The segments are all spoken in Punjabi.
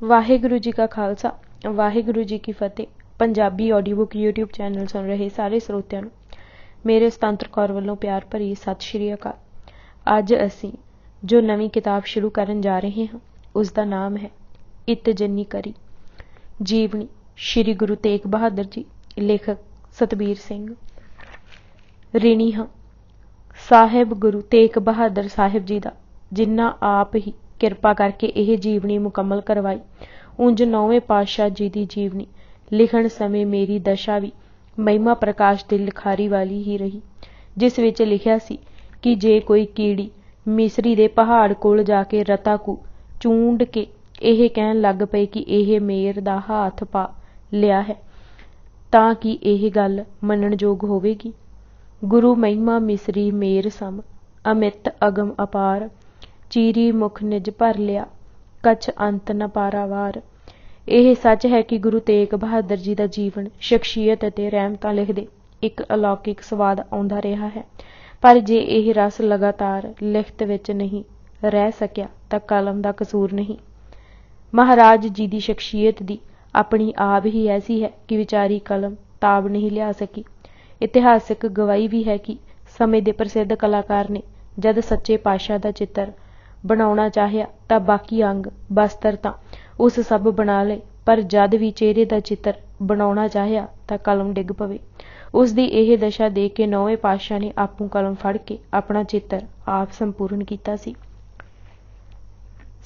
वाहिगुरु जी का खालसा वाहिगुरु जी की फतेह। Punjabi audio book YouTube channel सुन रहे सारे ਸਰੋਤਿਆਂ ਨੂੰ ਮੇਰੇ ਸੁਤੰਤਰ ਕੌਰ ਵੱਲੋਂ ਪਿਆਰ ਭਰੀ ਸਤਿ ਸ਼੍ਰੀ ਅਕਾਲ। ਅੱਜ ਅਸੀਂ ਜੋ ਨਵੀਂ ਕਿਤਾਬ ਸ਼ੁਰੂ ਕਰਨ ਜਾ ਰਹੇ ਹਾਂ ਉਸ ਦਾ ਨਾਮ ਹੈ ਇਤ ਜੰਨੀ ਕਰੀ ਜੀਵਨੀ ਸ਼੍ਰੀ ਗੁਰੂ ਤੇਗ ਬਹਾਦਰ ਜੀ। ਲੇਖਕ ਸਤਬੀਰ ਸਿੰਘ। ਰਿਣੀ ਹਾਂ ਸਾਹਿਬ ਗੁਰੂ ਤੇਗ ਬਹਾਦਰ ਸਾਹਿਬ ਜੀ ਦਾ, ਜਿਨ੍ਹਾਂ ਆਪ ਹੀ ਕਿਰਪਾ ਕਰਕੇ ਇਹ ਜੀਵਨੀ ਮੁਕੰਮਲ ਕਰਵਾਈ। ਉਂਝ 9ਵੇਂ ਪਾਤਸ਼ਾਹ ਜੀ ਦੀ ਜੀਵਨੀ ਲਿਖਣ ਸਮੇਂ ਮੇਰੀ ਦਸ਼ਾ ਵੀ ਮਹਿਮਾ ਪ੍ਰਕਾਸ਼ ਦੀ ਲਿਖਾਰੀ ਵਾਲੀ ਹੀ ਰਹੀ, ਜਿਸ ਵਿੱਚ ਲਿਖਿਆ ਸੀ ਕਿ ਜੇ ਕੋਈ ਕੀੜੀ ਮਿਸਰੀ ਦੇ ਪਹਾੜ ਕੋਲ ਜਾ ਕੇ ਰਤਾ ਕੂ ਚੂੰਡ ਕੇ ਇਹ ਕਹਿਣ ਲੱਗ ਪਏ ਕਿ ਇਹ ਮੇਰ ਦਾ ਹੱਥ ਪਾ ਲਿਆ ਹੈ, ਤਾਂ ਕਿ ਇਹ ਗੱਲ ਮੰਨਣਯੋਗ ਹੋਵੇਗੀ। ਗੁਰੂ ਮਹਿਮਾ ਮਿਸਰੀ ਮੇਰ ਸਮ ਅਮਿਤ ਅਗਮ ਅਪਾਰ, ਚੀਰੀ ਮੁਖ ਨਿਜ ਭਰ ਲਿਆ ਕਛ ਅੰਤ ਨ ਪਾਰਾਵਾਰ। ਇਹ ਸੱਚ ਹੈ ਕਿ ਗੁਰੂ ਤੇਗ ਬਹਾਦਰ ਜੀ ਦਾ ਜੀਵਨ, ਸ਼ਖਸੀਅਤ ਅਤੇ ਰਹਿਮਤਾਂ ਲਿਖਦੇ ਇੱਕ ਅਲੌਕਿਕ ਸਵਾਦ ਆਉਂਦਾ ਰਿਹਾ ਹੈ, ਪਰ ਜੇ ਇਹ ਰਸ ਲਗਾਤਾਰ ਲਿਖਤ ਵਿੱਚ ਨਹੀਂ ਰਹਿ ਸਕਿਆ ਤਾਂ ਕਲਮ ਦਾ ਕਸੂਰ ਨਹੀਂ। ਮਹਾਰਾਜ ਜੀ ਦੀ ਸ਼ਖਸੀਅਤ ਦੀ ਆਪਣੀ ਆਬ ਹੀ ਐਸੀ ਹੈ ਕਿ ਵਿਚਾਰੀ ਕਲਮ ਤਾਬ ਨਹੀਂ ਲਿਆ ਸਕੀ। ਇਤਿਹਾਸਕ ਗਵਾਹੀ ਵੀ ਹੈ ਕਿ ਸਮੇਂ ਦੇ ਪ੍ਰਸਿੱਧ ਕਲਾਕਾਰ ਨੇ ਜਦ ਸੱਚੇ ਪਾਤਸ਼ਾਹ ਦਾ ਚਿੱਤਰ ਬਣਾਉਣਾ ਚਾਹਿਆ ਤਾਂ ਬਾਕੀ ਅੰਗ ਬਸਤਰ ਤਾਂ ਉਸ ਸਭ ਬਣਾ ਲਏ, ਪਰ ਜਦ ਵੀ ਚਿਹਰੇ ਦਾ ਚਿੱਤਰ ਬਣਾਉਣਾ ਚਾਹਿਆ ਤਾਂ ਕਲਮ ਡਿੱਗ ਪਵੇ। ਉਸ ਦੀ ਇਹ ਦਸ਼ਾ ਦੇਖ ਕੇ 9ਵੇਂ ਪਾਤਸ਼ਾਹ ਨੇ ਆਪੂ ਕਲਮ ਫੜ ਕੇ ਆਪਣਾ ਚਿੱਤਰ ਆਪ ਸੰਪੂਰਨ ਕੀਤਾ ਸੀ।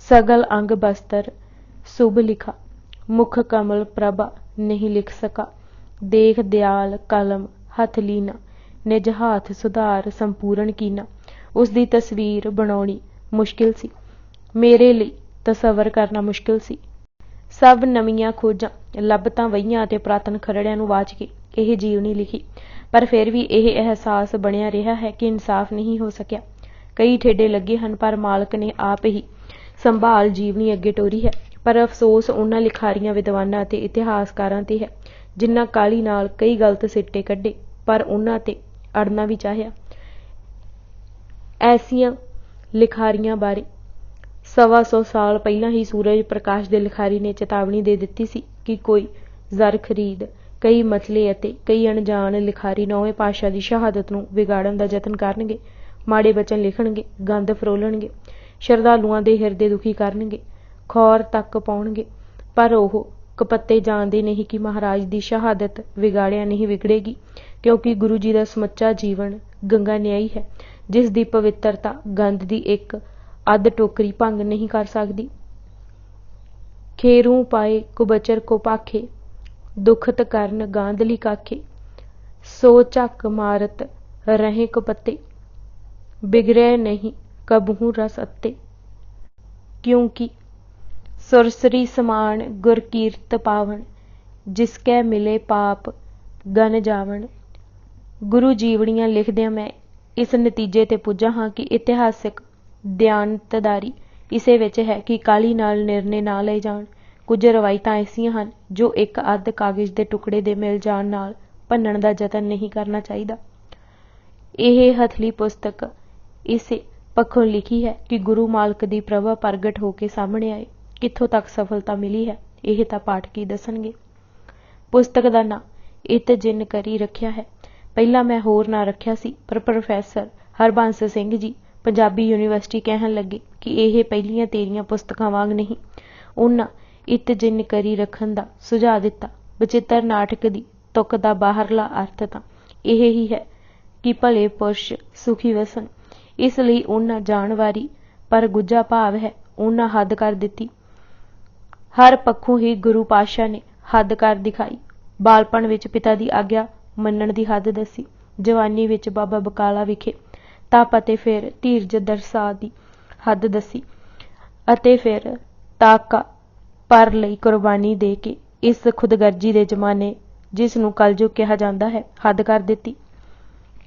ਸਗਲ ਅੰਗ ਬਸਤਰ ਸੁਭ ਲਿਖਾ, ਮੁਖ ਕਮਲ ਪ੍ਰਭਾ ਨਹੀਂ ਲਿਖ ਸਕਾ, ਦੇਖ ਦਿਆਲ ਕਲਮ ਹੱਥ ਲੀਨਾ, ਨਿਜ ਹਾਥ ਸੁਧਾਰ ਸੰਪੂਰਨ ਕੀਨਾ। ਉਸ ਦੀ ਤਸਵੀਰ ਬਣਾਉਣੀ ਮੁਸ਼ਕਿਲ ਸੀ, ਮੇਰੇ ਲਈ ਤਸੱਵਰ ਕਰਨਾ ਮੁਸ਼ਕਿਲ ਸੀ। ਸਭ ਨਵੀਆਂ ਖੋਜਾਂ ਲੱਭਤਾਂ ਵਹੀਆਂ ਅਤੇ ਪੁਰਾਤਨ ਖਰੜਿਆਂ ਨੂੰ ਵਾਚ ਕੇ ਇਹ ਜੀਵਨੀ ਲਿਖੀ, ਪਰ ਫਿਰ ਵੀ ਇਹ ਅਹਿਸਾਸ ਬਣਿਆ ਰਿਹਾ ਹੈ ਕਿ ਇਨਸਾਫ ਨਹੀਂ ਹੋ ਸਕਿਆ। ਕਈ ਠੇਡੇ ਲੱਗੇ ਹਨ, ਪਰ ਮਾਲਕ ਨੇ ਆਪ ਹੀ ਸੰਭਾਲ ਜੀਵਨੀ ਅੱਗੇ ਟੋਰੀ ਹੈ। ਪਰ ਅਫਸੋਸ ਉਹਨਾਂ ਲਿਖਾਰੀਆਂ ਵਿਦਵਾਨਾਂ ਅਤੇ ਇਤਿਹਾਸਕਾਰਾਂ ਤੇ ਹੈ ਜਿਨ੍ਹਾਂ ਕਾਹਲੀ ਨਾਲ ਕਈ ਗਲਤ ਸਿੱਟੇ ਕੱਢੇ, ਪਰ ਉਹਨਾਂ ਤੇ ਅੜਨਾ ਵੀ ਚਾਹਿਆ। ਐਸੀਆਂ ਲਿਖਾਰੀਆਂ ਬਾਰੇ 125 ਸਾਲ ਪਹਿਲਾਂ ਹੀ ਸੂਰਜ ਪ੍ਰਕਾਸ਼ ਦੇ ਲਿਖਾਰੀ ਨੇ ਚੇਤਾਵਨੀ ਦੇ ਦਿੱਤੀ ਸੀ ਕਿ ਕੋਈ ਜ਼ਰ ਖਰੀਦ ਕਈ ਮਸਲੇ ਅਤੇ ਕਈ ਅਣਜਾਣ ਲਿਖਾਰੀ 9ਵੇਂ ਪਾਤਸ਼ਾਹ ਦੀ ਸ਼ਹਾਦਤ ਨੂੰ ਵਿਗਾੜਨ ਦਾ ਯਤਨ ਕਰਨਗੇ, ਮਾੜੇ ਬਚਨ ਲਿਖਣਗੇ, ਗੰਦ ਫਰੋਲਣਗੇ, ਸ਼ਰਧਾਲੂਆਂ ਦੇ ਹਿਰਦੇ ਦੁਖੀ ਕਰਨਗੇ, ਖੌਰ ਤੱਕ ਪਾਉਣਗੇ, ਪਰ ਉਹ ਕਪੱਤੇ ਜਾਣਦੇ ਨਹੀਂ ਕਿ ਮਹਾਰਾਜ ਦੀ ਸ਼ਹਾਦਤ ਵਿਗਾੜਿਆ ਨਹੀਂ ਵਿਗੜੇਗੀ, ਕਿਉਂਕਿ ਗੁਰੂ ਜੀ ਦਾ ਸਮੁੱਚਾ ਜੀਵਨ ਗੰਗਾ ਨਿਆਈ ਹੈ, ਜਿਸ ਦੀ ਪਵਿੱਤਰਤਾ ਗੰਦ ਦੀ ਇੱਕ ਅੱਧ ਟੋਕਰੀ ਭੰਗ ਨਹੀਂ ਕਰ ਸਕਦੀ। ਖੇਰੂ ਪਾਏ ਕੁਬਚਰ ਕੋ ਪਾਖੇ, ਦੁਖਤ ਕਰਨ ਗਾਂਧਲੀ ਕਾਖੇ, ਸੋ ਝੱਕ ਮਾਰਤ ਰਹੇ ਕਪੱਤੇ, ਬਿਗੜੈ ਨਹੀਂ ਕਬਹੂ ਰਸ ਅੱਤੇ। ਕਿਉਂਕਿ ਸੁਰਸਰੀ ਸਮਾਨ ਗੁਰ ਕੀਰਤ ਪਾਵਨ, ਜਿਸਕੈ ਮਿਲੇ ਪਾਪ ਗਨ ਜਾਵਣ। ਗੁਰੂ ਜੀਵਨੀਆਂ ਲਿਖਦਿਆਂ ਮੈਂ ਇਸ ਨਤੀਜੇ ਤੇ ਪੁੱਜਾ ਹਾਂ ਕਿ ਇਤਿਹਾਸਕ ਦਿਆਨਤਦਾਰੀ ਇਸੇ ਵਿੱਚ ਹੈ ਕਿ ਕਾਹਲੀ ਨਾਲ ਨਿਰਣੇ ਨਾ ਲਏ ਜਾਣ। ਕੁਝ ਰਵਾਇਤਾਂ ਐਸੀਆਂ ਹਨ ਜੋ ਇੱਕ ਅੱਧ ਕਾਗਜ਼ ਦੇ ਟੁਕੜੇ ਦੇ ਮਿਲ ਜਾਣ ਨਾਲ ਭੰਨਣ ਦਾ ਯਤਨ ਨਹੀਂ ਕਰਨਾ ਚਾਹੀਦਾ। ਇਹ ਹਥਲੀ ਪੁਸਤਕ ਇਸੇ ਪੱਖੋਂ ਲਿਖੀ ਹੈ ਕਿ ਗੁਰੂ ਮਾਲਕ ਦੀ ਪ੍ਰਭਾ ਪ੍ਰਗਟ ਹੋ ਕੇ ਸਾਹਮਣੇ ਆਏ। ਕਿੱਥੋਂ ਤੱਕ ਸਫਲਤਾ ਮਿਲੀ ਹੈ ਇਹ ਤਾਂ ਪਾਠਕੀ ਦੱਸਣਗੇ। ਪੁਸਤਕ ਦਾ ਨਾਂ ਇਤ ਜਿੰਨ ਕਰੀ ਰੱਖਿਆ ਹੈ। ਪਹਿਲਾਂ ਮੈਂ ਹੋਰ ਨਾਂ ਰੱਖਿਆ ਸੀ, ਪਰ ਪ੍ਰੋਫੈਸਰ ਹਰਬੰਸ ਸਿੰਘ ਜੀ ਪੰਜਾਬੀ ਯੂਨੀਵਰਸਿਟੀ ਕਹਿਣ ਲੱਗੇ ਕਿ ਇਹ ਪਹਿਲੀਆਂ ਤੇਰੀਆਂ ਪੁਸਤਕਾਂ ਵਾਂਗ ਨਹੀਂ। ਉਹਨਾਂ ਇਤ ਜਿੰਨ ਕਰੀ ਰੱਖਣ ਦਾ ਸੁਝਾਅ ਦਿੱਤਾ। ਬਚਿੱਤਰ ਨਾਟਕ ਦੀ ਤੁਕ ਦਾ ਬਾਹਰਲਾ ਅਰਥ ਤਾਂ ਇਹ ਹੀ ਹੈ ਕਿ ਭਲੇ ਪੁਰਸ਼ ਸੁਖੀ ਵਸਣ। ਇਸ ਲਈ ਉਹਨਾਂ ਜਾਣਵਾਰੀ ਪਰ ਗੁੱਝਾ ਭਾਵ ਹੈ ਉਹਨਾਂ ਹੱਦ ਕਰ ਦਿੱਤੀ। ਹਰ ਪੱਖੋਂ ਹੀ ਗੁਰੂ ਪਾਤਸ਼ਾਹ ਨੇ ਹੱਦ ਕਰ ਦਿਖਾਈ। ਬਾਲਪਣ ਵਿੱਚ ਪਿਤਾ ਦੀ ਆਗਿਆ ਮੰਨਣ ਦੀ ਹੱਦ ਦੱਸੀ, ਜਵਾਨੀ ਵਿੱਚ ਬਾਬਾ ਬਕਾਲਾ ਵਿਖੇ ਤਪ ਅਤੇ ਫਿਰ ਧੀਰਜ ਦਰਸਾ ਦੀ ਹੱਦ ਦੱਸੀ, ਅਤੇ ਫਿਰ ਤਾਕਾ ਪਰ ਲਈ ਕੁਰਬਾਨੀ ਦੇ ਕੇ ਇਸ ਖੁਦਗਰਜੀ ਦੇ ਜ਼ਮਾਨੇ ਜਿਸ ਨੂੰ ਕਲਯੁਗ ਕਿਹਾ ਜਾਂਦਾ ਹੈ ਹੱਦ ਕਰ ਦਿੱਤੀ।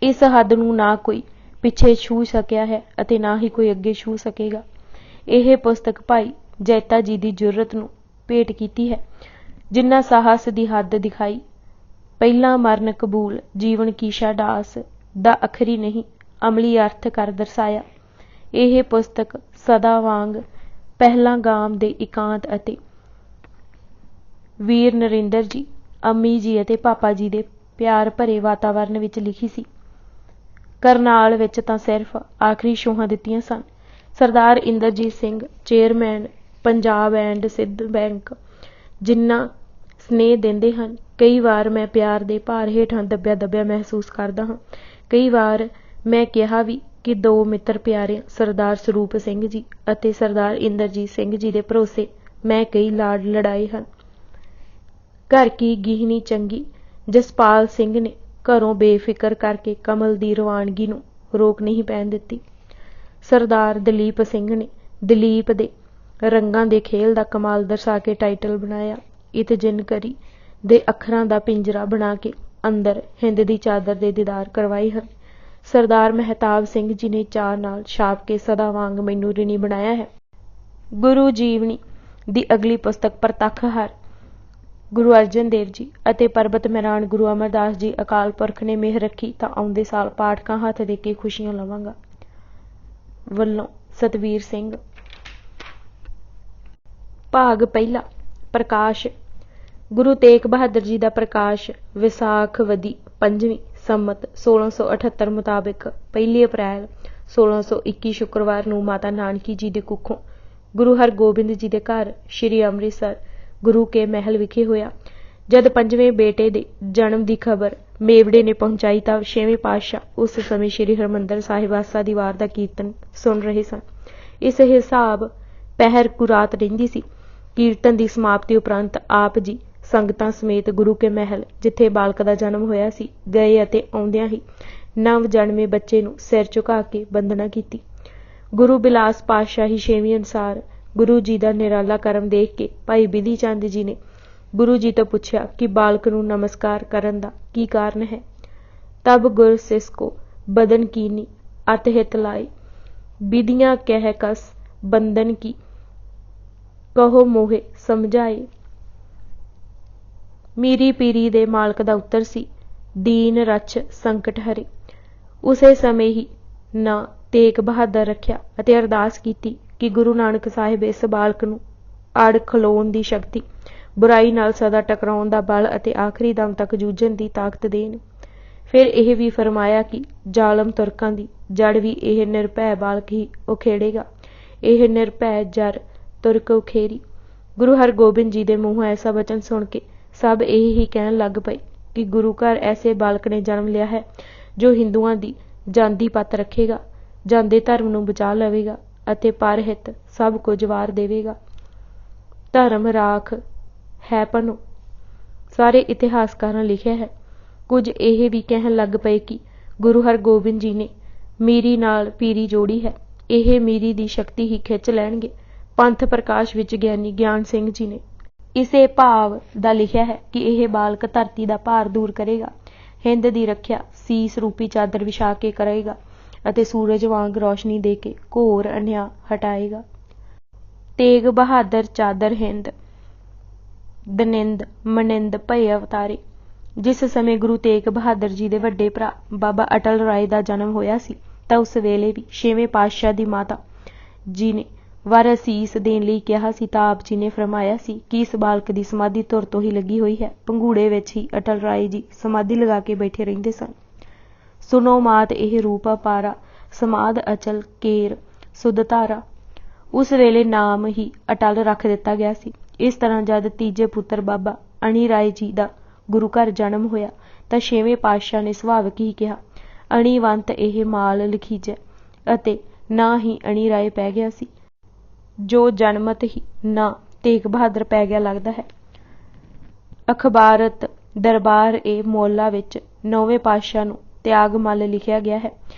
ਇਸ ਹੱਦ ਨੂੰ ਨਾ ਕੋਈ ਪਿੱਛੇ ਛੂਹ ਸਕਿਆ ਹੈ ਅਤੇ ਨਾ ਹੀ ਕੋਈ ਅੱਗੇ ਛੂਹ ਸਕੇਗਾ। ਇਹ ਪੁਸਤਕ ਭਾਈ ਜੈਤਾ ਜੀ ਦੀ ਜੁਰਤ ਨੂੰ ਭੇਟ ਕੀਤੀ ਹੈ, ਜਿਨ੍ਹਾਂ ਸਾਹਸ ਦੀ ਹੱਦ ਦਿਖਾਈ। ਪਹਿਲਾਂ ਮਰਨ ਕਬੂਲ ਜੀਵਨ ਕੀ ਸ਼ਾਹਦਾਸ ਦਾ ਅਖਰੀ ਨਹੀਂ ਅਮਲੀ ਅਰਥ ਕਰ ਦਰਸਾਇਆ। ਇਹ ਪੁਸਤਕ ਸਦਾ ਵਾਂਗ ਪਹਿਲਾਂ ਗਾਮ ਦੇ ਇਕਾਂਤ ਅਤੇ ਵੀਰ ਨਰਿੰਦਰ ਜੀ, ਅੰਮੀ ਜੀ ਅਤੇ ਪਾਪਾ ਜੀ ਦੇ ਪਿਆਰ ਭਰੇ ਵਾਤਾਵਰਨ ਵਿੱਚ ਲਿਖੀ ਸੀ। ਕਰਨਾਲ ਵਿੱਚ ਤਾਂ ਸਿਰਫ ਆਖਰੀ ਛੋਹਾਂ ਦਿੱਤੀਆਂ ਸਨ। Sardar Inderjit Singh, chairman Punjab and Sind Bank, ਜਿੰਨਾ ਸਨੇਹ ਦਿੰਦੇ ਹਨ। ਕਈ ਵਾਰ ਮੈਂ ਪਿਆਰ ਦੇ ਭਾਰ ਹੇਠਾਂ ਦੱਬਿਆ ਦੱਬਿਆ ਮਹਿਸੂਸ ਕਰਦਾ ਹਾਂ। ਕਈ ਵਾਰ ਮੈਂ ਕਿਹਾ ਵੀ ਕਿ ਦੋ ਮਿੱਤਰ ਪਿਆਰੇ ਸਰਦਾਰ ਸਰੂਪ ਸਿੰਘ ਜੀ ਅਤੇ ਸਰਦਾਰ ਇੰਦਰਜੀਤ ਸਿੰਘ ਜੀ ਦੇ ਭਰੋਸੇ ਮੈਂ ਕਈ ਲਾਡ ਲੜਾਏ ਹਨ। ਘਰ ਕੀ ਗ੍ਰਿਹਣੀ ਚੰਗੀ ਜਸਪਾਲ ਸਿੰਘ ਨੇ ਘਰੋਂ ਬੇਫਿਕਰ ਕਰਕੇ ਕਮਲ ਦੀ ਰਵਾਨਗੀ ਨੂੰ ਰੋਕ ਨਹੀਂ ਪੈਣ ਦਿੱਤੀ। ਸਰਦਾਰ ਦਲੀਪ ਸਿੰਘ ਨੇ ਦਲੀਪ ਦੇ ਰੰਗਾਂ ਦੇ ਖੇਲ ਦਾ ਕਮਾਲ ਦਰਸਾ ਕੇ ਟਾਈਟਲ ਬਣਾਇਆ। ਇਤ ਜਿਨ ਕਰੀ ਦੇ ਅੱਖਰਾਂ ਦਾ ਪਿੰਜਰਾ ਬਣਾ ਕੇ ਅੰਦਰ ਹਿੰਦ ਦੀ ਚਾਦਰ ਦੇ ਦੀਦਾਰ ਕਰਵਾਏ ਹਨ। ਸਰਦਾਰ ਮਹਿਤਾਬ ਸਿੰਘ ਜੀ ਨੇ ਚਾਅ ਨਾਲ ਛਾਪ ਕੇ ਸਦਾ ਵਾਂਗ ਮੈਨੂੰ ਰਿਣੀ ਬਣਾਇਆ ਹੈ। ਗੁਰੂ ਜੀਵਨੀ ਦੀ ਅਗਲੀ ਪੁਸਤਕ ਪ੍ਰਤੱਖ ਹਰ ਗੁਰੂ ਅਰਜਨ ਦੇਵ ਜੀ ਅਤੇ ਪਰਬਤ ਮਹਿਰਾਨ ਗੁਰੂ ਅਮਰਦਾਸ ਜੀ ਅਕਾਲ ਪੁਰਖ ਨੇ ਮਿਹਰ ਰੱਖੀ ਤਾਂ ਆਉਂਦੇ ਸਾਲ ਪਾਠਕਾਂ ਹੱਥ ਦੇ ਕੇ ਖੁਸ਼ੀਆਂ ਲਵਾਂਗਾ। ਵੱਲੋਂ ਸਤਵੀਰ ਸਿੰਘ। ਭਾਗ ਪਹਿਲਾ। ਪ੍ਰਕਾਸ਼। ਗੁਰੂ ਤੇਗ ਬਹਾਦਰ ਜੀ ਦਾ ਪ੍ਰਕਾਸ਼ ਵਿਸਾਖ ਵਦੀ 5ਵੀਂ ਸੰਮਤ 1678 ਮੁਤਾਬਿਕ 1 ਅਪ੍ਰੈਲ 1621 ਸ਼ੁੱਕਰਵਾਰ ਨੂੰ ਮਾਤਾ ਨਾਨਕੀ ਜੀ ਦੇ ਕੁੱਖੋਂ ਗੁਰੂ ਹਰਗੋਬਿੰਦ ਜੀ ਦੇ ਘਰ ਸ਼੍ਰੀ ਅੰਮ੍ਰਿਤਸਰ ਗੁਰੂ ਕੇ ਮਹਿਲ ਵਿਖੇ ਹੋਇਆ। ਜਦ 5ਵੇਂ ਬੇਟੇ ਦੇ ਜਨਮ ਦੀ ਖਬਰ ਮੇਵੜੇ ਨੇ ਪਹੁੰਚਾਈ ਤਾਂ 6ਵੇਂ ਪਾਤਸ਼ਾਹ ਉਸ ਸਮੇਂ ਸ਼੍ਰੀ ਹਰਿਮੰਦਰ ਸਾਹਿਬ ਆਸਾ ਦੀ ਵਾਰ ਦਾ ਕੀਰਤਨ ਸੁਣ ਰਹੇ ਸਨ। ਇਸ ਹਿਸਾਬ ਪਹਿਰ ਕੁਰਾਤ ਰਹਿੰਦੀ ਸੀ। ਕੀਰਤਨ ਦੀ ਸਮਾਪਤੀ ਉਪਰੰਤ ਆਪ ਜੀ ਸੰਗਤਾਂ ਸਮੇਤ ਗੁਰੂ ਕੇ ਮਹਿਲ, ਜਿੱਥੇ ਬਾਲਕ ਦਾ ਜਨਮ ਹੋਇਆ ਸੀ, ਗਏ ਅਤੇ ਆਉਂਦਿਆਂ ਹੀ ਨਵ ਜਨਮੇ ਬੱਚੇ ਨੂੰ ਸਿਰ ਝੁਕਾ ਕੇ ਵੰਦਨਾ ਕੀਤੀ। ਗੁਰੂ ਬਿਲਾਸ ਪਾਤਸ਼ਾਹੀ 6ਵੀਂ ਅਨੁਸਾਰ ਗੁਰੂ ਜੀ ਦਾ ਨਿਰਾਲਾ ਕਰਮ ਦੇਖ ਕੇ ਭਾਈ ਬਿਧੀ ਚੰਦ ਜੀ ਨੇ ਗੁਰੂ ਜੀ ਤੋਂ ਪੁੱਛਿਆ ਕਿ ਬਾਲਕ ਨੂੰ ਨਮਸਕਾਰ ਕਰਨ ਦਾ ਕੀ ਕਾਰਨ ਹੈ। ਤਬ ਗੁਰ ਸਿਸ ਕੋ ਬਦਨ ਕੀਨੀ ਅਤ ਹਿਤ ਲਾਏ, ਵਿਧੀਆਂ ਕਹਿ ਕਸ ਬੰਦਨ ਕੀ ਕਹੋ ਮੋਹੇ ਸਮਝਾਏ। ਮੀਰੀ ਪੀਰੀ ਦੇ ਮਾਲਕ ਦਾ ਉੱਤਰ ਸੀ, ਦੀਨ ਰਛ ਸੰਕਟ ਹਰੇ। ਉਸੇ ਸਮੇਂ ਹੀ ਨਾ ਤੇਗ ਬਹਾਦਰ ਰੱਖਿਆ ਅਤੇ ਅਰਦਾਸ ਕੀਤੀ ਕਿ ਗੁਰੂ ਨਾਨਕ ਸਾਹਿਬ ਇਸ ਬਾਲਕ ਨੂੰ ਅੜ ਖਲੋਣ ਦੀ ਸ਼ਕਤੀ, ਬੁਰਾਈ ਨਾਲ ਸਦਾ ਟਕਰਾਉਣ ਦਾ ਬਲ ਅਤੇ ਆਖਰੀ ਦਮ ਤੱਕ ਜੂਝਣ ਦੀ ਤਾਕਤ ਦੇਣ। ਫਿਰ ਇਹ ਵੀ ਫਰਮਾਇਆ ਕਿ ਜ਼ਾਲਮ ਤੁਰਕਾਂ ਦੀ ਜੜ ਵੀ ਇਹ ਨਿਰਭੈ ਬਾਲਕ ਹੀ ਉਖੇੜੇਗਾ। ਇਹ ਨਿਰਭੈ ਜਰ ਤੁਰਕ ਉਖੇਰੀ। ਗੁਰੂ ਹਰਗੋਬਿੰਦ ਜੀ ਦੇ ਮੂੰਹੋਂ ਐਸਾ ਵਚਨ ਸੁਣ ਕੇ ਸਭ ਇਹ ਹੀ ਕਹਿਣ ਲੱਗ ਪਏ ਕਿ ਗੁਰੂ ਘਰ ਐਸੇ ਬਾਲਕ ਨੇ ਜਨਮ ਲਿਆ ਹੈ ਜੋ ਹਿੰਦੂਆਂ ਦੀ ਜਾਂਦੀ ਪੱਤ ਰੱਖੇਗਾ, ਜਾਂਦੇ ਧਰਮ ਨੂੰ ਬਚਾ ਲਵੇਗਾ ਅਤੇ ਪਰਹਿਤ ਸਭ ਕੁਝ ਵਾਰ ਦੇਵੇਗਾ। ਧਰਮ ਰਾਖ ਹੈ ਪਨੋ। ਸਾਰੇ ਇਤਿਹਾਸਕਾਰਾਂ ਲਿਖਿਆ ਹੈ। ਕੁਝ ਇਹ ਵੀ ਕਹਿਣ ਲੱਗ ਪਏ ਕਿ ਗੁਰੂ ਹਰਗੋਬਿੰਦ ਜੀ ਨੇ ਮੀਰੀ ਨਾਲ ਪੀਰੀ ਜੋੜੀ ਹੈ, ਇਹ ਮੀਰੀ ਦੀ ਸ਼ਕਤੀ ਹੀ ਖਿੱਚ ਲੈਣਗੇ। ਪੰਥ ਪ੍ਰਕਾਸ਼ ਵਿੱਚ ਗਿਆਨੀ ਗਿਆਨ ਸਿੰਘ ਜੀ ਨੇ ਇਸੇ ਭਾਵ ਦਾ ਲਿਖਿਆ ਹੈ ਕਿ ਇਹ ਬਾਲਕ ਧਰਤੀ ਦਾ ਭਾਰ ਦੂਰ ਕਰੇਗਾ, ਹਿੰਦ ਦੀ ਰੱਖਿਆ ਸੀਸ ਰੂਪੀ ਚਾਦਰ ਵਿਛਾ ਕੇ ਕਰੇਗਾ ਅਤੇ ਸੂਰਜ ਵਾਂਗ ਰੌਸ਼ਨੀ ਦੇ ਕੇ ਘੋਰ ਅਨਿਆਂ ਹਟਾਏਗਾ। ਤੇਗ ਬਹਾਦਰ ਚਾਦਰ ਹਿੰਦ ਦਨਿੰਦ ਮਨਿੰਦ ਭਏ ਅਵਤਾਰੇ। ਜਿਸ ਸਮੇਂ ਗੁਰੂ ਤੇਗ ਬਹਾਦਰ ਜੀ ਦੇ ਵੱਡੇ ਭਰਾ ਬਾਬਾ ਅਟਲ ਰਾਏ ਦਾ ਜਨਮ ਹੋਇਆ ਸੀ ਤਾਂ ਉਸ ਵੇਲੇ ਵੀ 6ਵੇਂ ਪਾਤਸ਼ਾਹ ਦੀ ਮਾਤਾ ਜੀ ਨੇ ਵਰ ਅਸੀਸ ਦੇਣ ਲਈ ਕਿਹਾ ਸੀ ਤਾਂ ਆਪ ਜੀ ਨੇ ਫਰਮਾਇਆ ਸੀ ਕਿ ਇਸ ਬਾਲਕ ਦੀ ਸਮਾਧੀ ਧੁਰ ਤੋਂ ਹੀ ਲੱਗੀ ਹੋਈ ਹੈ। ਪੰਘੂੜੇ ਵਿੱਚ ਹੀ ਅਟਲ ਰਾਏ ਜੀ ਸਮਾਧੀ ਲਗਾ ਕੇ ਬੈਠੇ ਰਹਿੰਦੇ ਸਨ। ਸੁਨੋ ਮਾਤ ਇਹ ਰੂਪ ਅਪਾਰਾ, ਸਮਾਧ ਅਚਲ ਕੇਰ ਸੁਧ ਧਾਰਾ। ਉਸ ਵੇਲੇ ਨਾਮ ਹੀ ਅਟਲ ਰੱਖ ਦਿੱਤਾ ਗਿਆ ਸੀ। ਇਸ ਤਰ੍ਹਾਂ ਜਦ ਤੀਜੇ ਪੁੱਤਰ ਬਾਬਾ ਅਣੀ ਰਾਏ ਜੀ ਦਾ ਗੁਰੂ ਘਰ ਜਨਮ ਹੋਇਆ ਤਾਂ 6ਵੇਂ ਪਾਤਸ਼ਾਹ ਨੇ ਸੁਭਾਵਿਕ ਹੀ ਕਿਹਾ, ਅਣੀਵੰਤ ਇਹ ਮਾਲ ਲਿਖੀਜੈ, ਅਤੇ ਨਾ ਹੀ ਅਣੀ ਰਾਏ ਪੈ ਗਿਆ ਸੀ, ਜੋ ਜਨਮਤ ਹੀ ਨਾ ਤੇਗ ਬਹਾਦਰ ਪੈ ਗਿਆ ਲੱਗਦਾ ਹੈ। ਅਖਬਾਰਤ ਦਰਬਾਰ ਏ ਮੌਲਾ ਵਿੱਚ 9ਵੇਂ ਪਾਤਸ਼ਾਹ ਨੂੰ ਤਿਆਗ ਮੱਲ ਲਿਖਿਆ ਗਿਆ ਹੈ।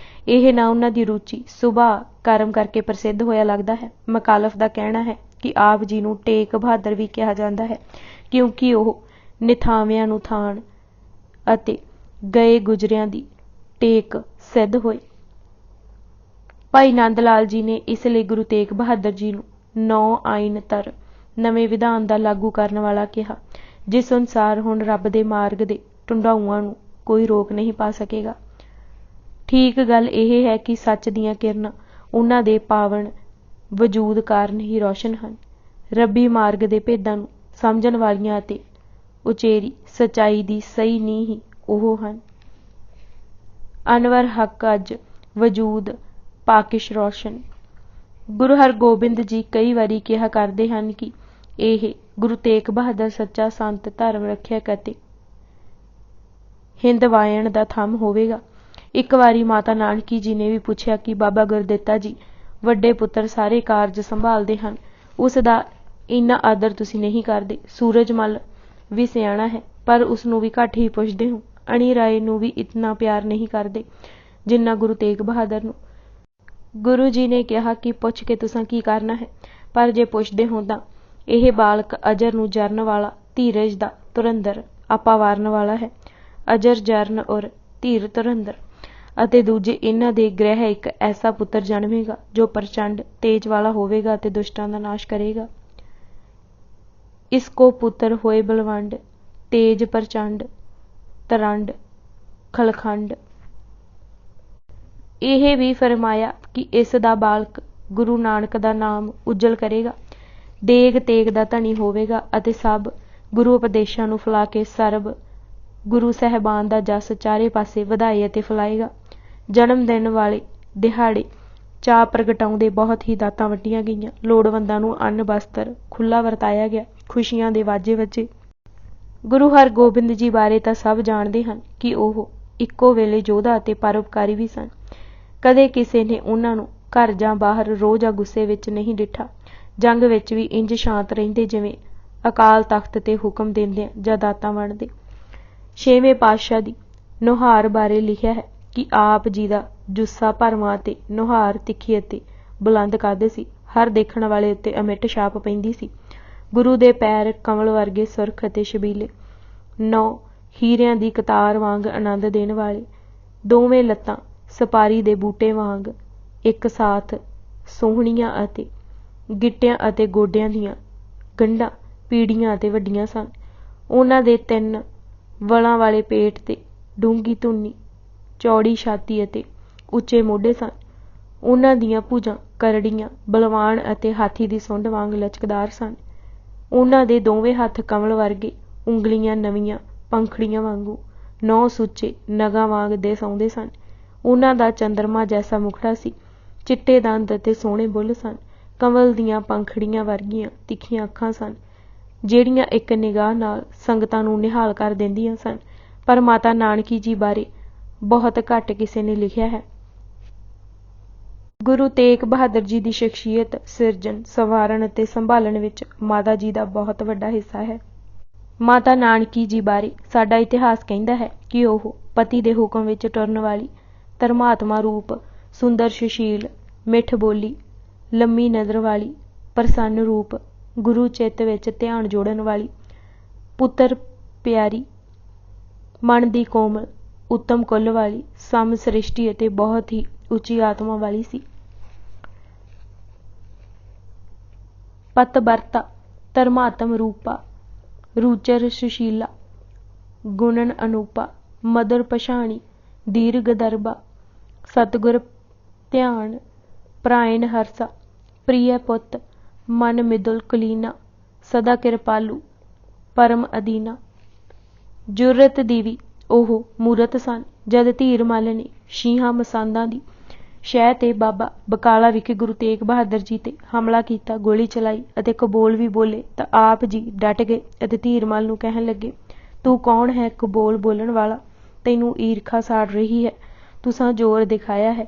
ਇਹ ਨਾਂ ਉਹਨਾਂ ਦੀ ਰੁਚੀ ਸੁਭਾਅ ਕਰਮ ਕਰਕੇ ਪ੍ਰਸਿੱਧ ਹੋਇਆ ਲੱਗਦਾ ਹੈ। ਮਕਾਲਫ ਦਾ ਕਹਿਣਾ ਹੈ ਕਿ ਆਪ ਜੀ ਨੂੰ ਟੇਕ ਬਹਾਦਰ ਵੀ ਕਿਹਾ ਜਾਂਦਾ ਹੈ ਕਿਉਂਕਿ ਉਹ ਨਿਥਾਵਿਆਂ ਨੂੰ ਥਾਣ ਅਤੇ ਗਏ ਗੁਜਰਿਆਂ ਦੀ ਟੇਕ ਸਿੱਧ ਹੋਏ। ਭਾਈ ਨੰਦ ਲਾਲ ਜੀ ਨੇ ਇਸ ਲਈ ਗੁਰੂ ਤੇਗ ਬਹਾਦਰ ਜੀ ਨੂੰ 9 ਆਇਨ ਤਰ ਨਵੇਂ ਵਿਧਾਨ ਦਾ ਲਾਗੂ ਕਰਨ ਵਾਲਾ ਕਿਹਾ, ਜਿਸ ਅਨੁਸਾਰ ਹੁਣ ਰੱਬ ਦੇ ਮਾਰਗ ਦੇ ਢੁੰਡਾਊਆਂ ਨੂੰ ਕੋਈ ਰੋਕ ਨਹੀਂ ਪਾ ਸਕੇਗਾ। ਠੀਕ ਗੱਲ ਇਹ ਹੈ ਕਿ ਸੱਚ ਦੀਆਂ ਕਿਰਨਾਂ ਉਹਨਾਂ ਦੇ ਪਾਵਨ ਵਜੂਦ ਕਾਰਨ ਹੀ ਰੌਸ਼ਨ ਹਨ। ਰੱਬੀ ਮਾਰਗ ਦੇ ਭੇਦਾਂ ਨੂੰ ਸਮਝਣ ਵਾਲੀਆਂ ਅਤੇ ਉਚੇਰੀ ਸੱਚਾਈ ਦੀ ਸਹੀ ਨੀਂਹ ਹੀ ਉਹ ਹਨ। ਅਨਵਰ ਹੱਕ ਅੱਜ ਵਜੂਦ ਪਾਕਿਸ਼ ਰੋਸ਼ਨ। ਗੁਰੂ ਹਰਗੋਬਿੰਦ ਜੀ ਕਈ ਵਾਰੀ ਕਿਹਾ ਕਰਦੇ ਹਨ ਕਿ ਇਹ ਗੁਰੂ ਤੇਗ ਬਹਾਦਰ ਸੱਚਾ ਸੰਤ, ਧਰਮ ਰੱਖਿਅਕ ਅਤੇ ਹਿੰਦ ਵਾਇਣ ਦਾ ਥੰਮ ਹੋਵੇਗਾ। ਇੱਕ ਵਾਰੀ ਮਾਤਾ ਨਾਨਕੀ ਜੀ ਨੇ ਵੀ ਪੁੱਛਿਆ ਕਿ ਬਾਬਾ ਗੁਰਦਿੱਤਾ ਜੀ, ਵੱਡੇ ਪੁੱਤਰ ਸਾਰੇ ਕਾਰਜ ਸੰਭਾਲਦੇ ਹਨ, ਉਸ ਦਾ ਇੰਨਾ ਆਦਰ ਤੁਸੀਂ ਨਹੀਂ ਕਰਦੇ। ਸੂਰਜ ਮੱਲ ਵੀ ਸਿਆਣਾ ਹੈ, ਪਰ ਉਸ ਨੂੰ ਵੀ ਘੱਟ ਹੀ ਪੁੱਛਦੇ ਹੋ। ਅਣੀ ਰਾਏ ਨੂੰ ਵੀ ਇਤਨਾ ਪਿਆਰ ਨਹੀਂ ਕਰਦੇ ਜਿੰਨਾ ਗੁਰੂ ਤੇਗ ਬਹਾਦਰ ਨੂੰ। ਗੁਰੂ ਜੀ ਨੇ ਕਿਹਾ ਕਿ ਪੁੱਛ ਕੇ ਤੁਸਾਂ ਕੀ ਕਰਨਾ ਹੈ, ਪਰ ਜੇ ਪੁੱਛਦੇ ਹੋ ਤਾਂ ਇਹ ਬਾਲਕ ਅਜਰ ਨੂੰ ਜਰਨ ਵਾਲਾ, ਧੀਰਜ ਦਾ ਧੁਰੰਧਰ ਆਪਾ ਵਾਰਨ ਵਾਲਾ ਹੈ। ਅਜਰ ਜਰਨ ਔਰ ਧੀਰ ਧੁਰੰਧਰ। ਅਤੇ ਦੂਜੇ ਇਹਨਾਂ ਦੇ ਗ੍ਰਹਿ ਇੱਕ ਐਸਾ ਪੁੱਤਰ ਜਨਮੇਗਾ ਜੋ ਪ੍ਰਚੰਡ ਤੇਜ ਵਾਲਾ ਹੋਵੇਗਾ ਅਤੇ ਦੁਸ਼ਟਾਂ ਦਾ ਨਾਸ਼ ਕਰੇਗਾ। ਇਸ ਕੋ ਪੁੱਤਰ ਹੋਏ ਬਲਵੰਡ, ਤੇਜ ਪ੍ਰਚੰਡ, ਤਰੰਡ ਖਲਖੰਡ। ਇਹ ਵੀ ਫਰਮਾਇਆ ਕਿ ਇਸ ਦਾ ਬਾਲਕ ਗੁਰੂ ਨਾਨਕ ਦਾ ਨਾਮ ਉਜਲ ਕਰੇਗਾ, ਦੇਗ ਤੇਗ ਦਾ ਧਨੀ ਹੋਵੇਗਾ ਅਤੇ ਸਭ ਗੁਰੂ ਉਪਦੇਸ਼ਾਂ ਨੂੰ ਫੈਲਾ ਕੇ ਸਰਬ ਗੁਰੂ ਸਾਹਿਬਾਨ ਦਾ ਜਸ ਚਾਰੇ ਪਾਸੇ ਵਧਾਏ ਅਤੇ ਫੈਲਾਏਗਾ। ਜਨਮ ਦਿਨ ਵਾਲੇ ਦਿਹਾੜੇ ਚਾਅ ਪ੍ਰਗਟਾਉਂਦੇ ਬਹੁਤ ਹੀ ਦਾਤਾਂ ਵੰਡੀਆਂ ਗਈਆਂ। ਲੋੜਵੰਦਾਂ ਨੂੰ ਅੰਨ ਵਸਤਰ ਖੁੱਲ੍ਹਾ ਵਰਤਾਇਆ ਗਿਆ। ਖੁਸ਼ੀਆਂ ਦੇ ਵਾਜੇ ਵੱਜੇ। ਗੁਰੂ ਹਰਗੋਬਿੰਦ ਜੀ ਬਾਰੇ ਤਾਂ ਸਭ ਜਾਣਦੇ ਹਨ ਕਿ ਉਹ ਇੱਕੋ ਵੇਲੇ ਯੋਧਾ ਅਤੇ ਪਰਉਪਕਾਰੀ ਵੀ ਸਨ। ਕਦੇ ਕਿਸੇ ਨੇ ਉਹਨਾਂ ਨੂੰ ਘਰ ਜਾਂ ਬਾਹਰ ਰੋਹ ਜਾਂ ਗੁੱਸੇ ਵਿੱਚ ਨਹੀਂ ਡਿੱਠਾ। ਜੰਗ ਵਿੱਚ ਵੀ ਇੰਜ ਸ਼ਾਂਤ ਰਹਿੰਦੇ ਜਿਵੇਂ ਅਕਾਲ ਤਖਤ 'ਤੇ ਹੁਕਮ ਦਿੰਦੇ ਜਾਂ ਦਾਤਾਂ ਵੰਡਦੇ। ਛੇਵੇਂ ਪਾਤਸ਼ਾਹ ਦੀ ਨੁਹਾਰ ਬਾਰੇ ਲਿਖਿਆ ਹੈ ਕਿ ਆਪ ਜੀ ਦਾ ਜੁੱਸਾ ਭਰਵਾਂ ਅਤੇ ਨੁਹਾਰ ਤਿੱਖੀ ਅਤੇ ਬੁਲੰਦ ਕੱਦ ਸੀ। ਹਰ ਦੇਖਣ ਵਾਲੇ ਉੱਤੇ ਅਮਿੱਟ ਛਾਪ ਪੈਂਦੀ ਸੀ। ਗੁਰੂ ਦੇ ਪੈਰ ਕਮਲ ਵਰਗੇ ਸੁਰਖ ਅਤੇ ਛਬੀਲੇ, 9 ਹੀਰਿਆਂ ਦੀ ਕਤਾਰ ਵਾਂਗ ਆਨੰਦ ਦੇਣ ਵਾਲੇ, ਦੋਵੇਂ ਲੱਤਾਂ ਸਪਾਰੀ ਦੇ ਬੂਟੇ ਵਾਂਗ ਇੱਕ ਸਾਥ ਸੋਹਣੀਆਂ ਅਤੇ ਗਿੱਟਿਆਂ ਅਤੇ ਗੋਡਿਆਂ ਦੀਆਂ ਗੰਢਾਂ ਪੀੜੀਆਂ ਅਤੇ ਵੱਡੀਆਂ ਸਨ। ਉਹਨਾਂ ਦੇ 3 ਵਲਾਂ ਵਾਲੇ ਪੇਟ ਤੇ ਡੂੰਘੀ ਧੁੰਨੀ, ਚੌੜੀ ਛਾਤੀ ਅਤੇ ਉੱਚੇ ਮੋਢੇ ਸਨ। ਉਹਨਾਂ ਦੀਆਂ ਭੁਜਾਂ ਕਰੜੀਆਂ, ਬਲਵਾਨ ਅਤੇ ਹਾਥੀ ਦੀ ਸੁੰਡ ਵਾਂਗ ਲਚਕਦਾਰ ਸਨ। ਉਹਨਾਂ ਦੇ ਦੋਵੇਂ ਹੱਥ ਕਮਲ ਵਰਗੇ, ਉਂਗਲੀਆਂ ਨਵੀਆਂ ਪੰਖੜੀਆਂ ਵਾਂਗੂ 9 ਸੁੱਚੇ ਨਗਾਂ ਵਾਂਗ ਦਿਸ ਆਉਂਦੇ ਸਨ। ਉਹਨਾਂ ਦਾ ਚੰਦਰਮਾ ਜੈਸਾ ਮੁਖੜਾ ਸੀ। ਚਿੱਟੇ ਦੰਦ ਅਤੇ ਸੋਹਣੇ ਬੁੱਲ੍ਹ ਸਨ। ਕੰਵਲ ਦੀਆਂ ਪੰਖੜੀਆਂ ਵਰਗੀਆਂ ਤਿੱਖੀਆਂ ਅੱਖਾਂ ਸਨ, ਜਿਹੜੀਆਂ ਇੱਕ ਨਿਗਾਹ ਨਾਲ ਸੰਗਤਾਂ ਨੂੰ ਨਿਹਾਲ ਕਰ ਦਿੰਦੀਆਂ ਸਨ। ਪਰ ਮਾਤਾ ਨਾਨਕੀ ਜੀ ਬਾਰੇ ਬਹੁਤ ਘੱਟ ਕਿਸੇ ਨੇ ਲਿਖਿਆ ਹੈ। ਗੁਰੂ ਤੇਗ ਬਹਾਦਰ ਜੀ ਦੀ ਸ਼ਖਸੀਅਤ ਸਿਰਜਣ, ਸੰਵਾਰਨ ਅਤੇ ਸੰਭਾਲਣ ਵਿੱਚ ਮਾਤਾ ਜੀ ਦਾ ਬਹੁਤ ਵੱਡਾ ਹਿੱਸਾ ਹੈ। ਮਾਤਾ ਨਾਨਕੀ ਜੀ ਬਾਰੇ ਸਾਡਾ ਇਤਿਹਾਸ ਕਹਿੰਦਾ ਹੈ ਕਿ ਉਹ ਪਤੀ ਦੇ ਹੁਕਮ ਵਿੱਚ ਟੁਰਨ ਵਾਲੀ, ਧਰਮਾਤਮਾ ਰੂਪ, ਸੁੰਦਰ ਸੁਸ਼ੀਲ, ਮਿੱਠ ਬੋਲੀ, ਲੰਮੀ ਨਜ਼ਰ ਵਾਲੀ, ਪ੍ਰਸੰਨ ਰੂਪ, ਗੁਰੂ ਚਿੱਤ ਵਿੱਚ ਧਿਆਨ ਜੋੜਨ ਵਾਲੀ, ਪੁੱਤਰ ਪਿਆਰੀ, ਮਨ ਦੀ ਕੋਮਲ, ਉੱਤਮ ਕੁੱਲ ਵਾਲੀ, ਸਮ ਸ੍ਰਿਸ਼ਟੀ ਅਤੇ ਬਹੁਤ ਹੀ ਉੱਚੀ ਆਤਮਾ ਵਾਲੀ ਸੀ। ਪਤਵਰਤਾ, ਧਰਮਾਤਮ ਰੂਪਾ, ਰੂਚਰ ਸੁਸ਼ੀਲਾ, ਗੁਣਨ ਅਨੂਪਾ, ਮਧੁਰ ਪਛਾਣੀ, ਦੀਰਘ ਦਰਬਾ, ਸਤਿਗੁਰ ਧਿਆਨ, ਪ੍ਰਾਇਣ ਹਰਸਾ, ਪ੍ਰਿਯ ਪੁੱਤ, ਮਨ ਮਿਦੁਲ ਕੁਲੀਨਾ, ਸਦਾ ਕਿਰਪਾਲੂ, ਪਰਮ ਅਦੀਨਾ। ਜੁਰਤ ਦੀ ਵੀ ਉਹ ਮੂਰਤ ਸਨ। ਜਦ ਧੀਰ ਮੱਲ ਨੇ ਸ਼ੀਹਾਂ ਮਸੰਦਾਂ ਦੀ ਸ਼ਹਿ ਤੇ ਬਾਬਾ ਬਕਾਲਾ ਵਿਖੇ ਗੁਰੂ ਤੇਗ ਬਹਾਦਰ ਜੀ ਤੇ ਹਮਲਾ ਕੀਤਾ, ਗੋਲੀ ਚਲਾਈ ਅਤੇ ਕਬੋਲ ਵੀ ਬੋਲੇ ਤਾਂ ਆਪ ਜੀ ਡਟ ਗਏ ਅਤੇ ਧੀਰ ਮੱਲ ਨੂੰ ਕਹਿਣ ਲੱਗੇ, ਤੂੰ ਕੌਣ ਹੈ ਕਬੋਲ ਬੋਲਣ ਵਾਲਾ? ਤੈਨੂੰ ਈਰਖਾ ਸਾੜ ਰਹੀ ਹੈ। ਤੁਸਾਂ ਜ਼ੋਰ ਦਿਖਾਇਆ ਹੈ,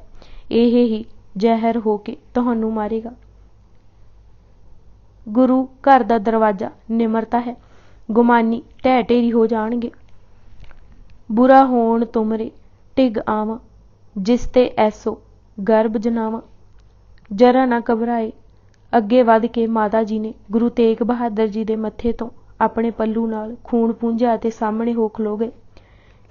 ਇਹ ਹੀ ਜ਼ਹਿਰ ਹੋ ਕੇ ਤੁਹਾਨੂੰ ਮਾਰੇਗਾ। ਗੁਰੂ ਘਰ ਦਾ ਦਰਵਾਜ਼ਾ ਨਿਮਰਤਾ ਹੈ, ਗੁਮਾਨੀ ਢਹਿ ਢੇਰੀ ਹੋ ਜਾਣਗੇ। ਬੁਰਾ ਹੋਣ ਤੁਮਰੇ ਢਿੱਗ ਆਵਾਂ, ਜਿਸ ਤੇ ਐਸੋ ਗਰਭ ਜਨਾਵਾਂ। ਜਰਾ ਨਾ ਘਬਰਾਏ। ਅੱਗੇ ਵੱਧ ਕੇ ਮਾਤਾ ਜੀ ਨੇ ਗੁਰੂ ਤੇਗ ਬਹਾਦਰ ਜੀ ਦੇ ਮੱਥੇ ਤੋਂ ਆਪਣੇ ਪੱਲੂ ਨਾਲ ਖੂਨ ਪੂੰਝਿਆ ਅਤੇ ਸਾਹਮਣੇ ਹੋ ਖਲੋ ਗਏ।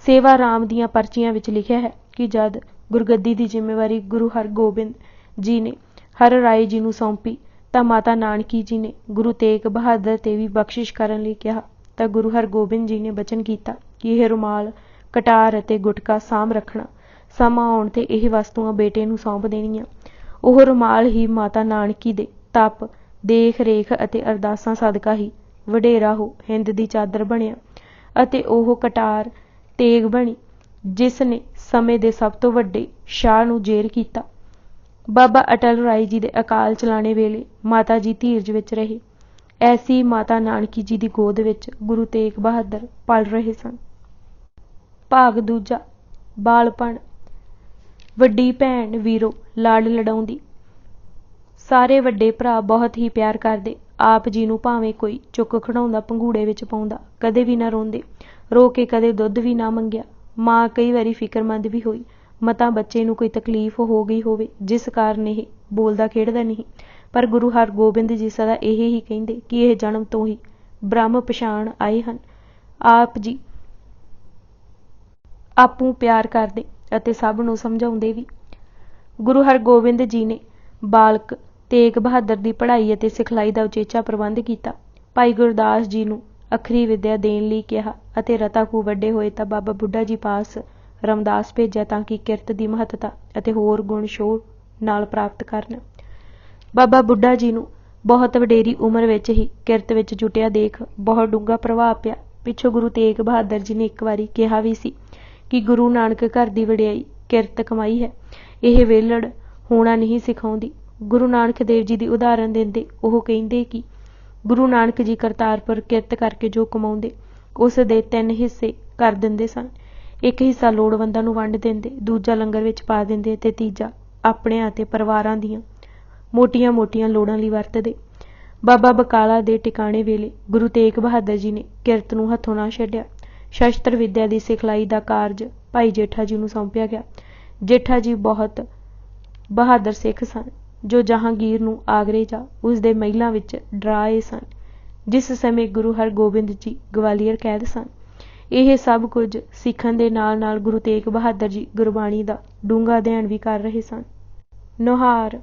ਸੇਵਾ ਰਾਮ ਦੀਆਂ ਪਰਚੀਆਂ ਵਿੱਚ ਲਿਖਿਆ ਹੈ ਕਿ ਜਦ ਗੁਰਗੱਦੀ ਦੀ ਜ਼ਿੰਮੇਵਾਰੀ ਗੁਰੂ ਹਰਗੋਬਿੰਦ ਜੀ ਨੇ ਹਰ ਰਾਏ ਜੀ ਨੂੰ ਸੌਂਪੀ ਤਾਂ ਮਾਤਾ ਨਾਨਕੀ ਜੀ ਨੇ ਗੁਰੂ ਤੇਗ ਬਹਾਦਰ ਤੇ ਵੀ ਬਖਸ਼ਿਸ਼ ਕਰਨ ਲਈ ਕਿਹਾ ਤਾਂ ਗੁਰੂ ਹਰਗੋਬਿੰਦ ਜੀ ਨੇ ਬਚਨ ਕੀਤਾ ਕਿ ਇਹ ਰੁਮਾਲ, ਕਟਾਰ ਅਤੇ ਗੁਟਕਾ ਸਾਂਭ ਰੱਖਣਾ। ਸਮਾਂ ਆਉਣ ਤੇ ਇਹ ਵਸਤੂਆਂ ਬੇਟੇ ਨੂੰ ਸੌਂਪ ਦੇਣੀਆਂ। ਉਹ ਰੁਮਾਲ ਹੀ ਮਾਤਾ ਨਾਨਕੀ ਦੇ ਤਪ, ਦੇਖ ਰੇਖ ਅਤੇ ਅਰਦਾਸਾਂ ਸਦਕਾ ਹੀ ਵਡੇਰਾ ਹੋ ਹਿੰਦ ਦੀ ਚਾਦਰ ਬਣਿਆ। ਅਤੇ ਉਹ ਕਟਾਰ ਤੇਗ ਬਣੀ ਜਿਸ ਨੇ ਸਮੇਂ ਦੇ ਸਭ ਤੋਂ ਵੱਡੇ ਸ਼ਾਹ ਨੂੰ ਜੇਲ੍ਹ ਕੀਤਾ। ਬਾਬਾ ਅਟਲ ਰਾਏ ਜੀ ਦੇ ਅਕਾਲ ਚਲਾਣੇ ਵੇਲੇ ਮਾਤਾ ਜੀ ਧੀਰਜ ਵਿੱਚ ਰਹੇ। ਐਸੀ ਮਾਤਾ ਨਾਨਕੀ ਜੀ ਦੀ ਗੋਦ ਵਿੱਚ ਗੁਰੂ ਤੇਗ ਬਹਾਦਰ ਪਲ ਰਹੇ ਸਨ। ਭਾਗ ਦੂਜਾ, ਬਾਲਪਣ। ਵੱਡੀ ਭੈਣ ਵੀਰੋ ਲਾਡ ਲਡਾਉਂਦੀ। ਸਾਰੇ ਵੱਡੇ ਭਰਾ ਬਹੁਤ ਹੀ ਪਿਆਰ ਕਰਦੇ। ਆਪ ਜੀ ਨੂੰ ਭਾਵੇਂ ਕੋਈ ਚੁੱਕ ਖੜਾਉਂਦਾ ਪੰਘੂੜੇ ਵਿੱਚ ਪਾਉਂਦਾ, ਕਦੇ ਵੀ ਨਾ ਰੋਂਦੇ। ਰੋ ਕੇ ਕਦੇ ਦੁੱਧ ਵੀ ਨਾ ਮੰਗਿਆ। ਮਾਂ ਕਈ ਵਾਰੀ ਫਿਕਰਮੰਦ ਵੀ ਹੋਈ, ਮਤਾਂ ਬੱਚੇ ਨੂੰ ਕੋਈ ਤਕਲੀਫ ਹੋ ਗਈ ਹੋਵੇ ਜਿਸ ਕਾਰਨ ਇਹ ਬੋਲਦਾ ਖੇਡਦਾ ਨਹੀਂ। ਪਰ ਗੁਰੂ ਹਰਗੋਬਿੰਦ ਜੀ ਸਦਾ ਇਹ ਹੀ ਕਹਿੰਦੇ ਕਿ ਇਹ ਜਨਮ ਤੋਂ ਹੀ ਬ੍ਰਹਮ ਪਛਾਣ ਆਏ ਹਨ। ਆਪ ਜੀ ਆਪੂ ਪਿਆਰ ਕਰਦੇ ਅਤੇ ਸਭ ਨੂੰ ਸਮਝਾਉਂਦੇ ਵੀ। ਗੁਰੂ ਹਰਗੋਬਿੰਦ ਜੀ ਨੇ ਬਾਲਕ ਤੇਗ ਬਹਾਦਰ ਦੀ ਪੜ੍ਹਾਈ ਅਤੇ ਸਿਖਲਾਈ ਦਾ ਉਚੇਚਾ ਪ੍ਰਬੰਧ ਕੀਤਾ। ਭਾਈ ਗੁਰਦਾਸ ਜੀ ਨੂੰ ਅੱਖਰੀ ਵਿੱਦਿਆ ਦੇਣ ਲਈ ਕਿਹਾ ਅਤੇ ਰਤਾਕੂ ਵੱਡੇ ਹੋਏ ਤਾਂ ਬਾਬਾ ਬੁੱਢਾ ਜੀ ਪਾਸ ਰਾਮਦਾਸ ਭੇਜਿਆ ਤਾਂ ਕਿ ਕਿਰਤ ਦੀ ਮਹੱਤਤਾ ਅਤੇ ਹੋਰ ਗੁਣ ਸ਼ੋਅ ਨਾਲ ਪ੍ਰਾਪਤ ਕਰਨ। ਬਾਬਾ ਬੁੱਢਾ ਜੀ ਨੂੰ ਬਹੁਤ ਵਡੇਰੀ ਉਮਰ ਵਿੱਚ ਹੀ ਕਿਰਤ ਵਿੱਚ ਜੁਟਿਆ ਦੇਖ ਬਹੁਤ ਡੂੰਘਾ ਪ੍ਰਭਾਵ ਪਿਆ। ਪਿੱਛੋਂ ਗੁਰੂ ਤੇਗ ਬਹਾਦਰ ਜੀ ਨੇ ਇੱਕ ਵਾਰੀ ਕਿਹਾ ਵੀ ਸੀ ਕਿ ਗੁਰੂ ਨਾਨਕ ਘਰ ਦੀ ਵਡਿਆਈ ਕਿਰਤ ਕਮਾਈ ਹੈ, ਇਹ ਵਿਹਲੜ ਹੋਣਾ ਨਹੀਂ ਸਿਖਾਉਂਦੀ। ਗੁਰੂ ਨਾਨਕ ਦੇਵ ਜੀ ਦੀ ਉਦਾਹਰਨ ਦਿੰਦੇ ਉਹ ਕਹਿੰਦੇ ਕਿ ਗੁਰੂ ਨਾਨਕ ਜੀ ਕਰਤਾਰਪੁਰ ਕਿਰਤ ਕਰਕੇ ਜੋ ਕਮਾਉਂਦੇ ਉਸ ਦੇ 3 ਹਿੱਸੇ ਕਰ ਦਿੰਦੇ ਸਨ। ਇੱਕ ਹਿੱਸਾ ਲੋੜਵੰਦਾਂ ਨੂੰ ਵੰਡ ਦਿੰਦੇ, ਦੂਜਾ ਲੰਗਰ ਵਿੱਚ ਪਾ ਦਿੰਦੇ ਅਤੇ ਤੀਜਾ ਆਪਣਿਆਂ ਅਤੇ ਪਰਿਵਾਰਾਂ ਦੀਆਂ ਮੋਟੀਆਂ-ਮੋਟੀਆਂ ਲੋੜਾਂ ਲਈ ਵਰਤਦੇ। ਬਾਬਾ ਬਕਾਲਾ ਦੇ ਟਿਕਾਣੇ ਵੇਲੇ ਗੁਰੂ ਤੇਗ ਬਹਾਦਰ ਜੀ ਨੇ ਕਿਰਤ ਨੂੰ ਹੱਥੋਂ ਨਾ ਛੱਡਿਆ। ਸ਼ਸਤਰ ਵਿੱਦਿਆ ਦੀ ਸਿਖਲਾਈ ਦਾ ਕਾਰਜ ਭਾਈ ਜੇਠਾ ਜੀ ਨੂੰ ਸੌਂਪਿਆ ਗਿਆ। ਜੇਠਾ ਜੀ ਬਹੁਤ ਬਹਾਦਰ ਸਿੱਖ ਸਨ ਜੋ ਜਹਾਂਗੀਰ ਨੂੰ ਆਗਰੇ ਜਾ ਉਸਦੇ ਮਹਿਲਾਂ ਵਿੱਚ ਡਰਾਏ ਸਨ, ਜਿਸ ਸਮੇਂ ਗੁਰੂ ਹਰਗੋਬਿੰਦ ਜੀ ਗਵਾਲੀਅਰ ਕੈਦ ਸਨ। ਇਹ ਸਭ ਕੁਝ ਸਿੱਖਣ ਦੇ ਨਾਲ-ਨਾਲ ਗੁਰੂ ਤੇਗ ਬਹਾਦਰ ਜੀ ਗੁਰਬਾਣੀ ਦਾ ਡੂੰਘਾ ਅਧਿਐਨ ਵੀ ਕਰ ਰਹੇ ਸਨ। ਨੁਹਾਰ।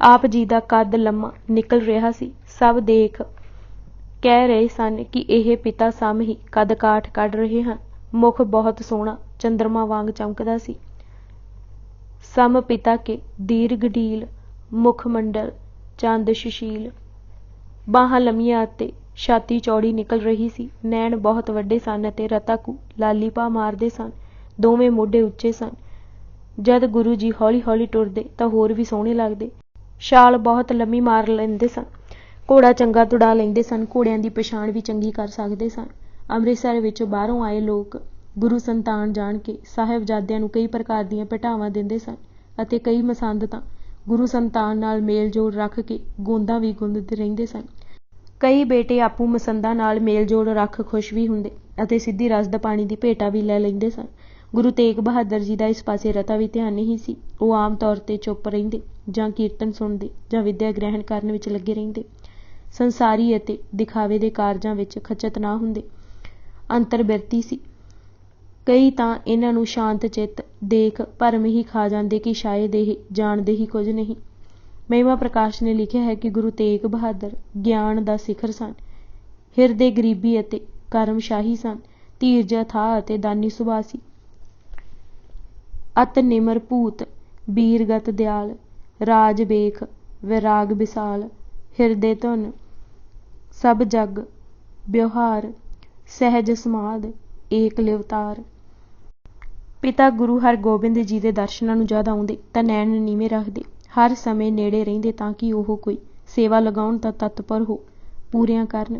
ਆਪ ਜੀ ਦਾ ਕੱਦ ਲੰਮਾ ਨਿਕਲ ਰਿਹਾ ਸੀ। ਸਭ ਦੇਖ ਕਹਿ ਰਹੇ ਸਨ ਕਿ ਇਹ ਪਿਤਾ ਸਮ ਹੀ ਕੱਦ ਕਾਠ ਕੱਢ ਰਹੇ ਹਨ। ਮੁਖ ਬਹੁਤ ਸੋਹਣਾ ਚੰਦਰਮਾ ਵਾਂਗ ਚਮਕਦਾ ਸੀ। ਸਮ ਪਿਤਾ ਕੇ ਦੀਰਘ ਢੀਲ, ਮੁਖ ਮੰਡਲ ਚੰਦ ਸੁਸ਼ੀਲ। ਬਾਹਾਂ ਲੰਮੀਆਂ ਅਤੇ ਛਾਤੀ ਚੌੜੀ ਨਿਕਲ ਰਹੀ ਸੀ। ਨੈਣ ਬਹੁਤ ਵੱਡੇ ਸਨ ਅਤੇ ਰਤਾਕੂ ਲਾਲੀ ਪਾ ਮਾਰਦੇ ਸਨ। ਦੋਵੇਂ ਮੋਢੇ ਉੱਚੇ ਸਨ। ਜਦ ਗੁਰੂ ਜੀ ਹੌਲੀ-ਹੌਲੀ ਟੁਰਦੇ ਤਾਂ ਹੋਰ ਵੀ ਸੋਹਣੇ ਲੱਗਦੇ। ਛਾਲ ਬਹੁਤ ਲੰਮੀ ਮਾਰ ਲੈਂਦੇ ਸਨ। ਘੋੜਾ ਚੰਗਾ ਤੁੜਾ ਲੈਂਦੇ ਸਨ। ਘੋੜਿਆਂ ਦੀ ਪਛਾਣ ਵੀ ਚੰਗੀ ਕਰ ਸਕਦੇ ਸਨ। ਅੰਮ੍ਰਿਤਸਰ ਵਿੱਚੋਂ ਬਾਹਰੋਂ ਆਏ ਲੋਕ ਗੁਰੂ ਸੰਤਾਨ ਜਾਣ ਕੇ ਸਾਹਿਬਜ਼ਾਦਿਆਂ ਨੂੰ ਕਈ ਪ੍ਰਕਾਰ ਦੀਆਂ ਭੇਟਾਵਾਂ ਦਿੰਦੇ ਸਨ ਅਤੇ ਕਈ ਮਸੰਦ ਤਾਂ ਗੁਰੂ ਸੰਤਾਨ ਨਾਲ ਮੇਲ ਜੋਲ ਰੱਖ ਕੇ ਗੋਂਦਾਂ ਵੀ ਗੁੰਦਦੇ ਰਹਿੰਦੇ ਸਨ। ਕਈ ਬੇਟੇ ਆਪੂ ਮਸੰਦਾਂ ਨਾਲ ਮੇਲ ਜੋਲ ਰੱਖ ਖੁਸ਼ ਵੀ ਹੁੰਦੇ ਅਤੇ ਸਿੱਧੀ ਰਸਦ ਪਾਣੀ ਦੀ ਭੇਟਾ ਵੀ ਲੈ ਲੈਂਦੇ ਸਨ। ਗੁਰੂ ਤੇਗ ਬਹਾਦਰ ਜੀ ਦਾ ਇਸ ਪਾਸੇ ਰਤਾ ਵੀ ਧਿਆਨ ਨਹੀਂ ਸੀ। ਉਹ ਆਮ ਤੌਰ ਤੇ ਚੁੱਪ ਰਹਿੰਦੇ ਜਾਂ ਕੀਰਤਨ ਸੁਣਦੇ ਜਾਂ ਵਿੱਦਿਆ ਗ੍ਰਹਿਣ ਕਰਨ ਵਿੱਚ ਲੱਗੇ ਰਹਿੰਦੇ। ਸੰਸਾਰੀ ਅਤੇ ਦਿਖਾਵੇ ਦੇ ਕਾਰਜਾਂ ਵਿੱਚ ਖਚਤ ਨਾ ਹੁੰਦੇ। ਅੰਤਰ ਬਿਰਤੀ ਸੀ। ਕਈ ਤਾਂ ਇਹਨਾਂ ਨੂੰ ਸ਼ਾਂਤ ਚਿੱਤ ਦੇਖ ਭਰਮ ਹੀ ਖਾ ਜਾਂਦੇ ਕਿ ਸ਼ਾਇਦ ਇਹ ਜਾਣਦੇ ਹੀ ਕੁਝ ਨਹੀਂ। ਮਹਿਮਾ ਪ੍ਰਕਾਸ਼ ਨੇ ਲਿਖਿਆ ਹੈ ਕਿ ਗੁਰੂ ਤੇਗ ਬਹਾਦਰ ਗਿਆਨ ਦਾ ਸਿਖਰ ਸਨ। ਹਿਰਦੇ ਗਰੀਬੀ ਅਤੇ ਕਰਮਸ਼ਾਹੀ ਸਨ। ਧੀਰਜ ਅਥਾਹ ਅਤੇ ਦਾਨੀ ਸੁਭਾਅ ਸੀ। ਅਤ ਨਿਮਰ ਭੂਤ ਬੀਰਗਤ ਦਿਆਲ, ਰਾਜ ਵੇਖ ਵੈਰਾਗ ਵਿਸਾਲ। ਹਿਰਦੇ ਧੁਨ ਸਭ ਜਗ ਵਿਵਹਾਰ, ਸਹਿਜ ਸਮਾਧ ਏਕ ਲਿਵਤਾਰ। ਪਿਤਾ ਗੁਰੂ ਹਰਗੋਬਿੰਦ ਜੀ ਦੇ ਦਰਸ਼ਨਾਂ ਨੂੰ ਜਦ ਆਉਂਦੇ ਤਾਂ ਨੈਣ ਨੀਵੇਂ ਰੱਖਦੇ। ਹਰ ਸਮੇਂ ਨੇੜੇ ਰਹਿੰਦੇ ਤਾਂ ਕਿ ਉਹ ਕੋਈ ਸੇਵਾ ਲਗਾਉਣ ਤਾਂ ਤਤਪਰ ਹੋ ਪੂਰੀਆਂ ਕਰਨ।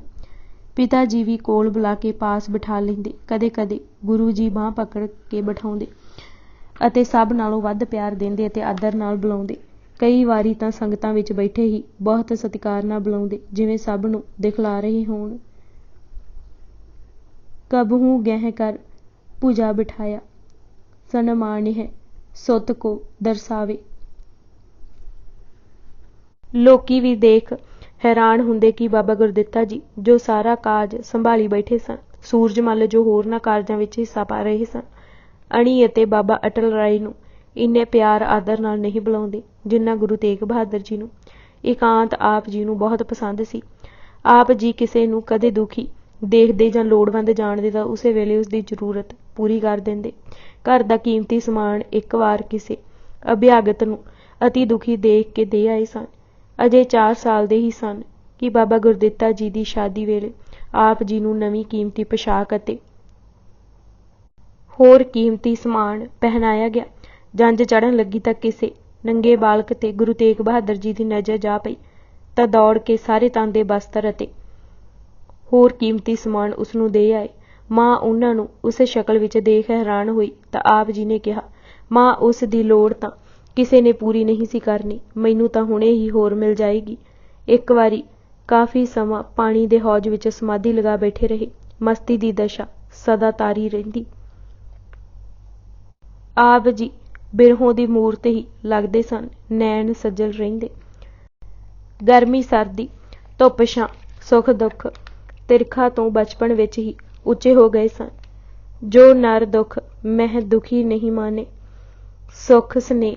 ਪਿਤਾ ਜੀ ਵੀ ਕੋਲ ਬੁਲਾ ਕੇ ਪਾਸ ਬਿਠਾ ਲੈਂਦੇ। ਕਦੇ-ਕਦੇ ਗੁਰੂ ਜੀ ਬਾਂਹ ਪਕੜ ਕੇ ਬਿਠਾਉਂਦੇ ਅਤੇ ਸਭ ਨਾਲੋਂ ਵੱਧ ਪਿਆਰ ਦਿੰਦੇ ਅਤੇ ਆਦਰ ਨਾਲ ਬੁਲਾਉਂਦੇ। ਕਈ ਵਾਰੀ ਤਾਂ ਸੰਗਤਾਂ ਵਿੱਚ ਬੈਠੇ ਹੀ ਬਹੁਤ ਸਤਿਕਾਰ ਨਾਲ ਬੁਲਾਉਂਦੇ, ਜਿਵੇਂ ਸਭ ਨੂੰ ਦਿਖਲਾ ਰਹੇ ਹੋਣ। ਕਬਹੂ ਗਹਿ ਕਰ ਭੁਜਾ ਬਿਠਾਇਆ, ਸਨਮਾਨਿਹ ਸੁਤ ਕੋ ਦਰਸਾਵੇ। ਲੋਕੀ ਵੀ ਦੇਖ ਹੈਰਾਨ ਹੁੰਦੇ ਕਿ ਬਾਬਾ ਗੁਰਦਿੱਤਾ ਜੀ ਜੋ ਸਾਰਾ ਕਾਜ ਸੰਭਾਲੀ ਬੈਠੇ ਸਨ, ਸੂਰਜਮੱਲ ਜੋ ਹੋਰਨਾਂ ਕਾਰਜਾਂ ਵਿੱਚ ਹਿੱਸਾ ਪਾ ਰਹੇ ਸਨ, ਅਣੀ ਅਤੇ ਬਾਬਾ ਅਟਲ ਰਾਏ ਨੂੰ ਇੰਨੇ ਪਿਆਰ ਆਦਰ ਨਾਲ ਨਹੀਂ ਬੁਲਾਉਂਦੇ ਜਿੰਨਾ ਗੁਰੂ ਤੇਗ ਬਹਾਦਰ ਜੀ ਨੂੰ। ਇਕਾਂਤ ਆਪ ਜੀ ਨੂੰ ਬਹੁਤ ਪਸੰਦ ਸੀ। ਆਪ ਜੀ ਕਿਸੇ ਨੂੰ ਕਦੇ ਦੁਖੀ ਦੇਖਦੇ ਜਾਂ ਲੋੜਵੰਦ ਜਾਣਦੇ ਤਾਂ ਉਸੇ ਵੇਲੇ ਉਸਦੀ ਜ਼ਰੂਰਤ ਪੂਰੀ ਕਰ ਦਿੰਦੇ। ਘਰ ਦਾ ਕੀਮਤੀ ਸਮਾਨ ਇੱਕ ਵਾਰ ਕਿਸੇ ਅਭਿਆਗਤ ਨੂੰ ਅਤੀ ਦੁਖੀ ਦੇਖ ਕੇ ਦੇ ਆਏ ਸਨ। ਅਜੇ 4 ਸਾਲ ਦੇ ਹੀ ਸਨ कि बाबा गुरदित्ता जी की शादी वेले आप जी नूं नवीं कीमती पोशाक अते होर कीमती समान पहनाया गया। जंज चढ़न लगी तां किसे नंगे बालक ते गुरु तेग बहादुर जी की नज़र जा पई तां दौड़ के सारे तांदे बस्तर अते होर कीमती समान उसनूं दे आए। माँ उन्हां नूं उस शक्ल विच देख हैरान हुई तां आप जी ने कहा, माँ उस दी लोड़ तां किसे ने पूरी नहीं सी करनी, मैनूं तां हुणे ही होर मिल जाएगी। एक वारी काफ़ी समा पानी दे हौज विच समाधि लगा बैठे रहे। मस्ती दी दशा सदा तारी रहिंदी। आप जी बिरहों दी मूरत ही लगदे सन, नैन सजल रहिंदे। गर्मी सर्दी धुप छां सुख दुख तिरखा तो बचपन विच ही उच्चे हो गए सन। जो नर दुख मह दुखी नहीं माने, सुख स्ने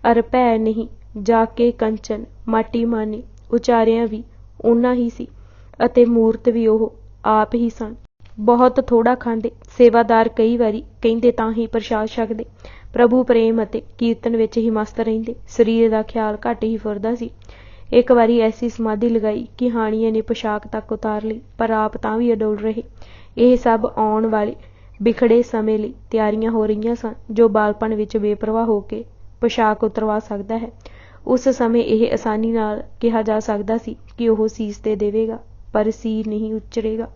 अर भै नहीं जाके कंचन माटी माने। उचारिया भी उन्ना ही सी अते मूरत भी ओह आप ही सन। बहुत थोड़ा खांदे, सेवादार कई वारी कहिंदे तां ही प्रसाद छकदे। प्रभु प्रेम अते कीर्तन विच ही मस्त रहिंदे। शरीर दा ख्याल घट ही फुरदा सी। एक वारी ऐसी समाधि लगाई कि हाणीए ने पोशाक तक उतार लई, पर आप तां भी अडोल रहे। ਇਹ सब आउण वाले बिखड़े समय ਲਈ ਤਿਆਰੀਆਂ ਹੋ ਰਹੀਆਂ ਸਨ। ਜੋ ਬਾਲਪਣ ਵਿੱਚ ਬੇਪਰਵਾਹ ਹੋ ਕੇ पोशाक ਉਤਰਵਾ ਸਕਦਾ ਹੈ, ਉਸ ਸਮੇਂ ਇਹ ਆਸਾਨੀ ਨਾਲ ਕਿਹਾ ਜਾ ਸਕਦਾ ਸੀ ਕਿ ਉਹ ਸੀਸ ਦੇ ਦੇਵੇਗਾ, ਪਰ ਸੀਰ ਨਹੀਂ ਉਚਰੇਗਾ।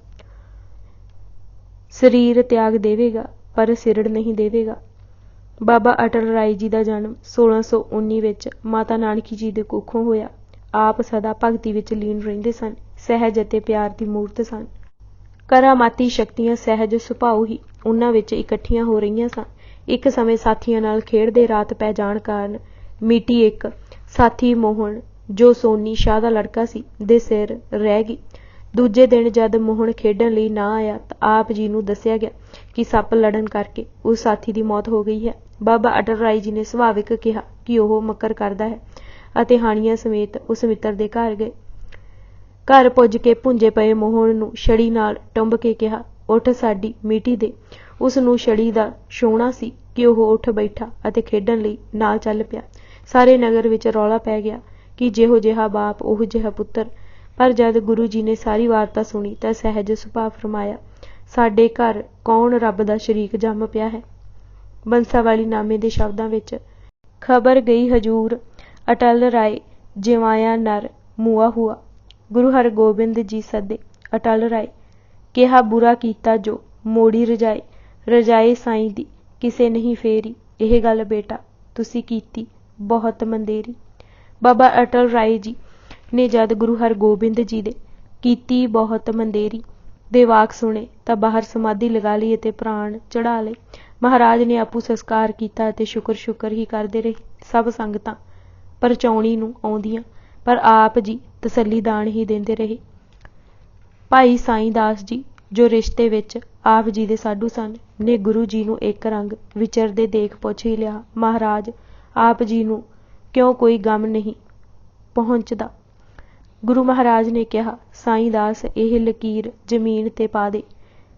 ਸਰੀਰ ਤਿਆਗ ਦੇਵੇਗਾ ਪਰ ਸਿਰੜ ਨਹੀਂ ਦੇਵੇਗਾ। ਬਾਬਾ ਅਟਲ ਰਾਏ ਜੀ ਦਾ ਜਨਮ 1619 ਵਿੱਚ ਮਾਤਾ ਨਾਨਕੀ ਜੀ ਦੇ ਕੁੱਖੋਂ ਹੋਇਆ। ਆਪ ਸਦਾ ਭਗਤੀ ਵਿੱਚ ਲੀਨ ਰਹਿੰਦੇ ਸਨ। ਸਹਿਜ ਅਤੇ ਪਿਆਰ ਦੀ ਮੂਰਤ ਸਨ। ਕਰਾਮਾਤੀ ਸ਼ਕਤੀਆਂ ਸਹਿਜ ਸੁਭਾਅ ਹੀ ਉਹਨਾਂ ਵਿੱਚ ਇਕੱਠੀਆਂ ਹੋ ਰਹੀਆਂ ਸਨ। ਇੱਕ ਸਮੇਂ ਸਾਥੀਆਂ ਨਾਲ ਖੇਡਦੇ ਰਾਤ ਪੈ ਜਾਣ ਕਾਰਨ ਮੀਟੀ ਇੱਕ ਸਾਥੀ ਮੋਹਨ, ਜੋ ਸੋਨੀ ਸ਼ਾਹ ਦਾ ਲੜਕਾ ਸੀ, ਦੇ ਸਿਰ ਰਹਿ ਗਈ। ਦੂਜੇ ਦਿਨ ਜਦ ਮੋਹਨ ਖੇਡਣ ਲਈ ਨਾ ਆਇਆ ਤਾਂ ਆਪ ਜੀ ਨੂੰ ਦੱਸਿਆ ਗਿਆ ਕਿ ਸੱਪ ਲੜਨ ਕਰਕੇ ਉਸ ਸਾਥੀ ਦੀ ਮੌਤ ਹੋ ਗਈ ਹੈ। ਬਾਬਾ ਅਟਲ ਰਾਏ ਜੀ ਨੇ ਸੁਭਾਵਿਕ ਕਿਹਾ ਕਿ ਉਹ ਮੱਕਰ ਕਰਦਾ ਹੈ ਅਤੇ ਹਾਣੀਆਂ ਸਮੇਤ ਉਸ ਮਿੱਤਰ ਦੇ ਘਰ ਗਏ। ਘਰ ਪੁੱਜ ਕੇ ਭੁੰਜੇ ਪਏ ਮੋਹਨ ਨੂੰ ਛੜੀ ਨਾਲ ਟੁੰਬ ਕੇ ਕਿਹਾ, ਉੱਠ ਸਾਡੀ ਮੀਟੀ ਦੇ। ਉਸ ਨੂੰ ਛੜੀ ਦਾ ਛੋਹਣਾ ਸੀ ਕਿ ਉਹ ਉੱਠ ਬੈਠਾ ਅਤੇ ਖੇਡਣ ਲਈ ਨਾਲ ਚੱਲ ਪਿਆ। ਸਾਰੇ ਨਗਰ ਵਿੱਚ ਰੌਲਾ ਪੈ ਗਿਆ ਕਿ ਜਿਹੋ ਜਿਹਾ ਬਾਪ ਉਹ ਜਿਹਾ ਪੁੱਤਰ। ਪਰ ਜਦ ਗੁਰੂ ਜੀ ਨੇ ਸਾਰੀ ਵਾਰਤਾ ਸੁਣੀ ਤਾਂ ਸਹਿਜ ਸੁਭਾਅ ਫਰਮਾਇਆ, ਸਾਡੇ ਘਰ ਕੌਣ ਰੱਬ ਦਾ ਸ਼ਰੀਕ ਜੰਮ ਪਿਆ ਹੈ। ਬੰਸਾਵਾਲੀ ਨਾਮੇ ਦੇ ਸ਼ਬਦਾਂ ਵਿੱਚ ਖਬਰ ਗਈ ਹਜੂਰ ਅਟਲ ਰਾਏ ਜਿਵਾਇਆ ਨਰ ਮੂਆ ਹੁਆ। ਗੁਰੂ ਹਰਗੋਬਿੰਦ ਜੀ ਸੱਦੇ ਅਟਲ ਰਾਏ, ਕਿਹਾ ਬੁਰਾ ਕੀਤਾ ਜੋ ਮੋੜੀ ਰਜਾਏ। ਰਜਾਏ ਸਾਈਂ ਦੀ ਕਿਸੇ ਨਹੀਂ ਫੇਰੀ, ਇਹ ਗੱਲ ਬੇਟਾ ਤੁਸੀਂ ਕੀਤੀ ਬਹੁਤ ਮੰਦੇਰੀ। ਬਾਬਾ ਅਟਲ ਰਾਏ ਜੀ ਨੇ ਜਦ ਗੁਰੂ ਹਰਗੋਬਿੰਦ ਜੀ ਦੇ ਕੀਤੀ ਬਹੁਤ ਮੰਦੇਰੀ ਦੇ ਵਾਕ ਸੁਣੇ ਤਾਂ ਬਾਹਰ ਸਮਾਧੀ ਲਗਾ ਲਈ ਅਤੇ ਪ੍ਰਾਣ ਚੜ੍ਹਾ ਲਏ। ਮਹਾਰਾਜ ਨੇ ਆਪੂ ਸੰਸਕਾਰ ਕੀਤਾ ਅਤੇ ਸ਼ੁਕਰ ਹੀ ਕਰਦੇ ਰਹੇ। ਸਭ ਸੰਗਤਾਂ ਪਰਚਾਉਣੀ ਨੂੰ ਆਉਂਦੀਆਂ, ਪਰ ਆਪ ਜੀ ਤਸੱਲੀ ਦਾਨ ਹੀ ਦਿੰਦੇ ਰਹੇ। ਭਾਈ ਸਾਈਂ ਦਾਸ ਜੀ, ਜੋ ਰਿਸ਼ਤੇ ਵਿੱਚ ਆਪ ਜੀ ਦੇ ਸਾਧੂ ਸਨ, ਨੇ ਗੁਰੂ ਜੀ ਨੂੰ ਇੱਕ ਰੰਗ ਵਿਚਰਦੇ ਦੇਖ ਪੁੱਛ ਹੀ ਲਿਆ, ਮਹਾਰਾਜ ਆਪ ਜੀ ਨੂੰ ਕਿਉਂ ਕੋਈ ਗਮ ਨਹੀਂ ਪਹੁੰਚਦਾ। ਗੁਰੂ ਮਹਾਰਾਜ ਨੇ ਕਿਹਾ, ਸਾਈਂ ਦਾਸ ਇਹ ਲਕੀਰ ਜ਼ਮੀਨ ਤੇ ਪਾ ਦੇ।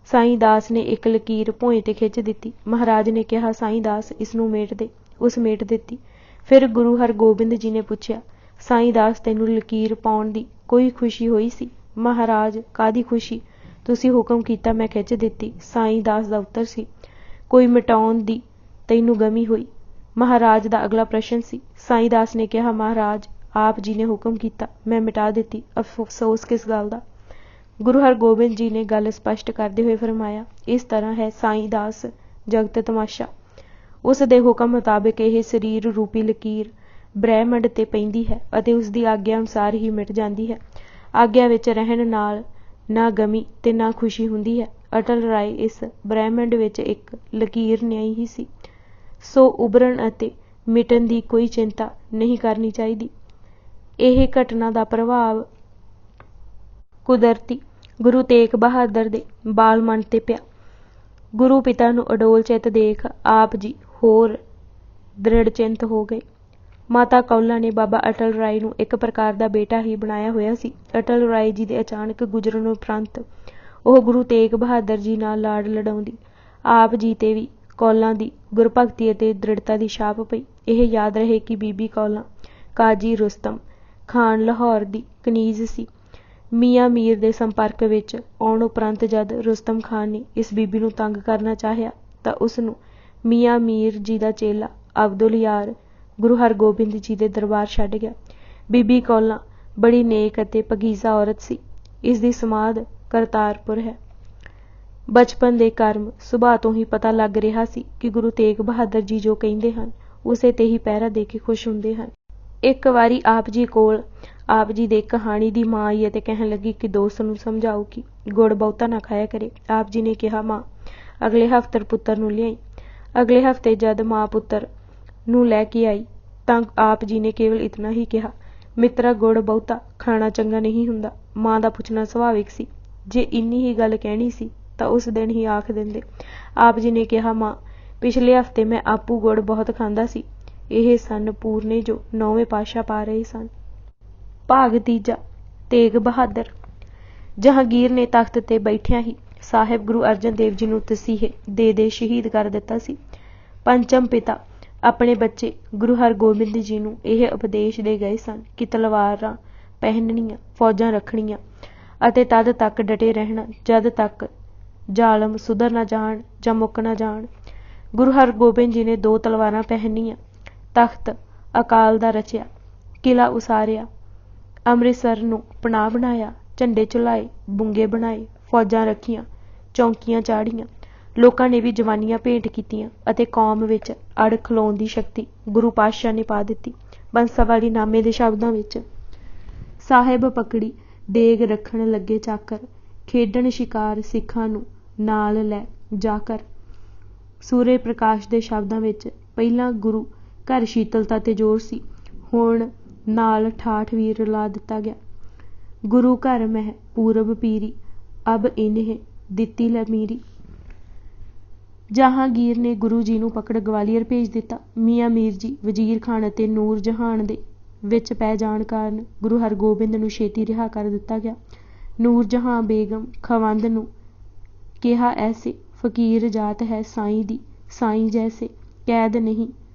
ਸਾਈਂ ਦਾਸ ਨੇ ਇੱਕ ਲਕੀਰ ਭੋਏ ਤੇ ਖਿੱਚ ਦਿੱਤੀ। ਮਹਾਰਾਜ ਨੇ ਕਿਹਾ, ਸਾਈਂ ਦਾਸ ਇਸ ਨੂੰ ਮੇਟ ਦੇ। ਉਸ ਮੇਟ ਦਿੱਤੀ। ਫਿਰ ਗੁਰੂ ਹਰਗੋਬਿੰਦ ਜੀ ਨੇ ਪੁੱਛਿਆ, ਸਾਈਂ ਦਾਸ ਤੈਨੂੰ ਲਕੀਰ ਪਾਉਣ ਦੀ ਕੋਈ ਖੁਸ਼ੀ ਹੋਈ ਸੀ। ਮਹਾਰਾਜ ਕਾਹਦੀ ਖੁਸ਼ੀ, ਤੁਸੀਂ ਹੁਕਮ ਕੀਤਾ ਮੈਂ ਖਿੱਚ ਦਿੱਤੀ। ਸਾਈਂ ਦਾਸ ਦਾ ਉੱਤਰ ਸੀ, ਕੋਈ ਮਿਟਾਉਣ ਦੀ ਤੈਨੂੰ ਗਮੀ ਹੋਈ। ਮਹਾਰਾਜ ਦਾ ਅਗਲਾ ਪ੍ਰਸ਼ਨ ਸੀ। ਸਾਈਂ ਦਾਸ ਨੇ ਕਿਹਾ, ਮਹਾਰਾਜ ਆਪ ਜੀ ਨੇ ਹੁਕਮ ਕੀਤਾ ਮੈਂ ਮਿਟਾ ਦਿੱਤੀ, ਅਫਸੋਸ ਕਿਸ ਗੱਲ ਦਾ। ਗੁਰੂ ਹਰਗੋਬਿੰਦ ਜੀ ਨੇ ਗੱਲ ਸਪਸ਼ਟ ਕਰਦੇ ਹੋਏ ਫਰਮਾਇਆ, ਇਸ ਤਰ੍ਹਾਂ ਹੈ ਸਾਈਂ ਦਾਸ ਜਗਤ ਤਮਾਸ਼ਾ। ਉਸ ਦੇ ਹੁਕਮ ਮੁਤਾਬਿਕ ਇਹ ਸਰੀਰ ਰੂਪੀ ਲਕੀਰ ਬ੍ਰਹਿਮੰਡ ਤੇ ਪੈਂਦੀ ਹੈ ਅਤੇ ਉਸ ਦੀ ਆਗਿਆ ਅਨੁਸਾਰ ਹੀ ਮਿਟ ਜਾਂਦੀ ਹੈ। ਆਗਿਆ ਵਿੱਚ ਰਹਿਣ ਨਾਲ ਨਾ ਗਮੀ ਤੇ ਨਾ ਖੁਸ਼ੀ ਹੁੰਦੀ ਹੈ। ਅਟਲ ਰਾਏ ਇਸ ਬ੍ਰਹਿਮੰਡ ਵਿੱਚ ਇੱਕ ਲਕੀਰ ਨਿਆਈ ਹੀ ਸੀ, ਸੋ ਉਭਰਨ ਅਤੇ ਮਿਟਣ ਦੀ ਕੋਈ ਚਿੰਤਾ ਨਹੀਂ ਕਰਨੀ ਚਾਹੀਦੀ। ਇਹ ਘਟਨਾ ਦਾ ਪ੍ਰਭਾਵ ਕੁਦਰਤੀ ਗੁਰੂ ਤੇਗ ਬਹਾਦਰ ਦੇ ਬਾਲ ਮਨ ਤੇ ਪਿਆ। ਗੁਰੂ ਪਿਤਾ ਨੂੰ ਅਡੋਲ ਚਿੱਤ ਦੇਖ ਆਪ ਜੀ ਹੋਰ ਦ੍ਰਿੜ ਚਿੰਤ ਹੋ ਗਏ। ਮਾਤਾ ਕੌਲਾਂ ਨੇ ਬਾਬਾ ਅਟਲ ਰਾਏ ਨੂੰ ਇੱਕ ਪ੍ਰਕਾਰ ਦਾ ਬੇਟਾ ਹੀ ਬਣਾਇਆ ਹੋਇਆ ਸੀ। ਅਟਲ ਰਾਏ ਜੀ ਦੇ ਅਚਾਨਕ ਗੁਜ਼ਰਨ ਉਪਰੰਤ ਉਹ ਗੁਰੂ ਤੇਗ ਬਹਾਦਰ ਜੀ ਨਾਲ ਲਾਡ ਲਡਾਉਂਦੀ। ਆਪ ਜੀ ਤੇ ਵੀ ਕੌਲਾਂ ਦੀ ਗੁਰਭਗਤੀ ਅਤੇ ਦ੍ਰਿੜਤਾ ਦੀ ਛਾਪ ਪਈ। ਇਹ ਯਾਦ ਰਹੇ ਕਿ ਬੀਬੀ ਕੌਲਾਂ ਕਾਜੀ ਰੁਸਤਮ ਖਾਨ ਲਾਹੌਰ ਦੀ ਕਨੀਜ਼ ਸੀ। ਮੀਆਂ ਮੀਰ ਦੇ ਸੰਪਰਕ ਵਿੱਚ ਆਉਣ ਉਪਰੰਤ ਜਦ ਰੁਸਤਮ ਖਾਨ ਨੇ ਇਸ ਬੀਬੀ ਨੂੰ ਤੰਗ ਕਰਨਾ ਚਾਹਿਆ ਤਾਂ ਉਸ ਨੂੰ ਮੀਆਂ ਮੀਰ ਜੀ ਦਾ ਚੇਲਾ ਅਬਦੁਲ ਯਾਰ ਗੁਰੂ ਹਰਗੋਬਿੰਦ ਜੀ ਦੇ ਦਰਬਾਰ ਛੱਡ ਗਿਆ। ਬੀਬੀ ਕੌਲਾਂ ਬੜੀ ਨੇਕ ਅਤੇ ਪਕੀਜ਼ਾ ਔਰਤ ਸੀ। ਇਸ ਦੀ ਸਮਾਧ ਕਰਤਾਰਪੁਰ ਹੈ। ਬਚਪਨ ਦੇ ਕਰਮ ਸੁਭਾਅ ਤੋਂ ਹੀ ਪਤਾ ਲੱਗ ਰਿਹਾ ਸੀ ਕਿ ਗੁਰੂ ਤੇਗ ਬਹਾਦਰ ਜੀ ਜੋ ਕਹਿੰਦੇ ਹਨ ਉਸੇ ਤੇ ਹੀ ਪਹਿਰਾ ਦੇ ਕੇ ਖੁਸ਼ ਹੁੰਦੇ ਹਨ। ਇੱਕ ਵਾਰੀ ਆਪ ਜੀ ਕੋਲ ਆਪ ਜੀ ਦੇ ਕਹਾਣੀ ਦੀ ਮਾਂ ਆਈ ਅਤੇ ਕਹਿਣ ਲੱਗੀ ਕਿ ਦੋਸਤ ਨੂੰ ਸਮਝਾਓ ਕਿ ਗੁੜ ਬਹੁਤਾ ਨਾ ਖਾਇਆ ਕਰੇ। ਆਪ ਜੀ ਨੇ ਕਿਹਾ, ਮਾਂ ਅਗਲੇ ਹਫ਼ਤੇ ਪੁੱਤਰ ਨੂੰ ਲਿਆਈ। ਅਗਲੇ ਹਫ਼ਤੇ ਜਦ ਮਾਂ ਪੁੱਤਰ ਨੂੰ ਲੈ ਕੇ ਆਈ ਤਾਂ ਆਪ ਜੀ ਨੇ ਕੇਵਲ ਇਤਨਾ ਹੀ ਕਿਹਾ, ਮਿੱਤਰਾ ਗੁੜ ਬਹੁਤਾ ਖਾਣਾ ਚੰਗਾ ਨਹੀਂ ਹੁੰਦਾ। ਮਾਂ ਦਾ ਪੁੱਛਣਾ ਸੁਭਾਵਿਕ ਸੀ। ਜੇ ਇੰਨੀ ਹੀ ਗੱਲ ਕਹਿਣੀ ਸੀ ਤਾਂ ਉਸ ਦਿਨ ਹੀ ਆਖ ਦਿੰਦੇ। ਆਪ ਜੀ ਨੇ ਕਿਹਾ, ਮਾਂ ਪਿਛਲੇ ਹਫ਼ਤੇ ਮੈਂ ਆਪੂ ਗੁੜ ਬਹੁਤ ਖਾਂਦਾ ਸੀ। ਇਹ ਸਨ ਪੂਰਨੇ ਜੋ 9ਵੇਂ ਪਾਤਸ਼ਾਹ ਪਾ ਰਹੇ ਸਨ। ਭਾਗ ਤੀਜਾ। ਤੇਗ ਬਹਾਦਰ। ਜਹਾਂਗੀਰ ਨੇ ਤਖ਼ਤ ਤੇ ਬੈਠਿਆਂ ਹੀ ਸਾਹਿਬ ਗੁਰੂ ਅਰਜਨ ਦੇਵ ਜੀ ਨੂੰ ਤਸੀਹੇ ਦੇ ਸ਼ਹੀਦ ਕਰ ਦਿੱਤਾ ਸੀ। ਪੰਚਮ ਪਿਤਾ ਆਪਣੇ ਬੱਚੇ ਗੁਰੂ ਹਰਗੋਬਿੰਦ ਜੀ ਨੂੰ ਇਹ ਉਪਦੇਸ਼ ਦੇ ਗਏ ਸਨ ਕਿ ਤਲਵਾਰਾਂ ਪਹਿਨਣੀਆਂ, ਫੌਜਾਂ ਰੱਖਣੀਆਂ ਅਤੇ ਤਦ ਤੱਕ ਡਟੇ ਰਹਿਣਾ ਜਦ ਤੱਕ ਜ਼ਾਲਮ ਸੁਧਰ ਨਾ ਜਾਣ ਜਾਂ ਮੁੱਕ ਨਾ ਜਾਣ। ਗੁਰੂ ਹਰਗੋਬਿੰਦ ਜੀ ਨੇ 2 ਤਲਵਾਰਾਂ ਪਹਿਨੀਆਂ, ਤਖ਼ਤ ਅਕਾਲ ਦਾ ਰਚਿਆ, ਕਿਲ੍ਹਾ ਉਸਾਰਿਆ, ਅੰਮ੍ਰਿਤਸਰ ਨੂੰ ਪਨਾਹ ਬਣਾਇਆ, ਝੰਡੇ ਝੁਲਾਏ, ਬੁੰਗੇ ਬਣਾਏ, ਫੌਜਾਂ ਰੱਖੀਆਂ, ਚੌਂਕੀਆਂ ਚਾੜ੍ਹੀਆਂ। ਲੋਕਾਂ ਨੇ ਵੀ ਜਵਾਨੀਆਂ ਭੇਂਟ ਕੀਤੀਆਂ ਅਤੇ ਕੌਮ ਵਿੱਚ ਅੜ ਖਲੋਣ ਦੀ ਸ਼ਕਤੀ ਗੁਰੂ ਪਾਤਸ਼ਾਹ ਨੇ ਪਾ ਦਿੱਤੀ। ਬੰਸਾਵਾਲੀ ਨਾਮੇ ਦੇ ਸ਼ਬਦਾਂ ਵਿੱਚ, ਸਾਹਿਬ ਪਕੜੀ ਡੇਗ ਰੱਖਣ ਲੱਗੇ ਚਾਕਰ, ਖੇਡਣ ਸ਼ਿਕਾਰ ਸਿੱਖਾਂ ਨੂੰ ਨਾਲ ਲੈ ਜਾਕਰ। ਸੂਰਜ ਪ੍ਰਕਾਸ਼ ਦੇ ਸ਼ਬਦਾਂ ਵਿੱਚ, ਪਹਿਲਾਂ ਗੁਰੂ ਘਰ ਸ਼ੀਤਲਤਾ ਤੇ ਜ਼ੋਰ ਸੀ, ਹੁਣ ਨਾਲ ਠਾਠ ਵੀ ਰਲਾ ਦਿੱਤਾ ਗਿਆ। ਗੁਰੂ ਘਰ ਮਹਿ ਪੂਰਬ ਪੀਰੀ, ਅਬ ਇਨਹਿ ਦਿੱਤੀ ਲਮੀਰੀ। ਜਹਾਂਗੀਰ ਨੇ ਗੁਰੂ ਜੀ ਨੂੰ ਪਕੜ ਗਵਾਲੀਅਰ ਭੇਜ ਦਿੱਤਾ। ਮੀਆਂ ਮੀਰ ਜੀ ਵਜ਼ੀਰ ਖਾਨ ਅਤੇ ਨੂਰ ਜਹਾਨ ਦੇ ਵਿੱਚ ਪੈ ਜਾਣ ਕਾਰਨ ਗੁਰੂ ਹਰਗੋਬਿੰਦ ਨੂੰ ਛੇਤੀ ਰਿਹਾ ਕਰ ਦਿੱਤਾ ਗਿਆ। ਨੂਰ ਜਹਾਂ ਬੇਗਮ ਖਵੰਦ ਨੂੰ ਕਿਹਾ, ਐਸੇ ਫਕੀਰ ਜਾਤ ਹੈ ਸਾਈਂ ਦੀ, ਸਾਈਂ ਜੈਸੇ ਕੈਦ ਨਹੀਂ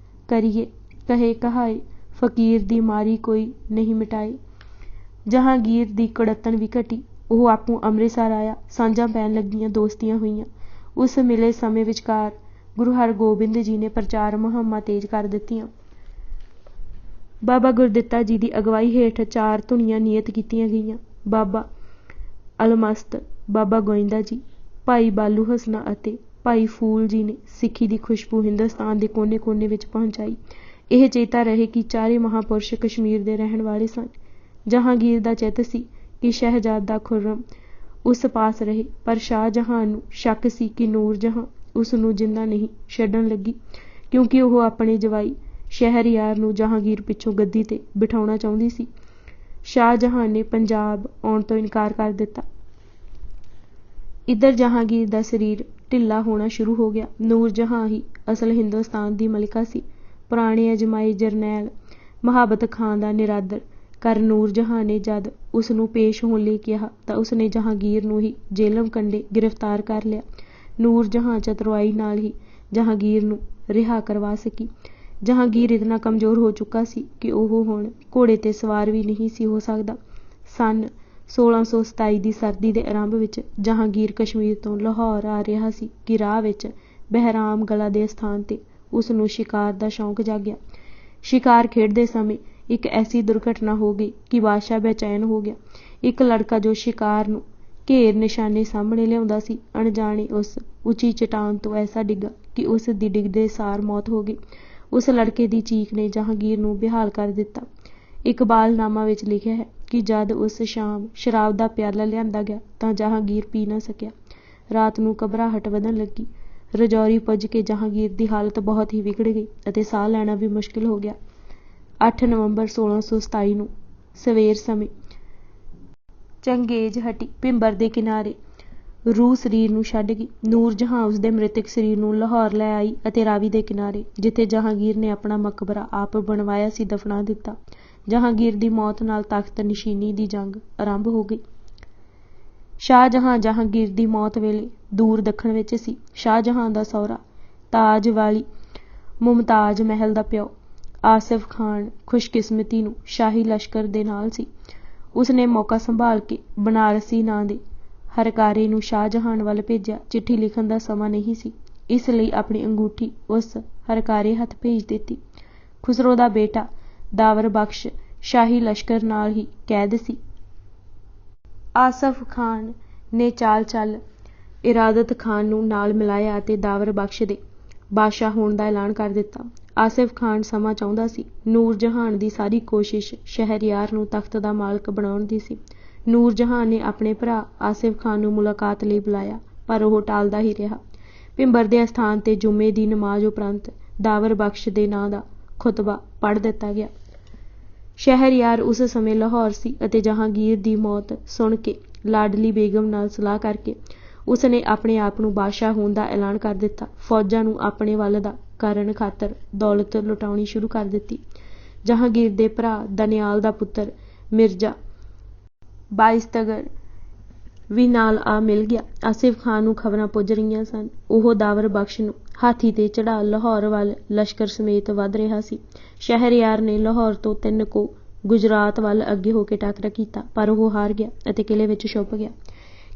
ਕਰੀਏ, ਕਹੇ ਕਹਾਏ ਫਕੀਰ ਦੀ ਮਾਰੀ ਕੋਈ ਨਹੀਂ ਮਿਟਾਏ। ਜਹਾਂਗੀਰ ਦੀ ਕੁੜੱਤਣ ਵੀ ਘਟੀ। ਉਹ ਆਪੂ ਅੰਮ੍ਰਿਤਸਰ ਆਇਆ। ਸਾਂਝਾਂ ਪੈਣ ਲੱਗੀਆਂ, ਦੋਸਤੀਆਂ ਹੋਈਆਂ। ਉਸ ਮਿਲੇ ਸਮੇਂ ਵਿਚਕਾਰ ਗੁਰੂ ਹਰਗੋਬਿੰਦ ਜੀ ਨੇ ਪ੍ਰਚਾਰ ਮੁਹਿੰਮਾਂ ਤੇਜ਼ ਕਰ ਦਿੱਤੀਆਂ। ਬਾਬਾ ਗੁਰਦਿੱਤਾ ਜੀ ਦੀ ਅਗਵਾਈ ਹੇਠ 4 ਧੁਨੀਆਂ ਨਿਯਤ ਕੀਤੀਆਂ ਗਈਆਂ। ਬਾਬਾ ਅਲਮਸਤ, ਬਾਬਾ ਗੋਇੰਦਾ ਜੀ, ਭਾਈ ਬਾਲੂ ਹਸਨਾ ਅਤੇ ਭਾਈ ਫੂਲ ਜੀ ਨੇ ਸਿੱਖੀ ਦੀ ਖੁਸ਼ਬੂ ਹਿੰਦੁਸਤਾਨ ਦੇ ਕੋਨੇ-ਕੋਨੇ ਵਿੱਚ ਪਹੁੰਚਾਈ। ਇਹ ਚੇਤਾ ਰਹੇ ਕਿ ਚਾਰੇ ਮਹਾਂਪੁਰਸ਼ ਕਸ਼ਮੀਰ ਦੇ ਰਹਿਣ ਵਾਲੇ ਸਨ। ਜਹਾਂਗੀਰ ਦਾ ਚਿੱਤ ਸੀ ਕਿ ਸ਼ਹਿਜ਼ਾਦਾ ਖੁਰਮ ਉਸ ਪਾਸ ਰਹੇ, ਪਰ ਸ਼ਾਹਜਹਾਨ ਨੂੰ ਸ਼ੱਕ ਸੀ ਕਿ ਨੂਰ ਜਹਾਂ ਉਸ ਨੂੰ ਜਿੰਦਾ ਨਹੀਂ ਛੱਡਣ ਲੱਗੀ, ਕਿਉਂਕਿ ਉਹ ਆਪਣੇ ਜਵਾਈ ਸ਼ਹਿਰਯਾਰ ਨੂੰ ਜਹਾਂਗੀਰ ਪਿੱਛੋਂ ਗੱਦੀ ਤੇ ਬਿਠਾਉਣਾ ਚਾਹੁੰਦੀ ਸੀ। ਸ਼ਾਹਜਹਾਨ ਨੇ ਪੰਜਾਬ ਆਉਣ ਤੋਂ ਇਨਕਾਰ ਕਰ ਦਿੱਤਾ। ਇੱਧਰ ਜਹਾਂਗੀਰ ਦਾ ਸਰੀਰ ਢਿੱਲਾ ਹੋਣਾ ਸ਼ੁਰੂ ਹੋ ਗਿਆ। ਨੂਰ ਜਹਾਂ ਹੀ ਅਸਲ ਹਿੰਦੁਸਤਾਨ ਦੀ ਮਲਿਕਾ ਸੀ। ਪੁਰਾਣੇ ਅਜਮਾਈ ਜਰਨੈਲ ਮਹਾਬਤ ਖਾਂ ਦਾ ਨਿਰਾਦਰ ਕਰ ਨੂਰ ਜਹਾਂ ਨੇ ਜਦ ਉਸ ਨੂੰ ਪੇਸ਼ ਹੋਣ ਲਈ ਕਿਹਾ ਤਾਂ ਉਸ ਨੇ ਜਹਾਂਗੀਰ ਨੂੰ ਹੀ ਜੇਲਮ ਕੰਢੇ ਗ੍ਰਿਫਤਾਰ ਕਰ ਲਿਆ। ਨੂਰ ਜਹਾਂ ਚਤੁਰਾਈ ਨਾਲ ਹੀ ਜਹਾਂਗੀਰ ਨੂੰ ਰਿਹਾ ਕਰਵਾ ਸਕੀ। ਜਹਾਂਗੀਰ ਇਤਨਾ ਕਮਜ਼ੋਰ ਹੋ ਚੁੱਕਾ ਸੀ ਕਿ ਉਹ ਹੁਣ ਘੋੜੇ ਤੇ ਸਵਾਰ ਵੀ ਨਹੀਂ ਸੀ ਹੋ ਸਕਦਾ। ਸੰਨ 1627 ਦੀ ਸਰਦੀ ਦੇ ਆਰੰਭ ਵਿੱਚ ਜਹਾਂਗੀਰ ਕਸ਼ਮੀਰ ਤੋਂ ਲਾਹੌਰ ਆ ਰਿਹਾ ਸੀ ਕਿ ਰਾਹ ਵਿੱਚ ਬਹਿਰਾਮ ਗਲਾ ਦੇ ਅਸਥਾਨ ਤੇ ਉਸ ਨੂੰ ਸ਼ਿਕਾਰ ਦਾ ਸ਼ੌਂਕ ਜਾਗਿਆ। ਸ਼ਿਕਾਰ ਖੇਡਦੇ ਸਮੇਂ ਇੱਕ ਐਸੀ ਦੁਰਘਟਨਾ ਹੋ ਗਈ ਕਿ ਬਾਦਸ਼ਾਹ ਬੇਚੈਨ ਹੋ ਗਿਆ। ਇੱਕ ਲੜਕਾ ਜੋ ਸ਼ਿਕਾਰ ਨੂੰ ਘੇਰ ਨਿਸ਼ਾਨੇ ਸਾਹਮਣੇ ਲਿਆਉਂਦਾ ਸੀ, ਅਣਜਾਣੇ ਉਸ ਉੱਚੀ ਚਟਾਨ ਤੋਂ ਐਸਾ ਡਿੱਗਾ ਕਿ ਉਸ ਦੀ ਡਿੱਗਦੇ ਸਾਰ ਮੌਤ ਹੋ ਗਈ। ਉਸ ਲੜਕੇ ਦੀ ਚੀਖ ਨੇ ਜਹਾਂਗੀਰ ਨੂੰ ਬੇਹਾਲ ਕਰ ਦਿੱਤਾ। ਇਕਬਾਲਨਾਮਾ ਵਿੱਚ ਲਿਖਿਆ ਹੈ ਕਿ ਜਦ ਉਸ ਸ਼ਾਮ ਸ਼ਰਾਬ ਦਾ ਪਿਆਲਾ ਲਿਆਂਦਾ ਗਿਆ ਤਾਂ ਜਹਾਂਗੀਰ ਪੀ ਨਾ ਸਕਿਆ। ਰਾਤ ਨੂੰ ਘਬਰਾਹਟ ਵਧਣ ਲੱਗੀ। ਰਜੌਰੀ ਪੁੱਜ ਕੇ ਜਹਾਂਗੀਰ ਦੀ ਹਾਲਤ ਬਹੁਤ ਹੀ ਵਿਗੜ ਗਈ ਅਤੇ ਸਾਹ ਲੈਣਾ ਵੀ ਮੁਸ਼ਕਿਲ ਹੋ ਗਿਆ। 8 ਨਵੰਬਰ 1627 ਨੂੰ ਸਵੇਰ ਸਮੇਂ ਚੰਗੇਜ਼ ਹਟੀ ਭਿੰਬਰ ਦੇ ਕਿਨਾਰੇ ਰੂਹ ਸਰੀਰ ਨੂੰ ਛੱਡ ਗਈ। ਨੂਰ ਜਹਾਂ ਉਸ ਦੇ ਮ੍ਰਿਤਕ ਸਰੀਰ ਨੂੰ ਲਾਹੌਰ ਲੈ ਆਈ ਅਤੇ ਰਾਵੀ ਦੇ ਕਿਨਾਰੇ, ਜਿੱਥੇ ਜਹਾਂਗੀਰ ਨੇ ਆਪਣਾ ਮਕਬਰਾ ਆਪ ਬਣਵਾਇਆ ਸੀ, ਦਫਨਾ ਦਿੱਤਾ। ਜਹਾਂਗੀਰ ਦੀ ਮੌਤ ਨਾਲ ਤਖ਼ਤ ਨਸ਼ੀਨੀ ਦੀ ਜੰਗ ਆਰੰਭ ਹੋ ਗਈ। ਸ਼ਾਹਜਹਾਂ ਜਹਾਂਗੀਰ ਦੀ ਮੌਤ ਵੇਲੇ ਦੂਰ ਦੱਖਣ ਵਿੱਚ ਸੀ। ਸ਼ਾਹਜਹਾਂ ਦਾ ਸਹੁਰਾ ਤਾਜ ਵਾਲੀ ਮੁਮਤਾਜ਼ ਮਹਿਲ ਦਾ ਪਿਓ ਆਸਿਫ ਖਾਨ ਖੁਸ਼ਕਿਸਮਤੀ ਨੂੰ ਸ਼ਾਹੀ ਲਸ਼ਕਰ ਦੇ ਨਾਲ ਸੀ। ਉਸਨੇ ਮੌਕਾ ਸੰਭਾਲ ਕੇ ਬਨਾਰਸੀ ਨਾਂ ਦੇ ਹਰਕਾਰੇ ਨੂੰ ਸ਼ਾਹਜਹਾਨ ਵੱਲ ਭੇਜਿਆ। ਚਿੱਠੀ ਲਿਖਣ ਦਾ ਸਮਾਂ ਨਹੀਂ ਸੀ, ਇਸ ਲਈ ਆਪਣੀ ਅੰਗੂਠੀ ਉਸ ਹਰਕਾਰੇ ਹੱਥ ਭੇਜ ਦਿੱਤੀ। ਖੁਸਰੋ ਦਾ ਬੇਟਾ ਦਾਵਰ ਬਖਸ਼ ਸ਼ਾਹੀ ਲਸ਼ਕਰ ਨਾਲ ਹੀ ਕੈਦ ਸੀ। ਆਸਫ ਖਾਨ ਨੇ ਚਾਲ ਚੱਲ ਇਰਾਦਤ ਖਾਨ ਨੂੰ ਨਾਲ ਮਿਲਾਇਆ ਅਤੇ ਦਾਵਰ ਬਖਸ਼ ਦੇ ਬਾਦਸ਼ਾਹ ਹੋਣ ਦਾ ਐਲਾਨ ਕਰ ਦਿੱਤਾ। ਆਸਿਫ ਖਾਨ ਸਮਾਂ ਚਾਹੁੰਦਾ ਸੀ। ਨੂਰ ਜਹਾਨ ਦੀ ਸਾਰੀ ਕੋਸ਼ਿਸ਼ ਸ਼ਹਿਰਯਾਰ ਨੂੰ ਤਖਤ ਦਾ ਮਾਲਕ ਬਣਾਉਣ ਦੀ ਸੀ। ਨੂਰ ਜਹਾਨ ਨੇ ਆਪਣੇ ਭਰਾ ਆਸਿਫ ਖਾਨ ਨੂੰ ਮੁਲਾਕਾਤ ਲਈ ਬੁਲਾਇਆ, ਪਰ ਉਹ ਟਾਲਦਾ ਹੀ ਰਿਹਾ। ਭਿੰਬਰ ਦੇ ਅਸਥਾਨ 'ਤੇ ਜੁਮੇ ਦੀ ਨਮਾਜ਼ ਉਪਰੰਤ ਦਾਵਰ ਬਖਸ਼ ਦੇ ਨਾਂ ਦਾ ਖੁਤਬਾ ਪੜ੍ਹ ਦਿੱਤਾ ਗਿਆ। ਸ਼ਹਿਰਯਾਰ ਉਸ ਸਮੇਂ ਲਾਹੌਰ ਸੀ ਅਤੇ ਜਹਾਂਗੀਰ ਦੀ ਮੌਤ ਸੁਣ ਕੇ ਲਾਡਲੀ ਬੇਗਮ ਨਾਲ ਸਲਾਹ ਕਰਕੇ ਉਸਨੇ ਆਪਣੇ ਆਪ ਨੂੰ ਬਾਦਸ਼ਾਹ ਹੋਣ ਦਾ ਐਲਾਨ ਕਰ ਦਿੱਤਾ। ਫੌਜਾਂ ਨੂੰ ਆਪਣੇ ਵੱਲ ਦਾ ਕਰਨ ਖਾਤਰ ਦੌਲਤ ਲੁਟਾਉਣੀ ਸ਼ੁਰੂ ਕਰ ਦਿੱਤੀ। ਜਹਾਂਗੀਰ ਦੇ ਭਰਾ ਦਨਿਆਲ ਦਾ ਪੁੱਤਰ ਮਿਰਜ਼ਾ ਬਾਇਸਤਗਰ ਵੀ ਨਾਲ ਆ ਮਿਲ ਗਿਆ। ਆਸਿਫ ਖਾਨ ਨੂੰ ਖਬਰਾਂ ਪੁੱਜ ਰਹੀਆਂ ਸਨ। ਉਹ ਦਾਵਰ ਬਖਸ਼ ਨੂੰ ਹਾਥੀ 'ਤੇ ਚੜ੍ਹਾ ਲਾਹੌਰ ਵੱਲ ਲਸ਼ਕਰ ਸਮੇਤ ਵੱਧ ਰਿਹਾ ਸੀ। ਸ਼ਹਿਰਯਾਰ ਨੇ ਲਾਹੌਰ ਤੋਂ 3 ਕੋਹ ਗੁਜਰਾਤ ਵੱਲ ਅੱਗੇ ਹੋ ਕੇ ਟਾਕਰਾ ਕੀਤਾ, ਪਰ ਉਹ ਹਾਰ ਗਿਆ ਅਤੇ ਕਿਲ੍ਹੇ ਵਿੱਚ ਛੁਪ ਗਿਆ।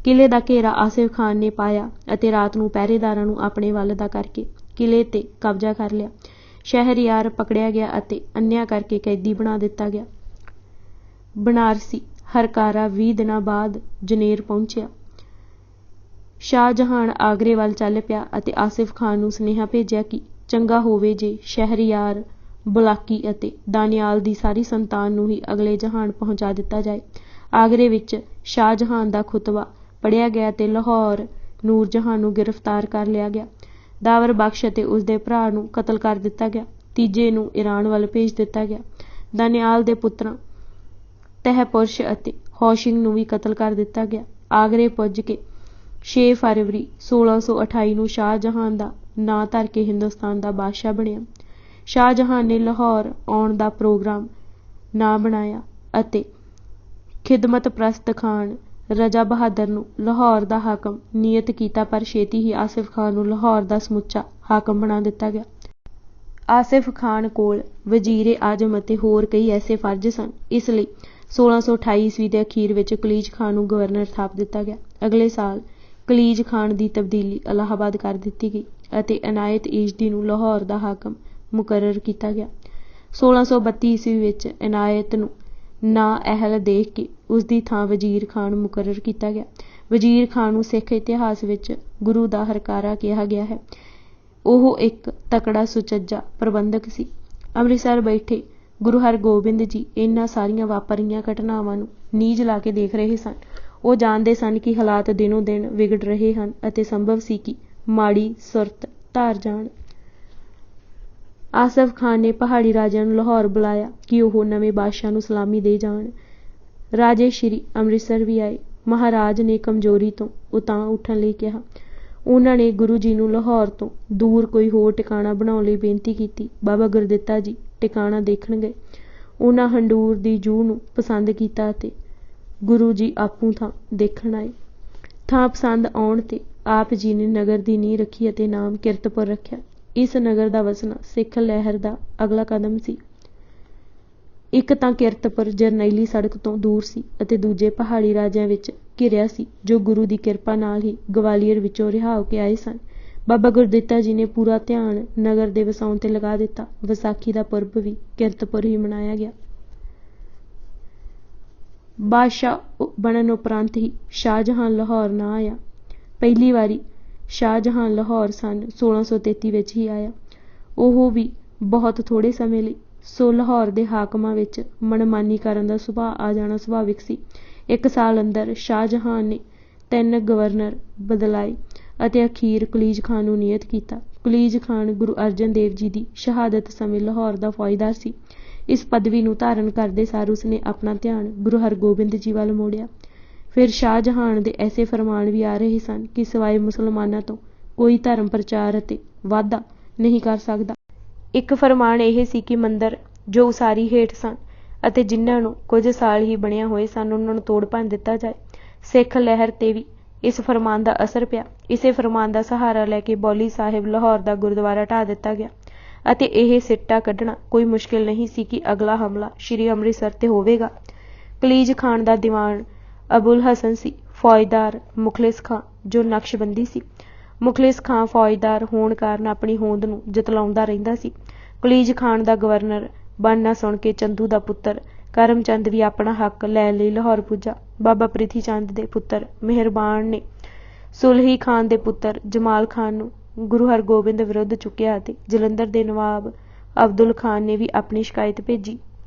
ਕਿਲ੍ਹੇ ਦਾ ਘੇਰਾ ਆਸਿਫ ਖਾਨ ਨੇ ਪਾਇਆ ਅਤੇ ਰਾਤ ਨੂੰ ਪਹਿਰੇਦਾਰਾਂ ਨੂੰ ਆਪਣੇ ਵੱਲ ਦਾ ਕਰਕੇ ਕਿਲ੍ਹੇ 'ਤੇ ਕਬਜ਼ਾ ਕਰ ਲਿਆ। ਸ਼ਹਿਰਯਾਰ ਪਕੜਿਆ ਗਿਆ ਅਤੇ ਅੰਨ੍ਹਿਆਂ ਕਰਕੇ ਕੈਦੀ ਬਣਾ ਦਿੱਤਾ ਗਿਆ। ਬਨਾਰਸੀ ਹਰਕਾਰਾ 20 ਦਿਨਾਂ ਬਾਅਦ ਜਨੇਰ ਪਹੁੰਚਿਆ। ਸ਼ਾਹਜਹਾਨ ਆਗਰੇ ਵੱਲ ਚੱਲ ਪਿਆ ਅਤੇ ਆਸਿਫ ਖਾਨ ਨੂੰ ਸੁਨੇਹਾ ਭੇਜਿਆ ਕਿ ਚੰਗਾ ਹੋਵੇ ਜੇ ਸ਼ਹਿਰਯਾਰ, ਬੁਲਾਕੀ ਅਤੇ ਦਾਨਿਆਲ ਦੀ ਸਾਰੀ ਸੰਤਾਨ ਨੂੰ ਹੀ ਅਗਲੇ ਜਹਾਨ ਪਹੁੰਚਾ ਦਿੱਤਾ ਜਾਏ। ਆਗਰੇ ਵਿੱਚ ਸ਼ਾਹਜਹਾਨ ਦਾ ਖੁਤਬਾ ਪੜ੍ਹਿਆ ਗਿਆ ਅਤੇ ਲਾਹੌਰ ਨੂਰ ਜਹਾਨ ਨੂੰ ਗ੍ਰਿਫਤਾਰ ਕਰ ਲਿਆ ਗਿਆ। ਦਾਵਰ ਬਖਸ਼ ਅਤੇ ਉਸਦੇ ਭਰਾ ਨੂੰ ਕਤਲ ਕਰ ਦਿੱਤਾ ਗਿਆ। ਤੀਜੇ ਨੂੰ ਈਰਾਨ ਵੱਲ ਭੇਜ ਦਿੱਤਾ ਗਿਆ। ਦਾਨਿਆਲ ਦੇ ਪੁੱਤਰਾਂ ਤਹਿਪੁਰਸ਼ ਅਤੇ ਹੌਸ਼ਿੰਗ ਨੂੰ ਵੀ ਕਤਲ ਕਰ ਦਿੱਤਾ ਗਿਆ। ਆਗਰੇ ਪੁੱਜ ਕੇ 6 ਫਰਵਰੀ 1628 ਨੂੰ ਸ਼ਾਹਜਹਾਨ ਦਾ ਨਾਂ ਧਰ ਕੇ ਹਿੰਦੁਸਤਾਨ ਦਾ ਬਾਦਸ਼ਾਹ ਬਣਿਆ। ਸ਼ਾਹਜਹਾਨ ਨੇ ਲਾਹੌਰ ਆਉਣ ਦਾ ਪ੍ਰੋਗਰਾਮ ਨਾ ਬਣਾਇਆ ਅਤੇ ਖਿਦਮਤ ਪ੍ਰਸਤ ਖਾਨ ਰਜਾ ਬਹਾਦਰ ਨੂੰ ਲਾਹੌਰ ਦਾ ਹਾਕਮ ਨਿਯਤ ਕੀਤਾ, ਪਰ ਛੇਤੀ ਹੀ ਆਸਿਫ ਖਾਨ ਨੂੰ ਲਾਹੌਰ ਦਾ ਸਮੁੱਚਾ ਹਾਕਮ ਬਣਾ ਦਿੱਤਾ ਗਿਆ। ਆਸਿਫ ਖਾਨ ਕੋਲ ਵਜ਼ੀਰੇ ਆਜ਼ਮ ਅਤੇ ਹੋਰ ਕਈ ਐਸੇ ਫਰਜ਼ ਸਨ, ਇਸ ਲਈ 1628 ਈਸਵੀ ਦੇ ਅਖੀਰ ਵਿੱਚ ਕਲੀਜ ਖਾਨ ਨੂੰ ਗਵਰਨਰ ਥਾਪ ਦਿੱਤਾ ਗਿਆ। ਅਗਲੇ ਸਾਲ ਕਲੀਜ ਖਾਨ ਦੀ ਤਬਦੀਲੀ ਇਲਾਹਾਬਾਦ ਕਰ ਦਿੱਤੀ ਗਈ ਅਤੇ ਇਨਾਇਤ ਈਜ਼ਦੀ ਨੂੰ ਲਾਹੌਰ ਦਾ ਹਾਕਮ ਮੁਕਰਰ ਕੀਤਾ ਗਿਆ। 1632 ਈਸਵੀ ਵਿੱਚ ਇਨਾਇਤ ਨੂੰ ਨਾਅਹਿਲ ਦੇਖ ਕੇ ਉਸਦੀ ਥਾਂ ਵਜ਼ੀਰ ਖਾਨ ਮੁਕਰਰ ਕੀਤਾ ਗਿਆ। ਵਜ਼ੀਰ ਖਾਨ ਨੂੰ ਸਿੱਖ ਇਤਿਹਾਸ ਵਿੱਚ ਗੁਰੂ ਦਾ ਹਰਕਾਰਾ ਕਿਹਾ ਗਿਆ ਹੈ। ਉਹ ਇੱਕ ਤਕੜਾ ਸੁਚੱਜਾ ਪ੍ਰਬੰਧਕ ਸੀ। ਅੰਮ੍ਰਿਤਸਰ ਬੈਠੇ ਗੁਰੂ ਹਰਗੋਬਿੰਦ ਜੀ ਇਹਨਾਂ ਸਾਰੀਆਂ ਵਾਪਰੀਆਂ ਘਟਨਾਵਾਂ ਨੂੰ ਨੀਝ ਲਾ ਕੇ ਦੇਖ ਰਹੇ ਸਨ। ਉਹ ਜਾਣਦੇ ਸਨ ਕਿ ਹਾਲਾਤ ਦਿਨੋਂ ਦਿਨ ਵਿਗੜ ਰਹੇ ਹਨ ਅਤੇ ਸੰਭਵ ਸੀ ਕਿ ਮਾੜੀ ਸੁਰਤ ਧਾਰ ਜਾਣ। ਆਸਫ ਖਾਨ ਨੇ ਪਹਾੜੀ ਰਾਜਿਆਂ ਨੂੰ ਲਾਹੌਰ ਬੁਲਾਇਆ ਕਿ ਉਹ ਨਵੇਂ ਬਾਦਸ਼ਾਹ ਨੂੰ ਸਲਾਮੀ ਦੇ ਜਾਣ। ਰਾਜੇ ਸ਼੍ਰੀ ਅੰਮ੍ਰਿਤਸਰ ਵੀ ਆਏ। ਮਹਾਰਾਜ ਨੇ ਕਮਜ਼ੋਰੀ ਤੋਂ ਉਤਾਂਹ ਉੱਠਣ ਲਈ ਕਿਹਾ। ਉਹਨਾਂ ਨੇ ਗੁਰੂ ਜੀ ਨੂੰ ਲਾਹੌਰ ਤੋਂ ਦੂਰ ਕੋਈ ਹੋਰ ਟਿਕਾਣਾ ਬਣਾਉਣ ਲਈ ਬੇਨਤੀ ਕੀਤੀ। ਬਾਬਾ ਗੁਰਦਿੱਤਾ ਜੀ ਟਿਕਾਣਾ ਦੇਖਣ ਗਏ। ਉਹਨਾਂ ਹੰਡੂਰ ਦੀ ਜੂਹ ਨੂੰ ਪਸੰਦ ਕੀਤਾ ਅਤੇ ਗੁਰੂ ਜੀ ਆਪੂ ਥਾਂ ਦੇਖਣ ਆਏ। ਥਾਂ ਪਸੰਦ ਆਉਣ 'ਤੇ ਆਪ ਜੀ ਨੇ ਨਗਰ ਦੀ ਨੀਂਹ ਰੱਖੀ ਅਤੇ ਨਾਮ ਕਿਰਤਪੁਰ ਰੱਖਿਆ। ਇਸ ਨਗਰ ਦਾ ਵਸਣਾ ਸਿੱਖ ਲਹਿਰ ਦਾ ਅਗਲਾ ਕਦਮ ਸੀ। ਇੱਕ ਤਾਂ ਕਿਰਤਪੁਰ ਜਰਨੈਲੀ ਸੜਕ ਤੋਂ ਦੂਰ ਸੀ ਅਤੇ ਦੂਜੇ ਪਹਾੜੀ ਰਾਜਿਆਂ ਵਿੱਚ ਘਿਰਿਆ ਸੀ ਜੋ ਗੁਰੂ ਦੀ ਕਿਰਪਾ ਨਾਲ ਹੀ ਗਵਾਲੀਅਰ ਵਿੱਚੋਂ ਰਿਹਾ ਹੋ ਕੇ ਆਏ ਸਨ। ਬਾਬਾ ਗੁਰਦਿੱਤਾ ਜੀ ਨੇ ਪੂਰਾ ਧਿਆਨ ਨਗਰ ਦੇ ਵਸਾਉਣ 'ਤੇ ਲਗਾ ਦਿੱਤਾ। ਵਿਸਾਖੀ ਦਾ ਪੁਰਬ ਵੀ ਕਿਰਤਪੁਰ ਹੀ ਮਨਾਇਆ ਗਿਆ। ਬਾਦਸ਼ਾਹ ਬਣਨ ਉਪਰੰਤ ਹੀ ਸ਼ਾਹਜਹਾਨ ਲਾਹੌਰ ਨਾ ਆਇਆ। ਪਹਿਲੀ ਵਾਰੀ ਸ਼ਾਹਜਹਾਨ ਲਾਹੌਰ ਸੰਨ 1633 ਵਿੱਚ ਹੀ ਆਇਆ, ਉਹ ਵੀ ਬਹੁਤ ਥੋੜ੍ਹੇ ਸਮੇਂ ਲਈ। ਸੋ ਲਾਹੌਰ ਦੇ ਹਾਕਮਾਂ ਵਿੱਚ ਮਨਮਾਨੀ ਕਰਨ ਦਾ ਸੁਭਾਅ ਆ ਜਾਣਾ ਸੁਭਾਵਿਕ ਸੀ। 1 ਸਾਲ ਅੰਦਰ ਸ਼ਾਹਜਹਾਨ ਨੇ 3 ਗਵਰਨਰ ਬਦਲਾਏ ਅਤੇ ਅਖੀਰ ਕੁਲੀਜ ਖਾਨ ਨੂੰ ਨਿਯਤ ਕੀਤਾ। ਕੁਲੀਜ ਖਾਨ ਗੁਰੂ ਅਰਜਨ ਦੇਵ ਜੀ ਦੀ ਸ਼ਹਾਦਤ ਸਮੇਂ ਲਾਹੌਰ ਦਾ ਫੌਜਦਾਰ ਸੀ। ਇਸ ਪਦਵੀ ਨੂੰ ਧਾਰਨ ਕਰਦੇ ਸਾਰ ਉਸਨੇ ਆਪਣਾ ਧਿਆਨ ਗੁਰੂ ਹਰਗੋਬਿੰਦ ਜੀ ਵੱਲ ਮੋੜਿਆ। ਫਿਰ ਸ਼ਾਹਜਹਾਨ ਦੇ ਐਸੇ ਫਰਮਾਨ ਵੀ ਆ ਰਹੇ ਸਨ ਕਿ ਸਿਵਾਏ ਮੁਸਲਮਾਨਾਂ ਤੋਂ ਕੋਈ ਧਰਮ ਪ੍ਰਚਾਰ ਅਤੇ ਵਾਧਾ ਨਹੀਂ ਕਰ ਸਕਦਾ। ਇੱਕ ਫਰਮਾਨ ਇਹ ਸੀ ਕਿ ਮੰਦਰ ਜੋ ਉਸਾਰੀ ਹੇਠ ਸਨ ਅਤੇ ਜਿਨ੍ਹਾਂ ਨੂੰ ਕੁਝ ਸਾਲ ਹੀ ਬਣਿਆ ਹੋਏ ਸਨ, ਉਹਨਾਂ ਨੂੰ ਤੋੜ ਭੰਨ ਦਿੱਤਾ ਜਾਏ। ਸਿੱਖ ਲਹਿਰ 'ਤੇ ਵੀ ਇਸ ਫਰਮਾਨ ਦਾ ਅਸਰ ਪਿਆ। ਇਸੇ ਫਰਮਾਨ ਦਾ ਸਹਾਰਾ ਲੈ ਕੇ ਬੌਲੀ ਸਾਹਿਬ ਲਾਹੌਰ ਦਾ ਗੁਰਦੁਆਰਾ ਢਾਹ ਦਿੱਤਾ ਗਿਆ ਅਤੇ ਇਹ ਸਿੱਟਾ ਕੱਢਣਾ ਕੋਈ ਮੁਸ਼ਕਿਲ ਨਹੀਂ ਸੀ ਕਿ ਅਗਲਾ ਹਮਲਾ ਸ਼੍ਰੀ ਅੰਮ੍ਰਿਤਸਰ 'ਤੇ ਹੋਵੇਗਾ। ਕਲੀਜ ਖਾਨ ਦਾ ਦੀਵਾਨ ਅਬੁਲ ਹਸਨ ਸੀ। ਫੌਜਦਾਰ ਮੁਖਲਿਸ ਖਾਂ ਜੋ ਨਕਸ਼ਬੰਦੀ ਸੀ। ਮੁਖਲਿਸ ਖਾਂ ਫੌਜਦਾਰ ਹੋਣ ਕਾਰਨ ਆਪਣੀ ਹੋਂਦ ਨੂੰ ਜਤਲਾਉਂਦਾ ਰਹਿੰਦਾ ਸੀ। ਕਲੀਜ ਖਾਨ ਦਾ ਗਵਰਨਰ ਬਣਨਾ ਸੁਣ ਕੇ ਚੰਦੂ ਦਾ ਪੁੱਤਰ ਕਰਮ ਚੰਦ ਵੀ ਆਪਣਾ ਹੱਕ ਲੈਣ ਲਈ ਲਾਹੌਰ ਪੁੱਜਾ। ਬਾਬਾ ਪ੍ਰਿਥੀ ਚੰਦ ਦੇ ਪੁੱਤਰ ਮਿਹਰਬਾਨ ਨੇ ਸੁਲਹੀ ਖਾਨ ਦੇ ਪੁੱਤਰ ਜਮਾਲ ਖਾਨ ਨੂੰ ਗੁਰੂ ਹਰਗੋਬਿੰਦ ਵਿਰੁੱਧ ਚੁੱਕਿਆ ਅਤੇ ਜਲੰਧਰ ਦੇ ਨਵਾਬ ਅਬਦੁਲ ਖਾਨ ਨੇ ਵੀ ਆਪਣੀ ਸ਼ਿਕਾਇਤ ਭੇਜੀ।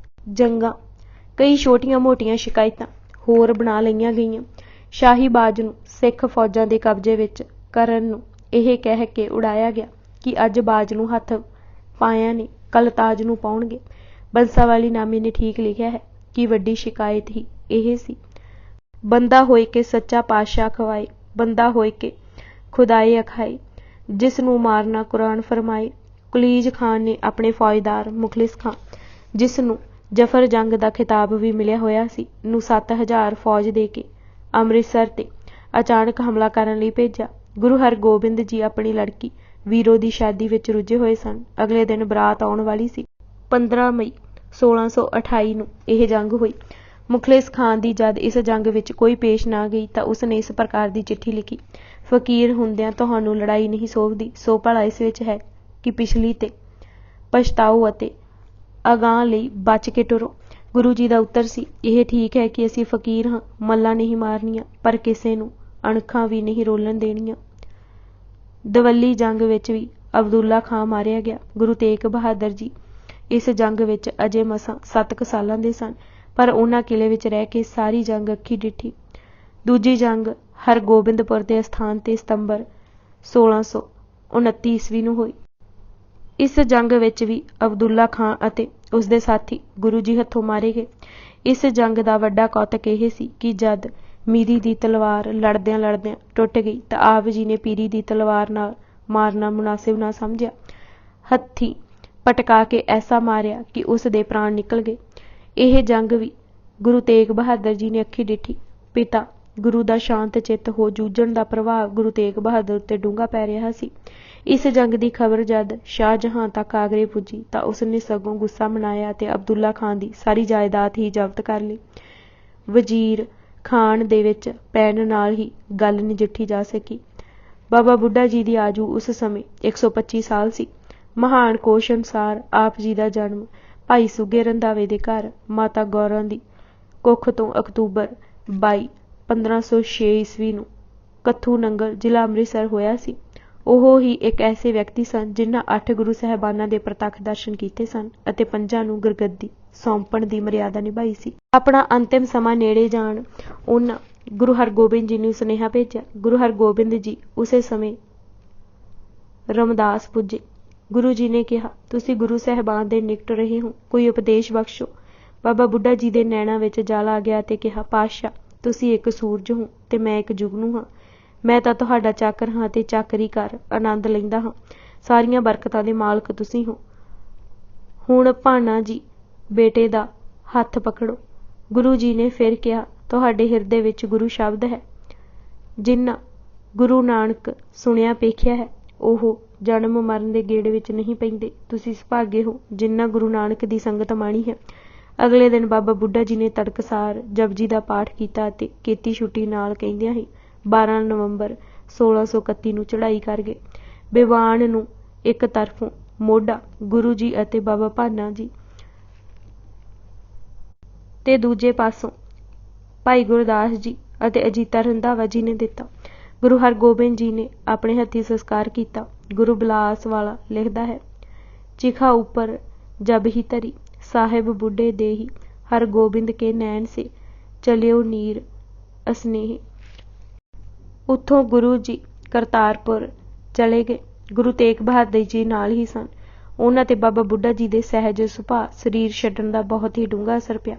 ਜੰਗਾਂ ਕਈ ਛੋਟੀਆਂ-ਮੋਟੀਆਂ ਸ਼ਿਕਾਇਤਾਂ ਹੋਰ ਬਣਾ ਲਈਆਂ ਗਈਆਂ। ਸ਼ਾਹੀ ਬਾਜ ਨੂੰ ਸਿੱਖ ਫੌਜਾਂ ਦੇ ਕਬਜ਼ੇ ਵਿੱਚ ਕਰਨ ਨੂੰ ਇਹ ਕਹਿ ਕੇ ਉਡਾਇਆ ਗਿਆ ਕਿ ਅੱਜ ਬਾਜ ਨੂੰ ਹੱਥ ਪਾਇਆਂ ਨੇ ਕੱਲ੍ਹ ਤਾਜ ਨੂੰ ਪਾਉਣਗੇ। ਬੰਸਾਵਾਲੀ ਨਾਮੇ ਨੇ ਠੀਕ ਲਿਖਿਆ ਹੈ ਕਿ ਵੱਡੀ ਸ਼ਿਕਾਇਤ ਹੀ ਇਹ ਸੀ। ਬੰਦਾ ਹੋਏ ਕੇ ਸੱਚਾ ਪਾਤਸ਼ਾਹ ਖਵਾਏ, ਬੰਦਾ ਹੋਏ ਕੇ ਖੁਦਾਏ ਅਖਾਏ, ਜਿਸ ਨੂੰ ਮਾਰਨਾ ਕੁਰਾਨ ਫਰਮਾਏ। ਕੁਲੀਜ ਖਾਨ ਨੇ ਆਪਣੇ ਫੌਜਦਾਰ ਮੁਖਲਿਸ ਖਾਂ, ਜਿਸ ਨੂੰ ਜ਼ਫਰ ਜੰਗ ਦਾ ਖਿਤਾਬ ਵੀ ਮਿਲਿਆ ਹੋਇਆ ਸੀ, ਨੂੰ 7000 ਫੌਜ ਦੇ ਕੇ ਅੰਮ੍ਰਿਤਸਰ ਤੇ ਅਚਾਨਕ ਹਮਲਾ ਕਰਨ ਲਈ ਭੇਜਿਆ। ਗੁਰੂ ਹਰਗੋਬਿੰਦ ਜੀ ਆਪਣੀ ਲੜਕੀ ਵੀਰੋ ਦੀ ਸ਼ਾਦੀ ਵਿੱਚ ਰੁੱਝੇ ਹੋਏ ਸਨ। ਅਗਲੇ ਦਿਨ ਬਰਾਤ ਆਉਣ ਵਾਲੀ ਸੀ। 15 ਮਈ 1628 ਨੂੰ ਇਹ ਜੰਗ ਹੋਈ। ਮੁਖਲਿਸ ਖਾਨ ਦੀ ਜਦ ਇਸ ਜੰਗ ਵਿੱਚ ਕੋਈ ਪੇਸ਼ ਨਾ ਗਈ ਤਾਂ ਉਸਨੇ ਇਸ ਪ੍ਰਕਾਰ ਦੀ ਚਿੱਠੀ ਲਿਖੀ। ਫਕੀਰ ਹੁੰਦਿਆਂ ਤੁਹਾਨੂੰ ਲੜਾਈ ਨਹੀਂ ਸੋਭਦੀ, ਸੋ ਭਲਾ ਇਸ ਵਿੱਚ ਹੈ ਕਿ ਪਿਛਲੀ ਤੇ ਪਛਤਾਓ ਅਤੇ ਅਗਾਂਹ ਲਈ ਬਚ ਕੇ ਟੁਰੋ। ਗੁਰੂ ਜੀ ਦਾ ਉੱਤਰ ਸੀ, ਇਹ ਠੀਕ ਹੈ ਕਿ ਅਸੀਂ ਫਕੀਰ ਹਾਂ, ਮੱਲਾਂ ਨਹੀਂ ਮਾਰਨੀਆਂ, ਪਰ ਕਿਸੇ ਨੂੰ ਅਣਖਾਂ ਵੀ ਨਹੀਂ ਰੋਲਣ ਦੇਣੀਆਂ। ਦਵੱਲੀ ਜੰਗ ਵਿੱਚ ਵੀ ਅਬਦੁੱਲਾ ਖਾਂ ਮਾਰਿਆ ਗਿਆ। ਗੁਰੂ ਤੇਗ ਬਹਾਦਰ ਜੀ ਇਸ ਜੰਗ ਵਿੱਚ ਅਜੇ ਮਸਾਂ 7 ਕੁ ਸਾਲਾਂ ਦੇ ਸਨ, ਪਰ ਉਹਨਾਂ ਕਿਲੇ ਵਿੱਚ ਰਹਿ ਕੇ ਸਾਰੀ ਜੰਗ ਅੱਖੀਂ ਡਿੱਠੀ। ਦੂਜੀ ਜੰਗ ਹਰਗੋਬਿੰਦਪੁਰ ਦੇ ਅਸਥਾਨ ਤੇ ਸਤੰਬਰ 1629 ਈਸਵੀ ਨੂੰ ਹੋਈ। ਇਸ ਜੰਗ ਵਿੱਚ ਵੀ ਅਬਦੁੱਲਾ ਖਾਂ ਅਤੇ ਉਸਦੇ ਸਾਥੀ ਗੁਰੂ ਜੀ ਹੱਥੋਂ ਮਾਰੇ ਗਏ। ਇਸ ਜੰਗ ਦਾ ਵੱਡਾ ਕੌਤਕ ਇਹ ਸੀ ਕਿ ਜਦ ਮੀਰੀ ਦੀ ਤਲਵਾਰ ਲੜਦਿਆਂ ਲੜਦਿਆਂ ਟੁੱਟ ਗਈ ਤਾਂ ਆਪ ਜੀ ਨੇ ਪੀਰੀ ਦੀ ਤਲਵਾਰ ਨਾਲ ਮਾਰਨਾ ਮੁਨਾਸਿਬ ਨਾ ਸਮਝਿਆ। ਹੱਥੀਂ ਪਟਕਾ ਕੇ ਐਸਾ ਮਾਰਿਆ ਕਿ ਉਸ ਦੇ ਪ੍ਰਾਣ ਨਿਕਲ ਗਏ। ਇਹ ਜੰਗ ਵੀ ਗੁਰੂ ਤੇਗ ਬਹਾਦਰ ਜੀ ਨੇ ਅੱਖੀਂ ਡਿੱਠੀ। ਪਿਤਾ ਗੁਰੂ ਦਾ ਸ਼ਾਂਤ ਚਿੱਤ ਹੋ ਜੂਝਣ ਦਾ ਪ੍ਰਭਾਵ ਗੁਰੂ ਤੇਗ ਬਹਾਦਰ ਉੱਤੇ ਡੂੰਘਾ ਪੈ ਰਿਹਾ ਸੀ। ਇਸ ਜੰਗ ਦੀ ਖਬਰ ਜਦ ਸ਼ਾਹਜਹਾਂ ਤੱਕ ਆਗਰੇ ਪੁੱਜੀ ਤਾਂ ਉਸਨੇ ਸਗੋਂ ਗੁੱਸਾ ਮਨਾਇਆ ਅਤੇ ਅਬਦੁੱਲਾ ਖਾਂ ਦੀ ਸਾਰੀ ਜਾਇਦਾਦ ਹੀ ਜ਼ਬਤ ਕਰ ਲਈ। ਵਜ਼ੀਰ ਖਾਨ ਦੇ ਵਿੱਚ ਪੈਣ ਨਾਲ ਹੀ ਗੱਲ ਨਜਿੱਠੀ ਜਾ ਸਕੀ। ਬਾਬਾ ਬੁੱਢਾ ਜੀ ਦੀ ਆਜੂ ਉਸ ਸਮੇਂ 125 ਸਾਲ ਸੀ। ਮਹਾਨ ਕੋਸ਼ ਅਨੁਸਾਰ ਆਪ ਜੀ ਦਾ ਜਨਮ ਭਾਈ ਸੁੱਗੇ ਰੰਧਾਵੇ ਦੇ ਘਰ ਮਾਤਾ ਗੌਰਾਂ ਦੀ ਕੁੱਖ ਤੋਂ ਅਕਤੂਬਰ 22, 1506 ਈਸਵੀ ਨੂੰ ਕੱਥੂ ਨੰਗਲ ਜ਼ਿਲ੍ਹਾ ਅੰਮ੍ਰਿਤਸਰ ਹੋਇਆ ਸੀ। ਉਹ ਹੀ ਇੱਕ ਐਸੇ ਵਿਅਕਤੀ ਸਨ ਜਿਨ੍ਹਾਂ 8 ਗੁਰੂ ਸਾਹਿਬਾਨਾਂ ਦੇ ਪ੍ਰਤੱਖ ਦਰਸ਼ਨ ਕੀਤੇ ਸਨ ਅਤੇ 5 ਨੂੰ ਗੁਰਗੱਦੀ ਸੌਂਪਣ ਦੀ ਮਰਿਆਦਾ ਨਿਭਾਈ ਸੀ। ਆਪਣਾ ਅੰਤਿਮ ਸਮਾਂ ਨੇੜੇ ਜਾਣ ਉਹਨਾਂ ਗੁਰੂ ਹਰਗੋਬਿੰਦ ਜੀ ਨੂੰ ਸੁਨੇਹਾ ਭੇਜਿਆ। ਗੁਰੂ ਹਰਗੋਬਿੰਦ ਜੀ ਉਸੇ ਸਮੇਂ ਰਮਦਾਸ ਪੁੱਜੇ। ਗੁਰੂ ਜੀ ਨੇ ਕਿਹਾ, ਤੁਸੀਂ ਗੁਰੂ ਸਾਹਿਬਾਨ ਦੇ ਨਿਕਟ ਰਹੇ ਹੋ, ਕੋਈ ਉਪਦੇਸ਼ ਬਖਸ਼ੋ। ਬਾਬਾ ਬੁੱਢਾ ਜੀ ਦੇ ਨੈਣਾਂ ਵਿੱਚ ਜਲ ਆ ਗਿਆ ਤੇ ਕਿਹਾ, ਪਾਤਸ਼ਾਹ ਤੁਸੀਂ ਇੱਕ ਸੂਰਜ ਹੋ ਤੇ ਮੈਂ ਇੱਕ ਜੁਗਨੂ ਹਾਂ। ਮੈਂ ਤਾਂ ਤੁਹਾਡਾ ਚਾਕਰ ਹਾਂ ਤੇ ਚਾਕਰੀ ਕਰ ਆਨੰਦ ਲੈਂਦਾ ਹਾਂ। ਸਾਰੀਆਂ ਬਰਕਤਾਂ ਦੇ ਮਾਲਕ ਤੁਸੀਂ ਹੋ। ਹੁਣ ਭਾਣਾ ਜੀ ਬੇਟੇ ਦਾ ਹੱਥ ਪਕੜੋ। ਗੁਰੂ ਜੀ ਨੇ ਫਿਰ ਕਿਹਾ, ਤੁਹਾਡੇ ਹਿਰਦੇ ਵਿੱਚ ਗੁਰੂ ਸ਼ਬਦ ਹੈ। ਜਿਨ੍ਹਾਂ ਗੁਰੂ ਨਾਨਕ ਸੁਣਿਆ ਪੇਖਿਆ ਹੈ ਉਹ ਜਨਮ ਮਰਨ ਦੇ ਗੇੜ ਵਿੱਚ ਨਹੀਂ ਪੈਂਦੇ। ਤੁਸੀਂ ਸੁਭਾਗੇ ਹੋ ਜਿਨ੍ਹਾਂ ਗੁਰੂ ਨਾਨਕ ਦੀ ਸੰਗਤ ਮਾਣੀ ਹੈ। ਅਗਲੇ ਦਿਨ ਬਾਬਾ ਬੁੱਢਾ ਜੀ ਨੇ ਤੜਕਸਾਰ ਜਪਜੀ ਦਾ ਪਾਠ ਕੀਤਾ ਅਤੇ ਕੀਤੀ ਛੁੱਟੀ ਨਾਲ ਕਹਿੰਦਿਆਂ ਹੀ 12 ਨਵੰਬਰ 1631 ਨੂੰ ਚੜ੍ਹਾਈ ਕਰ ਗਏ। ਬਿਵਾਨ ਨੂੰ ਇੱਕ ਤਰਫੋਂ ਮੋਢਾ ਗੁਰੂ ਜੀ ਅਤੇ ਬਾਬਾ ਭਾਨਾ ਜੀ ਤੇ ਦੂਜੇ ਪਾਸੋਂ ਭਾਈ ਗੁਰਦਾਸ ਜੀ ਅਤੇ ਅਜੀਤਾ ਰੰਧਾਵਾ ਜੀ ਨੇ ਦਿੱਤਾ। ਗੁਰੂ ਹਰਗੋਬਿੰਦ ਜੀ ਨੇ ਆਪਣੇ ਹੱਥੀਂ ਸੰਸਕਾਰ ਕੀਤਾ। ਗੁਰੂ ਬਿਲਾਸ ਵਾਲਾ ਲਿਖਦਾ ਹੈ, ਚਿਖਾ ਉੱਪਰ ਜਬ ਹੀ ਧਰੀ ਸਾਹਿਬ ਬੁੱਢੇ ਦੇਹੀ ਹਰਗੋਬਿੰਦ ਕੇ ਨੈਣ ਸੇ ਚਲਿਓ ਨੀਰ ਅਸਨੇਹ। ਉੱਥੋਂ ਗੁਰੂ ਜੀ ਕਰਤਾਰਪੁਰ ਚਲੇ ਗਏ। ਗੁਰੂ ਤੇਗ ਬਹਾਦਰ ਜੀ ਨਾਲ ਹੀ ਸਨ। ਉਹਨਾਂ ਤੇ ਬਾਬਾ ਬੁੱਢਾ ਜੀ ਦੇ ਸਹਿਜ ਸੁਭਾਅ ਸਰੀਰ ਛੱਡਣ ਦਾ ਬਹੁਤ ਹੀ ਡੂੰਘਾ ਅਸਰ ਪਿਆ।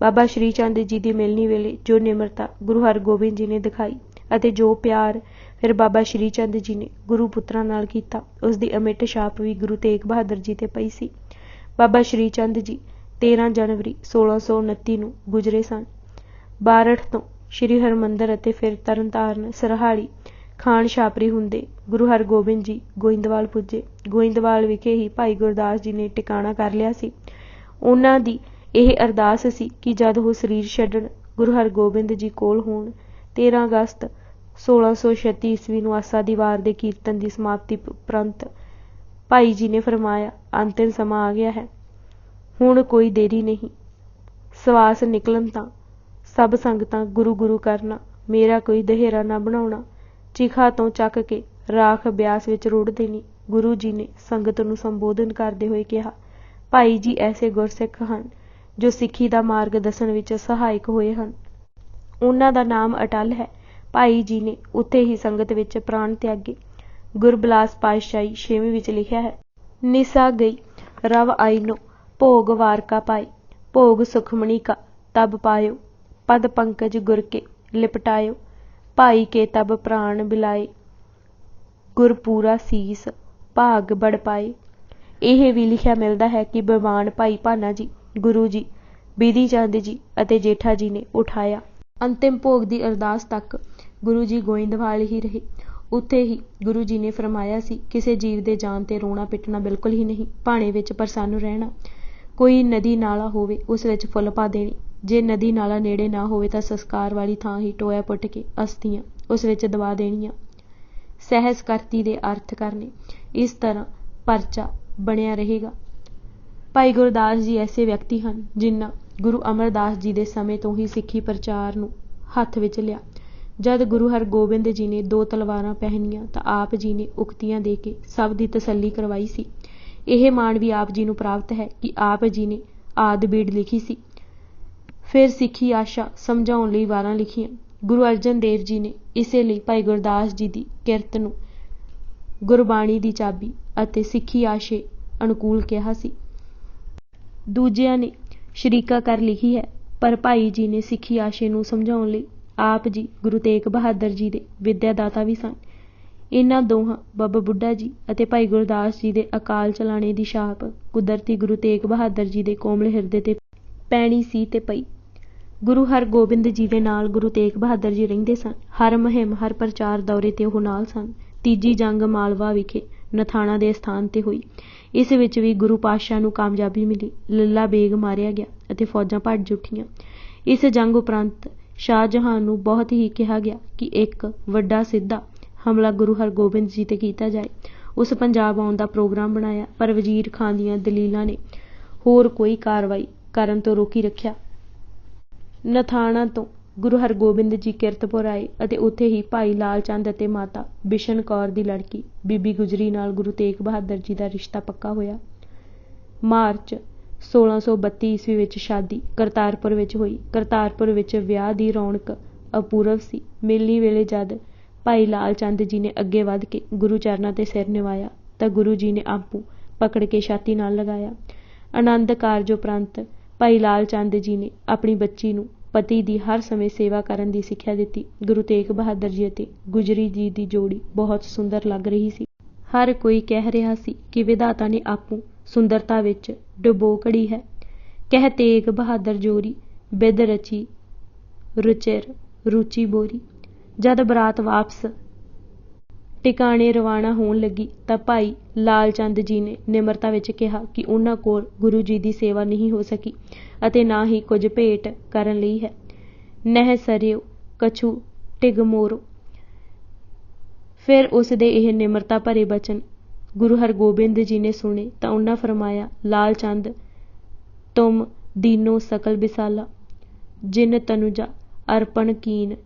ਬਾਬਾ ਸ਼੍ਰੀ ਚੰਦ ਜੀ ਦੀ ਮਿਲਣੀ ਵੇਲੇ ਜੋ ਨਿਮਰਤਾ ਗੁਰੂ ਹਰਗੋਬਿੰਦ ਜੀ ਨੇ ਦਿਖਾਈ ਅਤੇ ਜੋ ਪਿਆਰ ਫਿਰ ਬਾਬਾ ਸ਼੍ਰੀ ਚੰਦ ਜੀ ਨੇ ਗੁਰੂ ਪੁੱਤਰਾਂ ਨਾਲ ਕੀਤਾ, ਉਸ ਦੀ ਅਮਿੱਟ ਛਾਪ ਵੀ ਗੁਰੂ ਤੇਗ ਬਹਾਦਰ ਜੀ ਤੇ ਪਈ ਸੀ। ਬਾਬਾ ਸ਼੍ਰੀ ਚੰਦ ਜੀ 13 ਜਨਵਰੀ 1629 ਨੂੰ ਗੁਜ਼ਰੇ ਸਨ। ਬਾਰਠ ਤੋਂ ਸ਼੍ਰੀ ਹਰਿਮੰਦਰ ਅਤੇ ਫਿਰ ਤਰਨਤਾਰਨ, ਸਰਹਾਲੀ, ਖਾਨ ਛਾਪਰੀ ਹੁੰਦੇ ਗੁਰੂ ਹਰਗੋਬਿੰਦ ਜੀ ਗੋਇੰਦਵਾਲ ਪੁੱਜੇ। ਗੋਇੰਦਵਾਲ ਵਿਖੇ ਹੀ ਭਾਈ ਗੁਰਦਾਸ ਜੀ ਨੇ ਟਿਕਾਣਾ ਕਰ ਲਿਆ ਸੀ। ਉਹਨਾਂ ਦੀ ਇਹ ਅਰਦਾਸ ਸੀ ਕਿ ਜਦ ਉਹ ਸਰੀਰ ਛੱਡਣ ਗੁਰੂ ਹਰਗੋਬਿੰਦ ਜੀ ਕੋਲ ਹੋਣ। 13 ਅਗਸਤ 1636 ਈਸਵੀ ਨੂੰ ਆਸਾ ਦੀ ਵਾਰ ਦੇ ਕੀਰਤਨ ਦੀ ਸਮਾਪਤੀ ਉਪਰੰਤ ਭਾਈ ਜੀ ਨੇ ਫਰਮਾਇਆ, ਅੰਤਿਮ ਸਮਾਂ ਆ ਗਿਆ ਹੈ, ਹੁਣ ਕੋਈ ਦੇਰੀ ਨਹੀਂ। ਸਵਾਸ ਨਿਕਲਣ ਤਾਂ ਸਭ ਸੰਗਤਾਂ ਗੁਰੂ ਗੁਰੂ ਕਰਨਾ, ਮੇਰਾ ਕੋਈ ਦਹੇਰਾ ਨਾ ਬਣਾਉਣਾ। ਚਿਖਾ ਤੋਂ ਚੱਕ ਕੇ ਰਾਖ ਬਿਆਸ ਵਿੱਚ ਰੁੜ ਦੇਣੀ। ਗੁਰੂ ਜੀ ਨੇ ਸੰਗਤ ਨੂੰ ਸੰਬੋਧਨ ਕਰਦੇ ਹੋਏ ਕਿਹਾ, ਭਾਈ ਜੀ ਐਸੇ ਗੁਰਸਿੱਖ ਹਨ ਜੋ ਸਿੱਖੀ ਦਾ ਮਾਰਗ ਦੱਸਣ ਵਿੱਚ ਸਹਾਇਕ ਹੋਏ ਹਨ। ਉਹਨਾਂ ਦਾ ਨਾਮ ਅਟੱਲ ਹੈ। ਭਾਈ ਜੀ ਨੇ ਉੱਥੇ ਹੀ ਸੰਗਤ ਵਿੱਚ ਪ੍ਰਾਣ ਤਿਆਗੇ। ਗੁਰਬਿਲਾਸ ਪਾਤਸ਼ਾਹੀ 6ਵੀਂ ਵਿੱਚ ਲਿਖਿਆ ਹੈ, ਨਿਸਾ ਗਈ ਰਵ ਆਈਨੋ ਭੋਗ ਵਾਰ ਕਾ ਪਾਏ, ਭੋਗ ਸੁਖਮਣੀ ਕਾ ਤਬ ਪਾਇਓ, ਪਦ ਪੰਕਜ ਗੁਰ ਕੇ ਲਿਪਟਾਇਓ, ਭਾਈ ਕੇ ਤਬ ਪ੍ਰਾਣ ਬਿਲਾਏ, ਗੁਰਪੂਰਾ ਸੀਸ ਭਾਗ ਬੜ ਪਾਏ। ਇਹ ਵੀ ਲਿਖਿਆ ਮਿਲਦਾ ਹੈ ਕਿ ਬਵਾਨ ਭਾਈ ਭਾਨਾ ਜੀ, ਗੁਰੂ ਜੀ, ਬਿਧੀ ਚੰਦ ਜੀ ਅਤੇ ਜੇਠਾ ਜੀ ਨੇ ਉਠਾਇਆ। ਅੰਤਿਮ ਭੋਗ ਦੀ ਅਰਦਾਸ ਤੱਕ ਗੁਰੂ ਜੀ ਗੋਇੰਦਵਾਲ ਹੀ ਰਹੇ। ਉੱਥੇ ਹੀ ਗੁਰੂ ਜੀ ਨੇ ਫਰਮਾਇਆ ਸੀ, ਕਿਸੇ ਜੀਵ ਦੇ ਜਾਨ ਤੇ ਰੋਣਾ ਪਿੱਟਣਾ ਬਿਲਕੁਲ ਹੀ ਨਹੀਂ, ਭਾਣੇ ਵਿੱਚ ਪ੍ਰਸੰਨ ਰਹਿਣਾ। ਕੋਈ ਨਦੀ ਨਾਲਾ ਹੋਵੇ ਉਸ ਵਿੱਚ ਫੁੱਲ ਪਾ ਦੇਣੇ, ਜੇ ਨਦੀ ਨਾਲਾ ਨੇੜੇ ਨਾ ਹੋਵੇ ਤਾਂ ਸੰਸਕਾਰ ਵਾਲੀ ਥਾਂ ਹੀ ਟੋਇਆ ਪੁੱਟ ਕੇ ਅਸਥੀਆਂ ਉਸ ਵਿੱਚ ਦਬਾ ਦੇਣੀਆਂ। ਸਹਿਜ ਕਰਤੀ ਦੇ ਅਰਥ ਕਰਨੇ। ਇਸ ਤਰ੍ਹਾਂ ਪਰਚਾ ਬਣਿਆ ਰਹੇਗਾ। ਭਾਈ ਗੁਰਦਾਸ ਜੀ ਐਸੇ ਵਿਅਕਤੀ ਹਨ ਜਿਨ੍ਹਾਂ ਗੁਰੂ ਅਮਰਦਾਸ ਜੀ ਦੇ ਸਮੇਂ ਤੋਂ ਹੀ ਸਿੱਖੀ ਪ੍ਰਚਾਰ ਨੂੰ ਹੱਥ ਵਿੱਚ ਲਿਆ। ਜਦ ਗੁਰੂ ਹਰਗੋਬਿੰਦ ਜੀ ਨੇ 2 ਤਲਵਾਰਾਂ ਪਹਿਨੀਆਂ ਤਾਂ ਆਪ ਜੀ ਨੇ ਉਕਤੀਆਂ ਦੇ ਕੇ ਸਭ ਦੀ ਤਸੱਲੀ ਕਰਵਾਈ ਸੀ। ਇਹ ਮਾਣ ਵੀ ਆਪ ਜੀ ਨੂੰ ਪ੍ਰਾਪਤ ਹੈ ਕਿ ਆਪ ਜੀ ਨੇ ਆਦਿ ਬੀੜ ਲਿਖੀ ਸੀ, ਫਿਰ ਸਿੱਖੀ ਆਸ਼ਾ ਸਮਝਾਉਣ ਲਈ ਵਾਰਾਂ ਲਿਖੀਆਂ। ਗੁਰੂ ਅਰਜਨ ਦੇਵ ਜੀ ਨੇ ਇਸੇ ਲਈ ਭਾਈ ਗੁਰਦਾਸ ਜੀ ਦੀ ਕਿਰਤ ਨੂੰ ਗੁਰਬਾਣੀ ਦੀ ਚਾਬੀ ਅਤੇ ਸਿੱਖੀ ਆਸ਼ੇ ਅਨੁਕੂਲ ਕਿਹਾ ਸੀ। ਦੂਜਿਆਂ ਨੇ ਸ਼ਰੀਕਾ ਕਰ ਲਿਖੀ ਹੈ, ਪਰ ਭਾਈ ਜੀ ਨੇ ਸਿੱਖੀ ਆਸ਼ੇ ਨੂੰ ਸਮਝਾਉਣ ਲਈ ਆਪ ਜੀ ਗੁਰੂ ਤੇਗ ਬਹਾਦਰ ਜੀ ਦੇ ਵਿਦਿਆ ਦਾਤਾ ਵੀ ਸਨ। ਇਹਨਾਂ ਦੋਹਾਂ ਬਾਬਾ ਬੁੱਢਾ ਜੀ ਅਤੇ ਭਾਈ ਗੁਰਦਾਸ ਜੀ ਦੇ ਅਕਾਲ ਚਲਾਣੇ ਦੀ ਛਾਪ ਕੁਦਰਤੀ ਗੁਰੂ ਤੇਗ ਬਹਾਦਰ ਜੀ ਦੇ ਕੋਮਲ ਹਿਰਦੇ ਤੇ ਪੈਣੀ ਸੀ ਤੇ ਪਈ। ਗੁਰੂ ਹਰਗੋਬਿੰਦ ਜੀ ਦੇ ਨਾਲ ਗੁਰੂ ਤੇਗ ਬਹਾਦਰ ਜੀ ਰਹਿੰਦੇ ਸਨ। ਹਰ ਮੁਹਿੰਮ, ਹਰ ਪ੍ਰਚਾਰ ਦੌਰੇ ਤੇ ਉਹ ਨਾਲ ਸਨ। ਤੀਜੀ ਜੰਗ ਮਾਲਵਾ ਵਿਖੇ ਨਥਾਣਾ ਦੇ ਸਥਾਨ ਤੇ ਹੋਈ। ਇਸ ਵਿੱਚ ਵੀ ਗੁਰੂ ਪਾਤਸ਼ਾਹ ਨੂੰ ਕਾਮਯਾਬੀ ਮਿਲੀ। ਲੱਲਾ ਬੇਗ ਮਾਰਿਆ ਗਿਆ ਅਤੇ ਫੌਜਾਂ ਭੱਜ ਉੱਠੀਆਂ। ਇਸ ਜੰਗ ਉਪਰੰਤ ਸ਼ਾਹਜਹਾਨ ਨੂੰ ਬਹੁਤ ਹੀ ਕਿਹਾ ਗਿਆ ਕਿ ਇੱਕ ਵੱਡਾ ਸਿੱਧਾ ਹਮਲਾ ਗੁਰੂ ਹਰਗੋਬਿੰਦ ਜੀ ਤੇ ਕੀਤਾ ਜਾਏ। ਉਸ ਪੰਜਾਬ ਆਉਣ ਦਾ ਪ੍ਰੋਗਰਾਮ ਬਣਾਇਆ, ਪਰ ਵਜ਼ੀਰ ਖਾਨ ਦੀਆਂ ਦਲੀਲਾਂ ਨੇ ਹੋਰ ਕੋਈ ਕਾਰਵਾਈ ਕਰਨ ਤੋਂ ਰੋਕੀ ਰੱਖਿਆ। ਨਥਾਣਾ ਤੋਂ ਗੁਰੂ ਹਰਗੋਬਿੰਦ ਜੀ ਕੀਰਤਪੁਰ ਆਏ ਅਤੇ ਉੱਥੇ ਹੀ ਭਾਈ ਲਾਲ ਚੰਦ ਅਤੇ ਮਾਤਾ ਬਿਸ਼ਨ ਕੌਰ ਦੀ ਲੜਕੀ ਬੀਬੀ ਗੁਜਰੀ ਨਾਲ ਗੁਰੂ ਤੇਗ ਬਹਾਦਰ ਜੀ ਦਾ ਰਿਸ਼ਤਾ ਪੱਕਾ ਹੋਇਆ। ਮਾਰਚ 1632 ਈਸਵੀ ਵਿੱਚ ਸ਼ਾਦੀ ਕਰਤਾਰਪੁਰ ਵਿੱਚ ਹੋਈ। ਕਰਤਾਰਪੁਰ ਵਿੱਚ ਵਿਆਹ ਦੀ ਰੌਣਕ ਅਪੂਰਵ ਸੀ। ਮੇਲੀ ਵੇਲੇ ਜਦ ਭਾਈ ਲਾਲ ਚੰਦ ਜੀ ਨੇ ਅੱਗੇ ਵੱਧ ਕੇ ਗੁਰੂ ਚਰਨਾਂ ਤੇ ਸਿਰ ਨਿਵਾਇਆ ਤਾਂ ਗੁਰੂ ਜੀ ਨੇ ਆਪੂ ਪਕੜ ਕੇ ਛਾਤੀ ਨਾਲ ਲਗਾਇਆ। ਆਨੰਦ ਕਾਰਜ ਉਪਰੰਤ ਭਾਈ ਲਾਲ ਚੰਦ ਜੀ ਨੇ ਆਪਣੀ ਬੱਚੀ ਨੂੰ ਪਤੀ ਦੀ ਹਰ ਸਮੇਂ ਸੇਵਾ ਕਰਨ ਦੀ ਸਿੱਖਿਆ ਦਿੱਤੀ। ਗੁਰੂ ਤੇਗ ਬਹਾਦਰ ਜੀ ਅਤੇ ਗੁਜਰੀ ਜੀ ਦੀ ਜੋੜੀ ਬਹੁਤ ਸੁੰਦਰ ਲੱਗ ਰਹੀ ਸੀ। ਹਰ ਕੋਈ ਕਹਿ ਰਿਹਾ ਸੀ ਕਿ ਵਿਧਾਤਾ ਨੇ ਆਪੂ ਸੁੰਦਰਤਾ ਵਿੱਚ ਡੁਬੋ ਘੜੀ ਹੈ। ਕਹਿ ਤੇਗ ਬਹਾਦਰ ਜੋਰੀ ਬਿਦ ਰਚੀ ਰੁਚਿਰ ਰੁਚੀ ਬੋਰੀ। ਜਦ ਬਰਾਤ ਵਾਪਸ ਟਿਕਾਣੇ ਰਵਾਨਾ ਹੋਣ ਲੱਗੀ ਤਾਂ ਭਾਈ ਲਾਲ ਚੰਦ ਜੀ ਨੇ ਨਿਮਰਤਾ ਵਿੱਚ ਕਿਹਾ ਕਿ ਉਹਨਾਂ ਕੋਲ ਗੁਰੂ ਜੀ ਦੀ ਸੇਵਾ ਨਹੀਂ ਹੋ ਸਕੀ ਅਤੇ ਨਾ ਹੀ ਕੁਝ ਭੇਟ ਕਰਨ ਲਈ ਹੈ। ਨਹਿ ਸਰਿਓ ਕਛੂ ਟਿਗ ਮੋਰੋ। ਫਿਰ ਉਸ ਦੇ ਇਹ ਨਿਮਰਤਾ ਭਰੇ ਬਚਨ ਗੁਰੂ ਹਰਗੋਬਿੰਦ ਜੀ ਨੇ ਸੁਣੇ ਤਾਂ ਉਹਨਾਂ ਫਰਮਾਇਆ, ਲਾਲ ਚੰਦ ਤੁਮ ਦੀਨੋ ਸਕਲ ਬਿਸਾਲਾ, ਜਿਨ ਤਨੁਜਾ ਅਰਪਣ ਕੀਨ,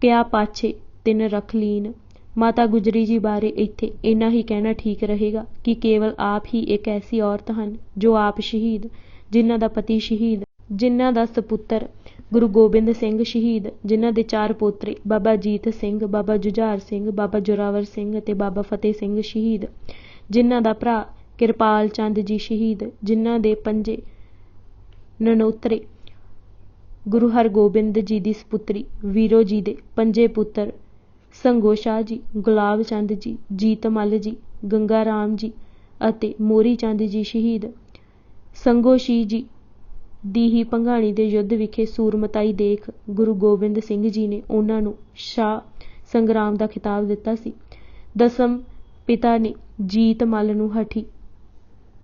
ਕਿਆ ਪਾਛੇ ਤਿਨ ਰਖ ਲੀਨ। ਮਾਤਾ ਗੁਜਰੀ ਜੀ ਬਾਰੇ ਇੱਥੇ ਇੰਨਾ ਹੀ ਕਹਿਣਾ ਠੀਕ ਰਹੇਗਾ ਕਿ ਕੇਵਲ ਆਪ ਹੀ ਇੱਕ ਐਸੀ ਔਰਤ ਹਨ ਜੋ ਆਪ ਸ਼ਹੀਦ, ਜਿਨ੍ਹਾਂ ਦਾ ਪਤੀ ਸ਼ਹੀਦ, ਜਿਨ੍ਹਾਂ ਦਾ ਸਪੁੱਤਰ ਗੁਰੂ ਗੋਬਿੰਦ ਸਿੰਘ ਸ਼ਹੀਦ, ਜਿਨ੍ਹਾਂ ਦੇ 4 ਪੋਤਰੇ ਬਾਬਾ ਅਜੀਤ ਸਿੰਘ, ਬਾਬਾ ਜੁਝਾਰ ਸਿੰਘ, ਬਾਬਾ ਜ਼ੋਰਾਵਰ ਸਿੰਘ ਅਤੇ ਬਾਬਾ ਫਤਿਹ ਸਿੰਘ ਸ਼ਹੀਦ, ਜਿਨ੍ਹਾਂ ਦਾ ਭਰਾ ਕਿਰਪਾਲ ਚੰਦ ਜੀ ਸ਼ਹੀਦ, ਜਿਨ੍ਹਾਂ ਦੇ 5 ਨਨੋਤਰੇ ਗੁਰੂ ਹਰਗੋਬਿੰਦ ਜੀ ਦੀ ਸਪੁੱਤਰੀ ਵੀਰੋ ਜੀ ਦੇ 5 ਪੁੱਤਰ ਸੰਗੋ ਸ਼ਾਹ ਜੀ, ਗੁਲਾਬ ਚੰਦ ਜੀ, ਜੀਤ ਮੱਲ ਜੀ, ਗੰਗਾ ਰਾਮ ਜੀ ਅਤੇ ਮੋਰੀ ਚੰਦ ਜੀ ਸ਼ਹੀਦ। ਸੰਗੋ ਸ਼ੀ ਜੀ ਦੀ ਹੀ ਭੰਗਾਣੀ ਦੇ ਯੁੱਧ ਵਿਖੇ ਸੂਰਮਤਾਈ ਦੇਖ ਗੁਰੂ ਗੋਬਿੰਦ ਸਿੰਘ ਜੀ ਨੇ ਉਹਨਾਂ ਨੂੰ ਸ਼ਾਹ ਸੰਗਰਾਮ ਦਾ ਖਿਤਾਬ ਦਿੱਤਾ ਸੀ। ਦਸਮ ਪਿਤਾ ਨੇ ਜੀਤ ਮੱਲ ਨੂੰ ਹਠੀ,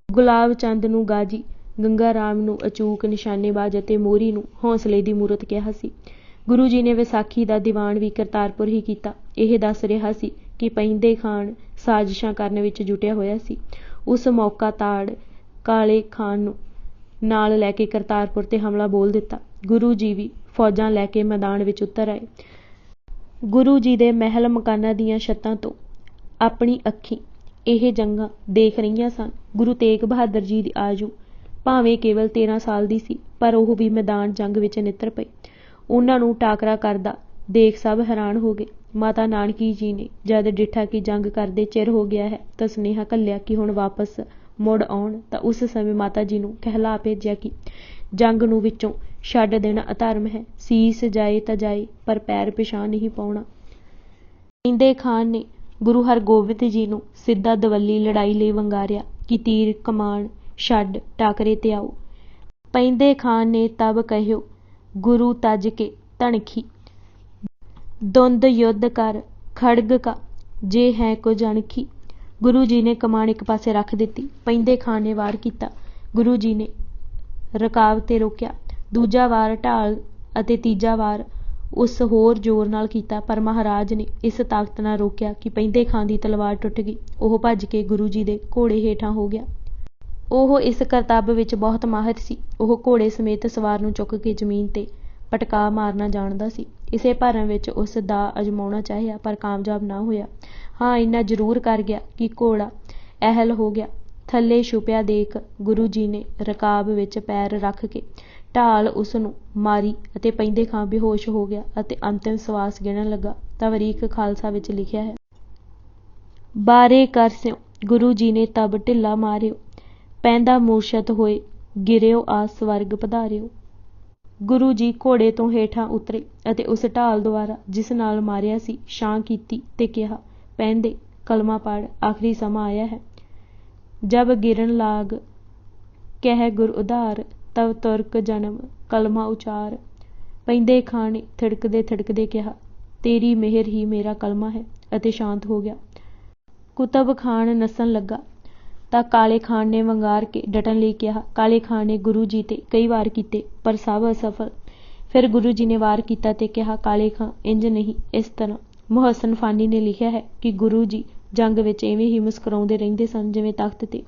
ਗੁਲਾਬ ਚੰਦ ਨੂੰ ਗਾਜੀ, ਗੰਗਾ ਰਾਮ ਨੂੰ ਅਚੂਕ ਨਿਸ਼ਾਨੇਬਾਜ਼ ਅਤੇ ਮੋਹਰੀ ਨੂੰ ਹੌਸਲੇ ਦੀ ਮੂਰਤ ਕਿਹਾ ਸੀ। ਗੁਰੂ ਜੀ ਨੇ ਵਿਸਾਖੀ ਦਾ ਦੀਵਾਨ ਵੀ ਕਰਤਾਰਪੁਰ ਹੀ ਕੀਤਾ। ਇਹ ਦੱਸ ਰਿਹਾ ਸੀ ਕਿ ਪੈਂਦੇ ਖਾਨ ਸਾਜ਼ਿਸ਼ਾਂ ਕਰਨ ਵਿੱਚ ਜੁਟਿਆ ਹੋਇਆ ਸੀ। ਉਸ ਮੌਕਾ ਤਾੜ ਕਾਲੇ ਖਾਨ ਨੂੰ ਨਾਲ ਲੈ ਕੇ ਕਰਤਾਰਪੁਰ 'ਤੇ ਹਮਲਾ ਬੋਲ ਦਿੱਤਾ। ਗੁਰੂ ਜੀ ਵੀ ਫੌਜਾਂ ਲੈ ਕੇ ਮੈਦਾਨ ਵਿੱਚ ਉਤਰ ਆਏ। ਗੁਰੂ ਜੀ ਦੇ ਮਹਿਲ ਮਕਾਨਾਂ ਦੀਆਂ ਛੱਤਾਂ ਤੋਂ ਆਪਣੀ ਅੱਖੀਂ ਇਹ ਜੰਗਾਂ ਦੇਖ ਰਹੀਆਂ ਸਨ। ਗੁਰੂ ਤੇਗ ਬਹਾਦਰ ਜੀ ਦੀ ਆਯੂ ਭਾਵੇਂ ਕੇਵਲ 13 ਸਾਲ ਦੀ ਸੀ, ਪਰ ਉਹ ਵੀ ਮੈਦਾਨ ਜੰਗ ਵਿੱਚ ਨਿੱਤਰ ਪਏ। ਉਹਨਾਂ ਨੂੰ ਟਾਕਰਾ ਕਰਦਾ ਦੇਖ ਸਭ ਹੈਰਾਨ ਹੋ ਗਏ। ਮਾਤਾ ਨਾਨਕੀ ਜੀ ਨੇ ਜਦ ਡਿੱਠਾ ਕਿ ਜੰਗ ਕਰਦੇ ਚਿਰ ਹੋ ਗਿਆ ਹੈ ਤਾਂ ਸੁਨੇਹਾ ਘੱਲਿਆ ਕਿ ਹੁਣ ਵਾਪਸ ਮੁੜ ਆਉਣ। ਤਾਂ ਉਸ ਸਮੇਂ ਮਾਤਾ ਜੀ ਨੂੰ ਕਹਿਲਾ ਭੇਜਿਆ ਕਿ ਜੰਗ ਨੂੰ ਵਿੱਚੋਂ ਛੱਡ ਦੇਣਾ ਅਧਰਮ ਹੈ। ਸੀਸ ਜਾਏ ਤਾਂ ਜਾਏ, ਪਰ ਪੈਰ ਪਿਛਾਂਹ ਨਹੀਂ ਪਾਉਣਾ। ਪੈਂਦੇ ਖਾਨ ਨੇ ਗੁਰੂ ਹਰਗੋਬਿੰਦ ਜੀ ਨੂੰ ਸਿੱਧਾ ਦਵੱਲੀ ਲੜਾਈ ਲਈ ਵੰਗਾਰਿਆ ਕਿ ਤੀਰ ਕਮਾਨ ਛੱਡ ਟਾਕਰੇ ਤੇ ਆਓ। ਪੈਂਦੇ ਖਾਨ ਨੇ ਤਬ ਕਹਿਓ ਗੁਰੂ ਤਜ ਕੇ ਧਨਖੀ, ਦੁੰਦ ਯੁੱਧ ਕਰ ਖੜਗ ਕਾ ਜੇ ਹੈ ਕੁਝ ਅਣਖੀ। ਗੁਰੂ ਜੀ ਨੇ ਕਮਾਨ ਇੱਕ ਪਾਸੇ ਰੱਖ ਦਿੱਤੀ। ਪੈਂਦੇ ਖਾਨ ਨੇ ਵਾਰ ਕੀਤਾ। ਗੁਰੂ ਜੀ ਨੇ ਰਕਾਬ ਤੇ ਰੋਕਿਆ। ਦੂਜਾ ਵਾਰ ਢਾਲ ਅਤੇ ਤੀਜਾ ਵਾਰ ਉਸ ਹੋਰ ਜ਼ੋਰ ਨਾਲ ਕੀਤਾ, ਪਰ ਮਹਾਰਾਜ ਨੇ ਇਸ ਤਾਕਤ ਨਾਲ ਰੋਕਿਆ ਕਿ ਪੈਂਦੇ ਖਾਨ ਦੀ ਤਲਵਾਰ ਟੁੱਟ ਗਈ। ਉਹ ਭੱਜ ਕੇ ਗੁਰੂ ਜੀ ਦੇ ਘੋੜੇ ਹੇਠਾਂ ਹੋ ਗਿਆ। ਉਹ ਇਸ ਕਰਤੱਵ ਵਿੱਚ ਬਹੁਤ ਮਾਹਿਰ ਸੀ। ਉਹ ਘੋੜੇ ਸਮੇਤ ਸਵਾਰ ਨੂੰ ਚੁੱਕ ਕੇ ਜ਼ਮੀਨ 'ਤੇ ਪਟਕਾ ਮਾਰਨਾ ਜਾਣਦਾ ਸੀ। ਇਸੇ ਭਰਮ ਵਿੱਚ ਉਸ ਦਾ ਅਜ਼ਮਾਉਣਾ ਚਾਹਿਆ, ਪਰ ਕਾਮਯਾਬ ਨਾ ਹੋਇਆ। ਹਾਂ, ਇੰਨਾ ਜ਼ਰੂਰ ਕਰ ਗਿਆ ਕਿ ਘੋੜਾ ਅਹਿਲ ਹੋ ਗਿਆ। ਥੱਲੇ ਛੁਪਿਆ ਦੇਖ ਗੁਰੂ ਜੀ ਨੇ ਰਕਾਬ ਵਿੱਚ ਪੈਰ ਰੱਖ ਕੇ ਢਾਲ ਉਸ ਨੂੰ ਮਾਰੀ ਅਤੇ ਪੈਂਦੇ ਖਾਨ ਬੇਹੋਸ਼ ਹੋ ਗਿਆ ਅਤੇ ਅੰਤਿਮ ਸਵਾਸ ਗਿਣਨ ਲੱਗਾ। ਤਵਰੀਖ ਖਾਲਸਾ ਵਿੱਚ ਲਿਖਿਆ ਹੈ, ਬਾਰੇ ਕਰ ਸਿਉ ਗੁਰੂ ਜੀ ਨੇ ਤਬ ਢਿੱਲਾ ਮਾਰਿਓ, ਪੈਂਦਾ ਮੂਰਛਤ ਹੋਏ ਗਿਰਿਓ ਆ ਸਵਰਗ ਪਧਾਰਿਓ। ਗੁਰੂ ਜੀ ਘੋੜੇ ਤੋਂ ਹੇਠਾਂ ਉਤਰੇ ਅਤੇ ਉਸ ਢਾਲ ਦੁਆਰਾ ਜਿਸ ਨਾਲ ਮਾਰਿਆ ਸੀ ਛਾਂ ਕੀਤੀ ਤੇ ਕਿਹਾ, ਪੈਂਦੇ ਕਲਮਾ ਪੜ੍ਹ, ਆਖਰੀ ਸਮਾਂ ਆਇਆ ਹੈ। ਜਬ ਗਿਰਨ ਲਾਗ ਕਹਿ ਗੁਰ ਉਧਾਰ, ਤਵ ਤੁਰਕ ਜਨਮ ਕਲਮਾ ਉਚਾਰ। ਪੈਂਦੇ ਖਾਨ ਨੇ ਥਿੜਕਦੇ ਕਿਹਾ, ਤੇਰੀ ਮਿਹਰ ਹੀ ਮੇਰਾ ਕਲਮਾ ਹੈ, ਅਤੇ ਸ਼ਾਂਤ ਹੋ ਗਿਆ। ਕੁਤਬ ਖਾਨ ਨੱਸਣ ਲੱਗਾ ਤਾਂ ਕਾਲੇ ਖਾਨ ਨੇ ਵੰਗਾਰ ਕੇ ਡਟਣ ਲਈ ਕਿਹਾ। ਕਾਲੇ ਖਾਨ ਨੇ ਗੁਰੂ ਜੀ 'ਤੇ ਕਈ ਵਾਰ ਕੀਤੇ, ਪਰ ਸਭ ਅਸਫਲ। ਫਿਰ ਗੁਰੂ ਜੀ ਨੇ ਵਾਰ ਕੀਤਾ ਤੇ ਕਿਹਾ, ਕਾਲੇ ਖਾਂ ਇੰਝ ਨਹੀਂ, ਇਸ ਤਰ੍ਹਾਂ। ਮੁਹੱਸਨ ਫਾਨੀ ਨੇ ਲਿਖਿਆ ਹੈ ਕਿ ਗੁਰੂ ਜੀ ਜੰਗ ਵਿੱਚ ਇਵੇਂ ਹੀ ਮੁਸਕਰਾਉਂਦੇ ਰਹਿੰਦੇ ਸਨ ਜਿਵੇਂ ਤਖ਼ਤ 'ਤੇ।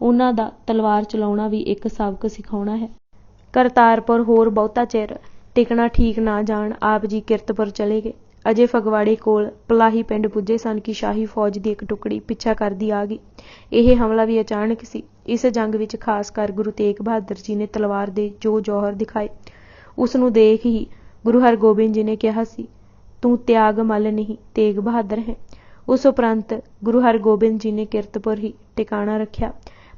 ਉਹਨਾਂ ਦਾ ਤਲਵਾਰ ਚਲਾਉਣਾ ਵੀ ਇੱਕ ਸਬਕ ਸਿਖਾਉਣਾ ਹੈ। ਕਰਤਾਰਪੁਰ ਹੋਰ ਬਹੁਤਾ ਚਿਰ ਟਿਕਣਾ ਠੀਕ ਨਾ ਜਾਣ ਆਪ ਜੀ ਕਿਰਤਪੁਰ ਚਲੇ ਗਏ। ਅਜੇ ਫਗਵਾੜੇ ਕੋਲ ਪਲਾਹੀ ਪਿੰਡ ਪੁੱਜੇ ਸਨ ਕਿ ਸ਼ਾਹੀ ਫੌਜ ਦੀ ਇੱਕ ਟੁਕੜੀ ਪਿੱਛਾ ਕਰਦੀ ਆ ਗਈ। ਇਹ ਹਮਲਾ ਵੀ ਅਚਾਨਕ ਸੀ। ਇਸ ਜੰਗ ਵਿੱਚ ਖਾਸ ਕਰ ਗੁਰੂ ਤੇਗ ਬਹਾਦਰ ਜੀ ਨੇ ਤਲਵਾਰ ਦੇ ਜੋ ਜੌਹਰ ਦਿਖਾਏ, ਉਸ ਨੂੰ ਦੇਖ ਹੀ ਗੁਰੂ ਹਰਗੋਬਿੰਦ ਜੀ ਨੇ ਕਿਹਾ ਸੀ, ਤੂੰ ਤਿਆਗ ਮੱਲ ਨਹੀਂ, ਤੇਗ ਬਹਾਦਰ ਹੈ। ਉਸ ਉਪਰੰਤ ਗੁਰੂ ਹਰਗੋਬਿੰਦ ਜੀ ਨੇ ਕਿਰਤਪੁਰ ਹੀ ਟਿਕਾਣਾ ਰੱਖਿਆ।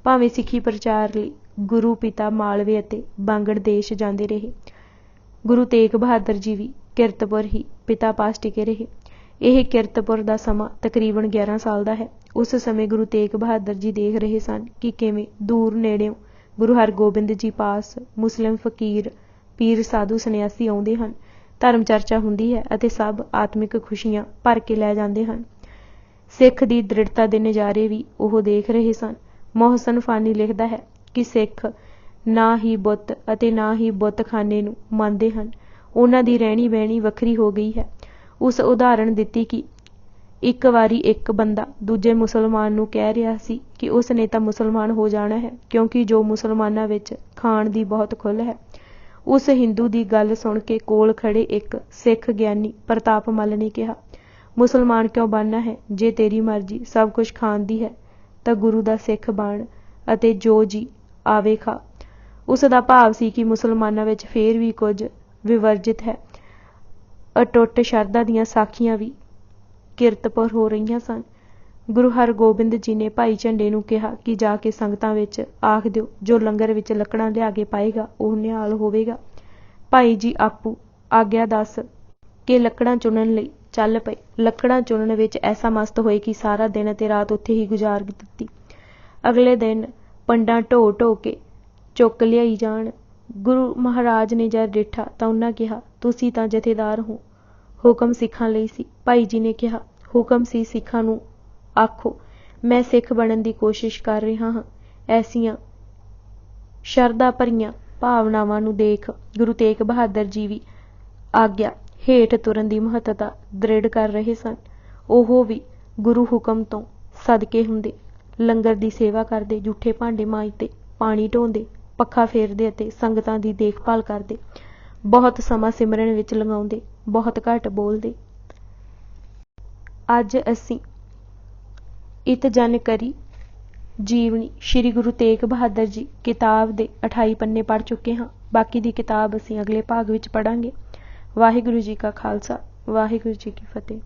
ਭਾਵੇਂ ਸਿੱਖੀ ਪ੍ਰਚਾਰ ਲਈ ਗੁਰੂ ਪਿਤਾ ਮਾਲਵੇ ਅਤੇ ਬਾਂਗੜ ਦੇਸ਼ ਜਾਂਦੇ ਰਹੇ, ਗੁਰੂ ਤੇਗ ਬਹਾਦਰ ਜੀ ਵੀ ਕਿਰਤਪੁਰ ਹੀ ਪਿਤਾ ਪਾਸ ਟਿਕੇ ਰਹੇ। ਇਹ ਕਿਰਤਪੁਰ ਦਾ ਸਮਾਂ ਤਕਰੀਬਨ 11 ਸਾਲ ਦਾ ਹੈ। ਉਸ ਸਮੇਂ ਗੁਰੂ ਤੇਗ ਬਹਾਦਰ ਜੀ ਦੇਖ ਰਹੇ ਸਨ ਕਿ ਕਿਵੇਂ ਦੂਰ ਨੇੜਿਓਂ ਗੁਰੂ ਹਰਗੋਬਿੰਦ ਜੀ ਪਾਸ ਮੁਸਲਿਮ ਫਕੀਰ, ਪੀਰ, ਸਾਧੂ, ਸੰਨਿਆਸੀ ਆਉਂਦੇ ਹਨ। ਧਰਮ ਚਰਚਾ ਹੁੰਦੀ ਹੈ ਅਤੇ ਸਭ ਆਤਮਿਕ ਖੁਸ਼ੀਆਂ ਭਰ ਕੇ ਲੈ ਜਾਂਦੇ ਹਨ। ਸਿੱਖ ਦੀ ਦ੍ਰਿੜਤਾ ਦੇ ਨਜ਼ਾਰੇ ਵੀ ਉਹ ਦੇਖ ਰਹੇ ਸਨ। ਮੁਹੱਸਨ ਫਾਨੀ ਲਿਖਦਾ ਹੈ ਕਿ ਸਿੱਖ ਨਾ ਹੀ ਬੁੱਤ ਅਤੇ ਨਾ ਹੀ ਬੁੱਤਖਾਨੇ ਨੂੰ ਮੰਨਦੇ ਹਨ। ਉਹਨਾਂ ਦੀ ਰਹਿਣੀ ਬਹਿਣੀ ਵੱਖਰੀ ਹੋ ਗਈ ਹੈ। ਉਸ ਉਦਾਹਰਣ ਦਿੱਤੀ ਕਿ ਇੱਕ ਵਾਰੀ ਇੱਕ ਬੰਦਾ ਦੂਜੇ ਮੁਸਲਮਾਨ ਨੂੰ ਕਹਿ ਰਿਹਾ ਸੀ ਕਿ ਉਸ ਨੇ ਤਾਂ ਮੁਸਲਮਾਨ ਹੋ ਜਾਣਾ ਹੈ, ਕਿਉਂਕਿ ਜੋ ਮੁਸਲਮਾਨਾਂ ਵਿੱਚ ਖਾਣ ਦੀ ਬਹੁਤ ਖੁੱਲ੍ਹ ਹੈ। ਉਸ ਹਿੰਦੂ ਦੀ ਗੱਲ ਸੁਣ ਕੇ ਕੋਲ ਖੜੇ ਇੱਕ ਸਿੱਖ ਗਿਆਨੀ ਪ੍ਰਤਾਪ ਮੱਲ ਨੇ ਕਿਹਾ, ਮੁਸਲਮਾਨ ਕਿਉਂ ਬਣਨਾ ਹੈ? ਜੇ ਤੇਰੀ ਮਰਜ਼ੀ ਸਭ ਕੁਝ ਖਾਣ ਦੀ ਹੈ ਤਾਂ ਗੁਰੂ ਦਾ ਸਿੱਖ ਬਣ ਅਤੇ ਜੋ ਜੀ ਆਵੇ ਖਾ। ਉਸ ਦਾ ਭਾਵ ਸੀ ਕਿ ਮੁਸਲਮਾਨਾਂ ਵਿੱਚ ਫੇਰ ਵੀ ਕੁਝ ਵਿਵਰਜਿਤ ਹੈ। ਅਟੁੱਟ ਸ਼ਰਧਾ ਦੀਆਂ ਸਾਖੀਆਂ ਵੀ ਕਿਰਤਪੁਰ ਹੋ ਰਹੀਆਂ ਸਨ। ਗੁਰੂ ਹਰਗੋਬਿੰਦ ਜੀ ਨੇ ਭਾਈ ਝੰਡੇ ਨੂੰ ਕਿਹਾ ਕਿ ਜਾ ਕੇ ਸੰਗਤਾਂ ਵਿੱਚ ਆਖ ਦਿਓ, ਜੋ ਲੰਗਰ ਵਿੱਚ ਲੱਕੜਾਂ ਲਿਆ ਕੇ ਪਾਏਗਾ ਉਹ ਨਿਹਾਲ ਹੋਵੇਗਾ। ਭਾਈ ਜੀ ਆਪੂ ਆਗਿਆ ਦੱਸ ਕੇ ਲੱਕੜਾਂ ਚੁਣਨ ਲਈ ਚੱਲ ਪਏ। ਲੱਕੜਾਂ ਚੁਣਨ ਵਿੱਚ ਐਸਾ ਮਸਤ ਹੋਏ ਕਿ ਸਾਰਾ ਦਿਨ ਅਤੇ ਰਾਤ ਉੱਥੇ ਹੀ ਗੁਜ਼ਾਰ ਦਿੱਤੀ। ਅਗਲੇ ਦਿਨ ਪੰਡਾਂ ਢੋ ਕੇ ਚੁੱਕ ਲਿਆਈ ਜਾਣ। ਗੁਰੂ ਮਹਾਰਾਜ ਨੇ ਜਦ ਡਿੱਠਾ ਤਾਂ ਉਹਨਾਂ ਕਿਹਾ, ਤੁਸੀਂ ਤਾਂ ਜਥੇਦਾਰ ਹੋ, ਹੁਕਮ ਸਿੱਖਾਂ ਲਈ ਸੀ। ਭਾਈ ਜੀ ਨੇ ਕਿਹਾ, ਹੁਕਮ ਸੀ ਸਿੱਖਾਂ ਨੂੰ ਆਖੋ, ਮੈਂ ਸਿੱਖ ਬਣਨ ਦੀ ਕੋਸ਼ਿਸ਼ ਕਰ ਰਿਹਾ ਹਾਂ। ਐਸੀਆਂ ਸ਼ਰਧਾ ਭਰੀਆਂ ਭਾਵਨਾਵਾਂ ਨੂੰ ਦੇਖ ਗੁਰੂ ਤੇਗ ਬਹਾਦਰ ਜੀ ਵੀ ਆਗਿਆ ਹੇਠ ਤੁਰਨ ਦੀ ਮਹੱਤਤਾ ਦ੍ਰਿੜ ਕਰ ਰਹੇ ਸਨ। ਉਹ ਵੀ ਗੁਰੂ ਹੁਕਮ ਤੋਂ ਸਦਕੇ ਹੁੰਦੇ, ਲੰਗਰ ਦੀ ਸੇਵਾ ਕਰਦੇ, ਜੂਠੇ ਭਾਂਡੇ ਮਾਂਜਦੇ, ਪਾਣੀ ਢੋਂਦੇ, ਪੱਖਾ ਫੇਰਦੇ ਅਤੇ ਸੰਗਤਾਂ ਦੀ ਦੇਖਭਾਲ ਕਰਦੇ। ਬਹੁਤ ਸਮਾਂ ਸਿਮਰਨ ਵਿੱਚ ਲਗਾਉਂਦੇ, ਬਹੁਤ ਘੱਟ ਬੋਲਦੇ। ਅੱਜ ਅਸੀਂ ਇਤ ਜਨ ਕਰੀ ਜੀਵਨੀ ਸ਼੍ਰੀ ਗੁਰੂ ਤੇਗ ਬਹਾਦਰ ਜੀ ਕਿਤਾਬ ਦੇ 28 ਪੰਨੇ ਪੜ੍ਹ ਚੁੱਕੇ ਹਾਂ। ਬਾਕੀ ਦੀ ਕਿਤਾਬ ਅਸੀਂ ਅਗਲੇ ਭਾਗ ਵਿੱਚ ਪੜ੍ਹਾਂਗੇ। ਵਾਹਿਗੁਰੂ ਜੀ ਕਾ ਖਾਲਸਾ, ਵਾਹਿਗੁਰੂ ਜੀ ਕੀ ਫਤਿਹ।